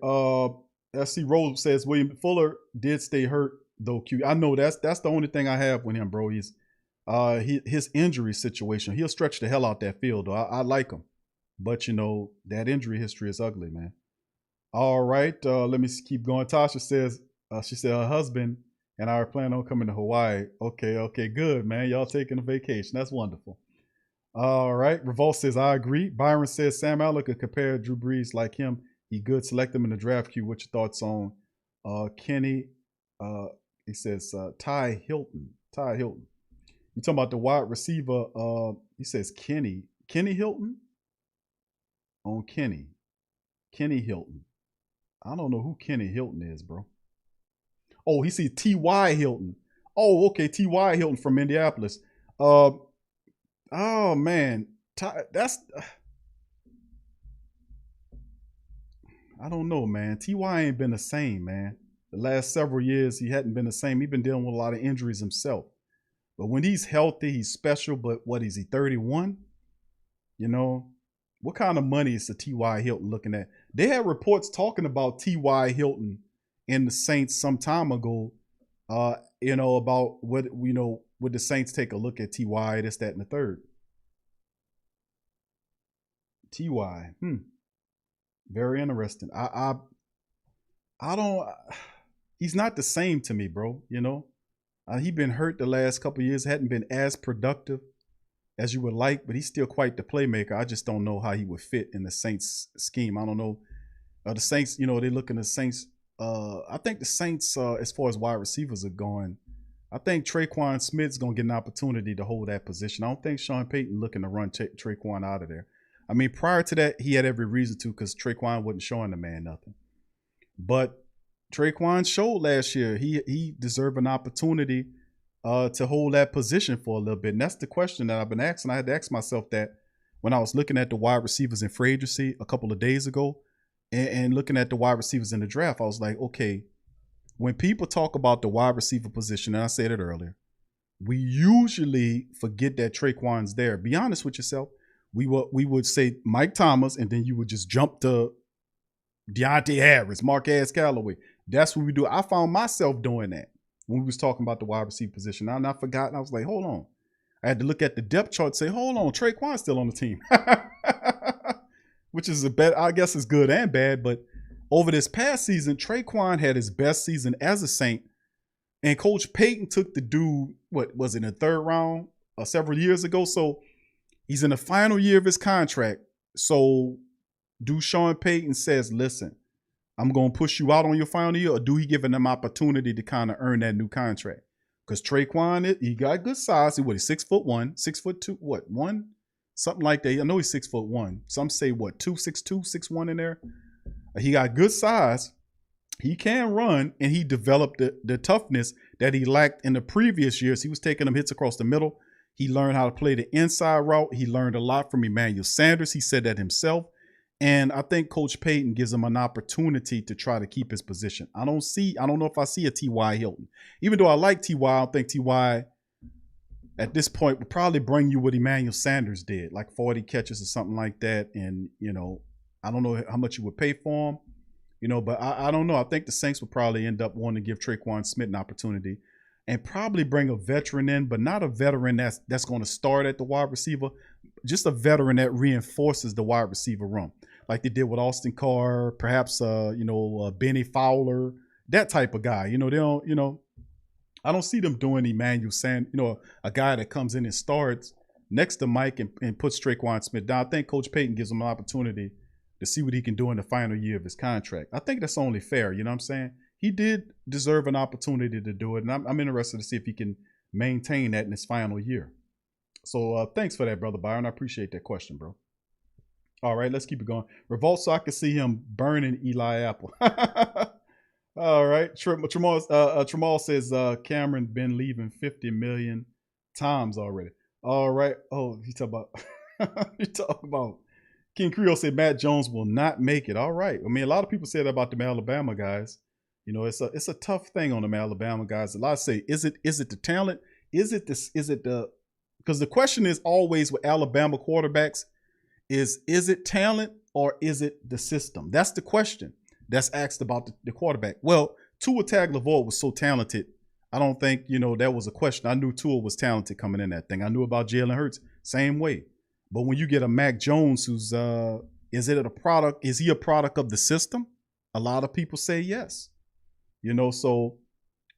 SC Rose says William Fuller did stay hurt though. Q. I know that's the only thing I have with him, bro. He's his injury situation. He'll stretch the hell out that field. Though. I like him, but that injury history is ugly, man. All right. Let me keep going. Tasha says she said her husband and I are planning on coming to Hawaii. Okay, good, man. Y'all taking a vacation. That's wonderful. All right. Revolt says I agree. Byron says Sam Allen could compare Drew Brees like him. He good. Select him in the draft queue. What's your thoughts on Kenny? He says Ty Hilton. You talking about the wide receiver? He says Kenny Hilton. On Kenny Hilton. I don't know who Kenny Hilton is, bro. Oh, he sees T.Y. Hilton. Oh, okay, T.Y. Hilton from Indianapolis. Oh man, that's. I don't know, man. T.Y. ain't been the same, man. The last several years, he hadn't been the same. He's been dealing with a lot of injuries himself. But when he's healthy, he's special. But what is he, 31? What kind of money is the T.Y. Hilton looking at? They had reports talking about T.Y. Hilton in the Saints some time ago, about would the Saints take a look at T.Y., this, that, and the third. T.Y., very interesting. I don't, he's not the same to me, bro, he been hurt the last couple of years, hadn't been as productive as you would like, but he's still quite the playmaker. I just don't know how he would fit in the Saints scheme. I don't know. The Saints, they look in the Saints. I think the Saints, as far as wide receivers are going, I think Traquan Smith's going to get an opportunity to hold that position. I don't think Sean Payton looking to run Traquan out of there. I mean, prior to that, he had every reason to because Traquan wasn't showing the man nothing. But Traquan showed last year he deserved an opportunity to hold that position for a little bit. And that's the question that I've been asking. I had to ask myself that when I was looking at the wide receivers in free agency a couple of days ago and looking at the wide receivers in the draft. I was like, okay, when people talk about the wide receiver position, and I said it earlier, we usually forget that Traquan's there. Be honest with yourself. We would say Mike Thomas, and then you would just jump to Deontay Harris, Marquez Callaway. That's what we do. I found myself doing that when we was talking about the wide receiver position. I forgot, and I was like, hold on. I had to look at the depth chart and say, hold on, Traquan's still on the team. Which is I guess is good and bad, but over this past season, Traquan had his best season as a Saint, and Coach Payton took the dude, what was it, in the third round several years ago? So he's in the final year of his contract. So do Sean Payton says, listen, I'm going to push you out on your final year, or do he giving them opportunity to kind of earn that new contract? Because Traquan, he got good size. He's 6'1", 6'2", what, one? Something like that. I know he's 6'1". Some say what, 6'2", 6'1" in there. He got good size. He can run, and he developed the toughness that he lacked in the previous years. He was taking them hits across the middle. He learned how to play the inside route. He learned a lot from Emmanuel Sanders. He said that himself. And I think Coach Payton gives him an opportunity to try to keep his position. I don't know if I see a T.Y. Hilton. Even though I like T.Y., I don't think T.Y. at this point would probably bring you what Emmanuel Sanders did, like 40 catches or something like that. And, I don't know how much you would pay for him, but I don't know. I think the Saints would probably end up wanting to give Traquan Smith an opportunity and probably bring a veteran in, but not a veteran that's going to start at the wide receiver, just a veteran that reinforces the wide receiver room, like they did with Austin Carr, perhaps, Benny Fowler, that type of guy. They don't, I don't see them doing Emmanuel Sanders, a guy that comes in and starts next to Mike and puts Traquan Smith down. I think Coach Payton gives him an opportunity to see what he can do in the final year of his contract. I think that's only fair. You know what I'm saying? He did deserve an opportunity to do it, and I'm interested to see if he can maintain that in his final year. So thanks for that, Brother Byron. I appreciate that question, bro. All right, let's keep it going. Revolt, so I can see him burning Eli Apple. All right. Tremal says Cameron been leaving 50 million times already. All right. Oh, he talk about King Creole said Matt Jones will not make it. All right. I mean, a lot of people say that about the Alabama guys. It's a tough thing on the Alabama guys. A lot say, is it the talent? Because the question is always with Alabama quarterbacks is it talent or is it the system? That's the question that's asked about the quarterback. Well, Tua Tagovailoa was so talented. I don't think, that was a question. I knew Tua was talented coming in that thing. I knew about Jalen Hurts, same way. But when you get a Mac Jones who's, is he a product of the system? A lot of people say yes. So,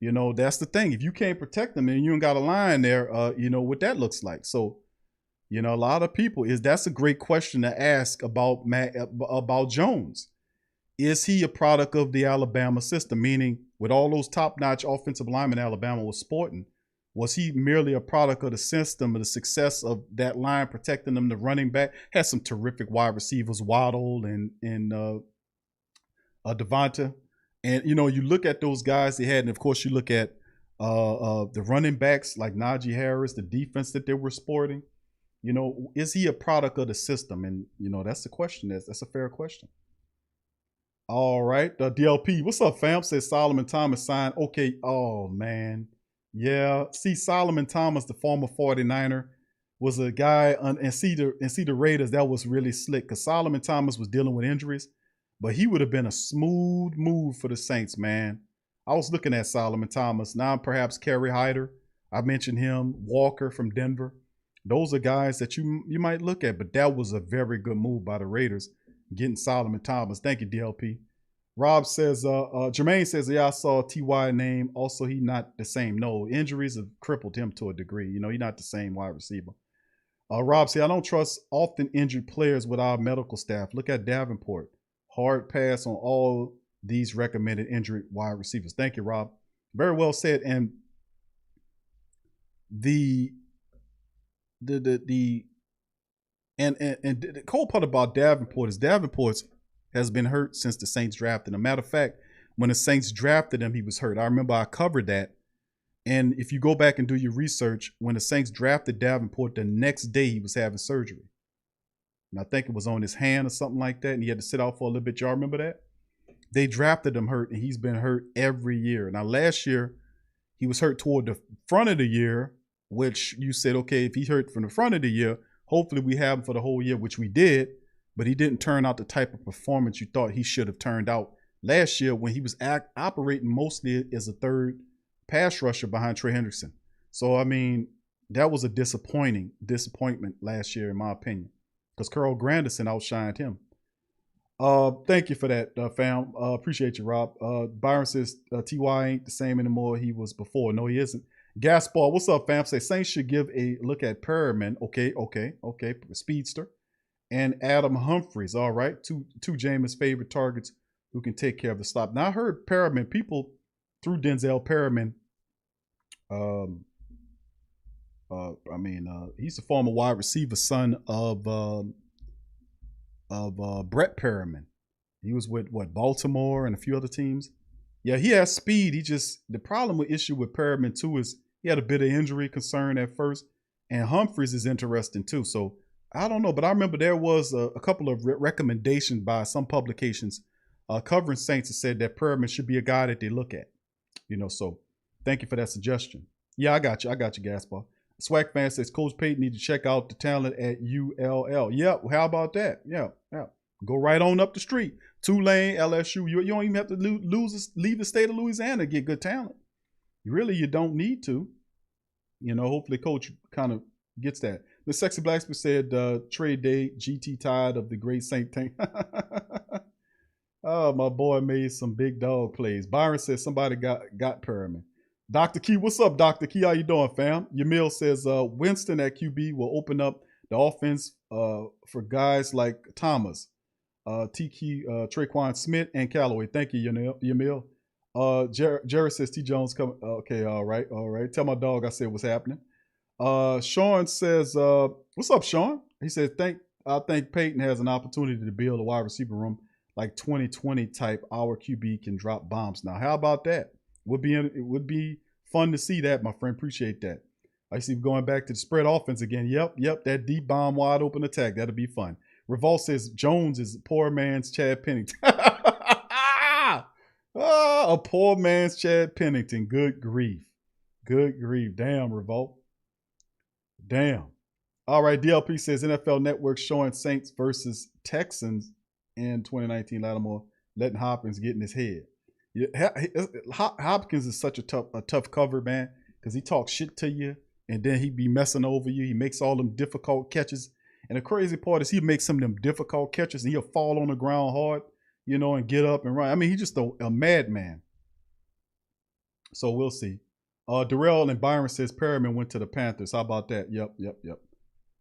that's the thing. If you can't protect them and you ain't got a line there, what that looks like. So, a lot of people that's a great question to ask about Jones. Is he a product of the Alabama system? Meaning, with all those top-notch offensive linemen Alabama was sporting, was he merely a product of the system, of the success of that line protecting them? The running back had some terrific wide receivers, Waddle and Devonta. And, you look at those guys they had, and of course you look at the running backs like Najee Harris, the defense that they were sporting. Is he a product of the system? And, that's the question. That's a fair question. All right. DLP, what's up, fam? Says Solomon Thomas signed. Okay. Oh, man. Yeah. See, Solomon Thomas, the former 49er, was a guy, and see the Raiders, that was really slick because Solomon Thomas was dealing with injuries, but he would have been a smooth move for the Saints, man. I was looking at Solomon Thomas. Now perhaps Kerry Hyder. I mentioned him. Walker from Denver. Those are guys that you might look at, but that was a very good move by the Raiders, getting Solomon Thomas. Thank you, DLP. Rob says, Jermaine says, yeah, I saw T.Y. name. Also, he not the same. No, injuries have crippled him to a degree. He's not the same wide receiver. Rob said, I don't trust often injured players with our medical staff. Look at Davenport. Hard pass on all these recommended injured wide receivers. Thank you, Rob. Very well said. And the cool part about Davenport is Davenport has been hurt since the Saints drafted him. Matter of fact, when the Saints drafted him, he was hurt. I remember I covered that. And if you go back and do your research, when the Saints drafted Davenport, the next day he was having surgery. And I think it was on his hand or something like that, and he had to sit out for a little bit. Y'all remember that? They drafted him hurt, and he's been hurt every year. Now, last year, he was hurt toward the front of the year, which you said, okay, if he hurt from the front of the year, hopefully we have him for the whole year, which we did. But he didn't turn out the type of performance you thought he should have turned out last year when he was operating mostly as a third pass rusher behind Trey Hendrickson. So, I mean, that was a disappointment last year, in my opinion, because Carl Grandison outshined him. Thank you for that, fam. Appreciate you, Rob. Byron says T.Y. ain't the same anymore he was before. No, he isn't. Gaspar, what's up, fam? Say Saints should give a look at Perriman. Okay. Speedster. And Adam Humphries. All right. Two Jameis' favorite targets who can take care of the stop. Now, I heard Perriman, people through Denzel Perriman. He's the former wide receiver son of Brett Perriman. He was with Baltimore and a few other teams. Yeah, he has speed. The problem with Perriman too is he had a bit of injury concern at first, and Humphries is interesting too. So I don't know, but I remember there was a couple of recommendations by some publications covering Saints that said that Perriman should be a guy that they look at. So thank you for that suggestion. Yeah, I got you, Gaspar. Swag fan says Coach Payton need to check out the talent at ULL. Yep, how about that? Yeah. Go right on up the street. Tulane, LSU. You don't even have to leave the state of Louisiana to get good talent. You don't need to. Hopefully Coach kind of gets that. The Sexy Blacksmith said, trade day, GT tired of the great Saint Tank. Oh, my boy made some big dog plays. Byron says somebody got Perriman. Dr. Key, what's up, Dr. Key? How you doing, fam? Yamil says Winston at QB will open up the offense for guys like Thomas, T-Key, Traquan Smith, and Callaway. Thank you, Yamil. Jared says T. Jones coming. Okay, all right. Tell my dog I said what's happening. Sean says, what's up, Sean? He says, I think Peyton has an opportunity to build a wide receiver room like 2020 type. Our QB can drop bombs now. How about that? It would be fun to see that, my friend. Appreciate that. I see going back to the spread offense again. Yep. That deep bomb wide open attack. That'll be fun. Revolt says Jones is poor man's Chad Pennington. A poor man's Chad Pennington. Good grief. Damn, Revolt. Damn. All right, DLP says NFL Network showing Saints versus Texans in 2019. Lattimore letting Hopkins get in his head. Yeah, Hopkins is such a tough cover, man, because he talks shit to you and then he be messing over you. He makes all them difficult catches. And the crazy part is he makes some of them difficult catches and he'll fall on the ground hard, and get up and run. I mean, he's just a madman. So we'll see. Darrell and Byron says Perriman went to the Panthers. How about that? Yep.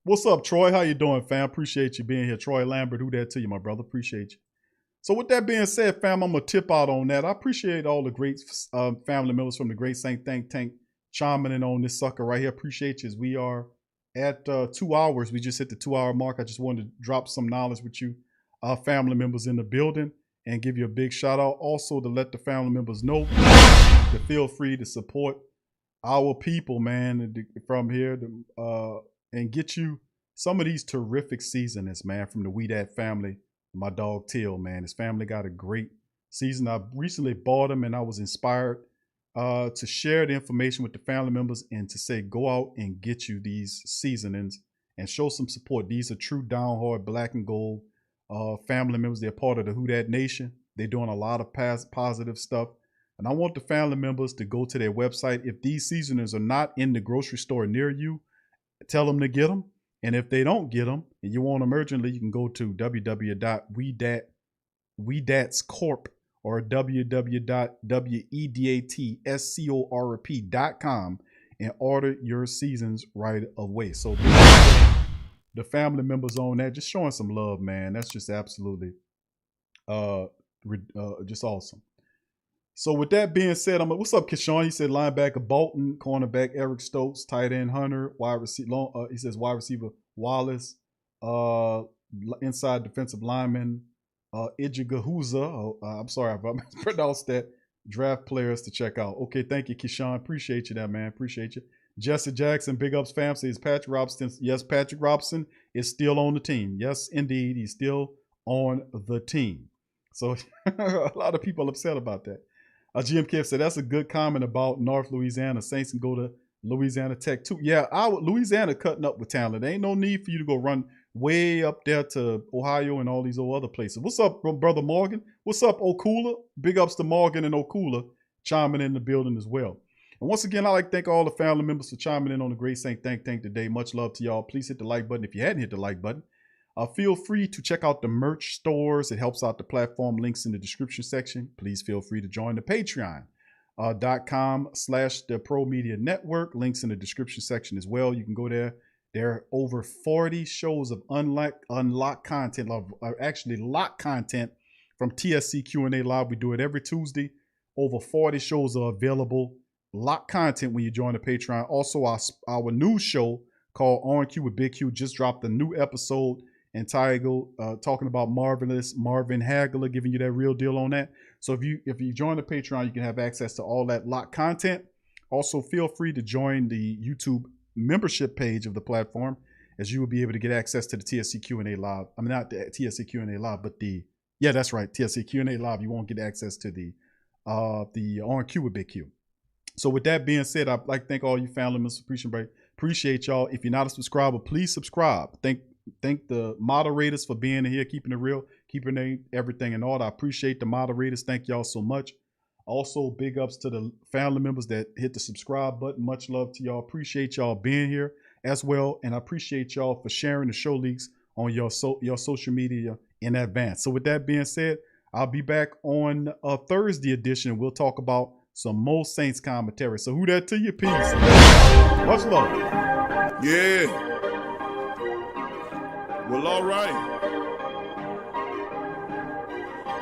What's up, Troy? How you doing, fam? Appreciate you being here. Troy Lambert, who that to you, my brother? Appreciate you. So with that being said, fam, I'm going to tip out on that. I appreciate all the great family members from the Great Saint Think Tank chiming in on this sucker right here. Appreciate you as we are at 2 hours. We just hit the 2 hour mark. I just wanted to drop some knowledge with you, our family members in the building, and give you a big shout out. Also to let the family members know to feel free to support our people, man, from here and get you some of these terrific seasonings, man, from the We Dat family. My dog Till, man, his family got a great season. I recently bought them and I was inspired to share the information with the family members and to say, go out and get you these seasonings and show some support. These are true down hard black and gold family members. They're part of the Who Dat Nation. They're doing a lot of positive stuff. And I want the family members to go to their website. If these seasonings are not in the grocery store near you, tell them to get them. And if they don't get them and you want them urgently, you can go to www.wedatscorp or www.wedatscorp.com and order your seasons right away. So the family members on that, just showing some love, man. That's just absolutely just awesome. So with that being said, what's up, Keshawn? He said linebacker Bolton, cornerback Eric Stokes, tight end Hunter, wide receiver. He says wide receiver Wallace, inside defensive lineman Ijigahuza. I'm sorry if I mispronounced that. Draft players to check out. Okay, thank you, Keshawn. Appreciate you, that man. Appreciate you. Jesse Jackson, big ups fam, says Patrick Robinson. Yes, Patrick Robinson is still on the team. Yes, indeed, he's still on the team. So a lot of people upset about that. Jim Kev said that's a good comment about North Louisiana. Saints can go to Louisiana Tech too. Yeah, Louisiana cutting up with talent. There ain't no need for you to go run way up there to Ohio and all these other places. What's up, brother Morgan? What's up, Okula? Big ups to Morgan and Okula chiming in the building as well. And once again, I'd like to thank all the family members for chiming in on the Great Saint Think Tank today. Much love to y'all. Please hit the like button if you hadn't hit the like button. Feel free to check out the merch stores. It helps out the platform. Links in the description section. Please feel free to join the patreon.com/the Pro Media Network. Links in the description section as well. You can go there. There are over 40 shows of unlocked content, actually locked content from TSC Q&A Live. We do it every Tuesday. Over 40 shows are available. Locked content when you join the Patreon. Also, our news show called On Q with Big Q just dropped a new episode. And Tygo talking about Marvin Hagler, giving you that real deal on that. So if you join the Patreon, you can have access to all that locked content. Also, feel free to join the YouTube membership page of the platform as you will be able to get access to the TSC Q&A live. I mean, not the TSC Q&A live, but yeah, that's right, TSC Q&A live. You won't get access to the On Q with Big Q. So with that being said, I'd like to thank all you family members. Appreciate y'all. If you're not a subscriber, please subscribe. Thank the moderators for being here, keeping it real, keeping everything in order. I appreciate the moderators. Thank y'all so much. Also, big ups to the family members that hit the subscribe button. Much love to y'all. Appreciate y'all being here as well. And I appreciate y'all for sharing the show leaks on your social media in advance. So with that being said, I'll be back on a Thursday edition. We'll talk about some more Saints commentary. So who that to you? Peace. Much love. Yeah. Well, all right.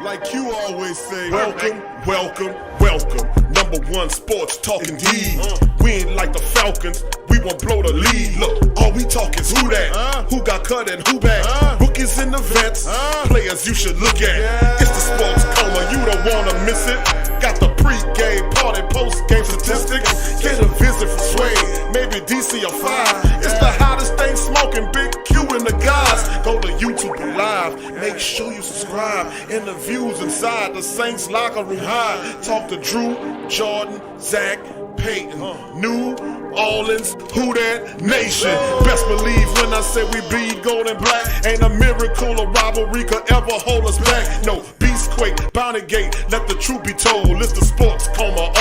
Like you always say, welcome, welcome, welcome. #1 sports talking D. We ain't like the Falcons, we won't blow the lead. Look, all we talk is who that, who got cut and who back. Rookies and the vets, players you should look at. It's the sports coma, you don't wanna miss it. Got the pre-game, party, post-game statistics. Get a visit from Sway, maybe DC or 5. It's the hottest thing smoking, Big Q and the guys. Go to YouTube Live, make sure you subscribe. Interviews inside the Saints locker room high. Talk to Drew, Jordan, Zach, Peyton, New Orleans, who that nation. Best believe when I say we bleed gold and black. Ain't a miracle or rivalry could ever hold us back. No, Beastquake, Bounty Gate, let the truth be told. It's the sports coma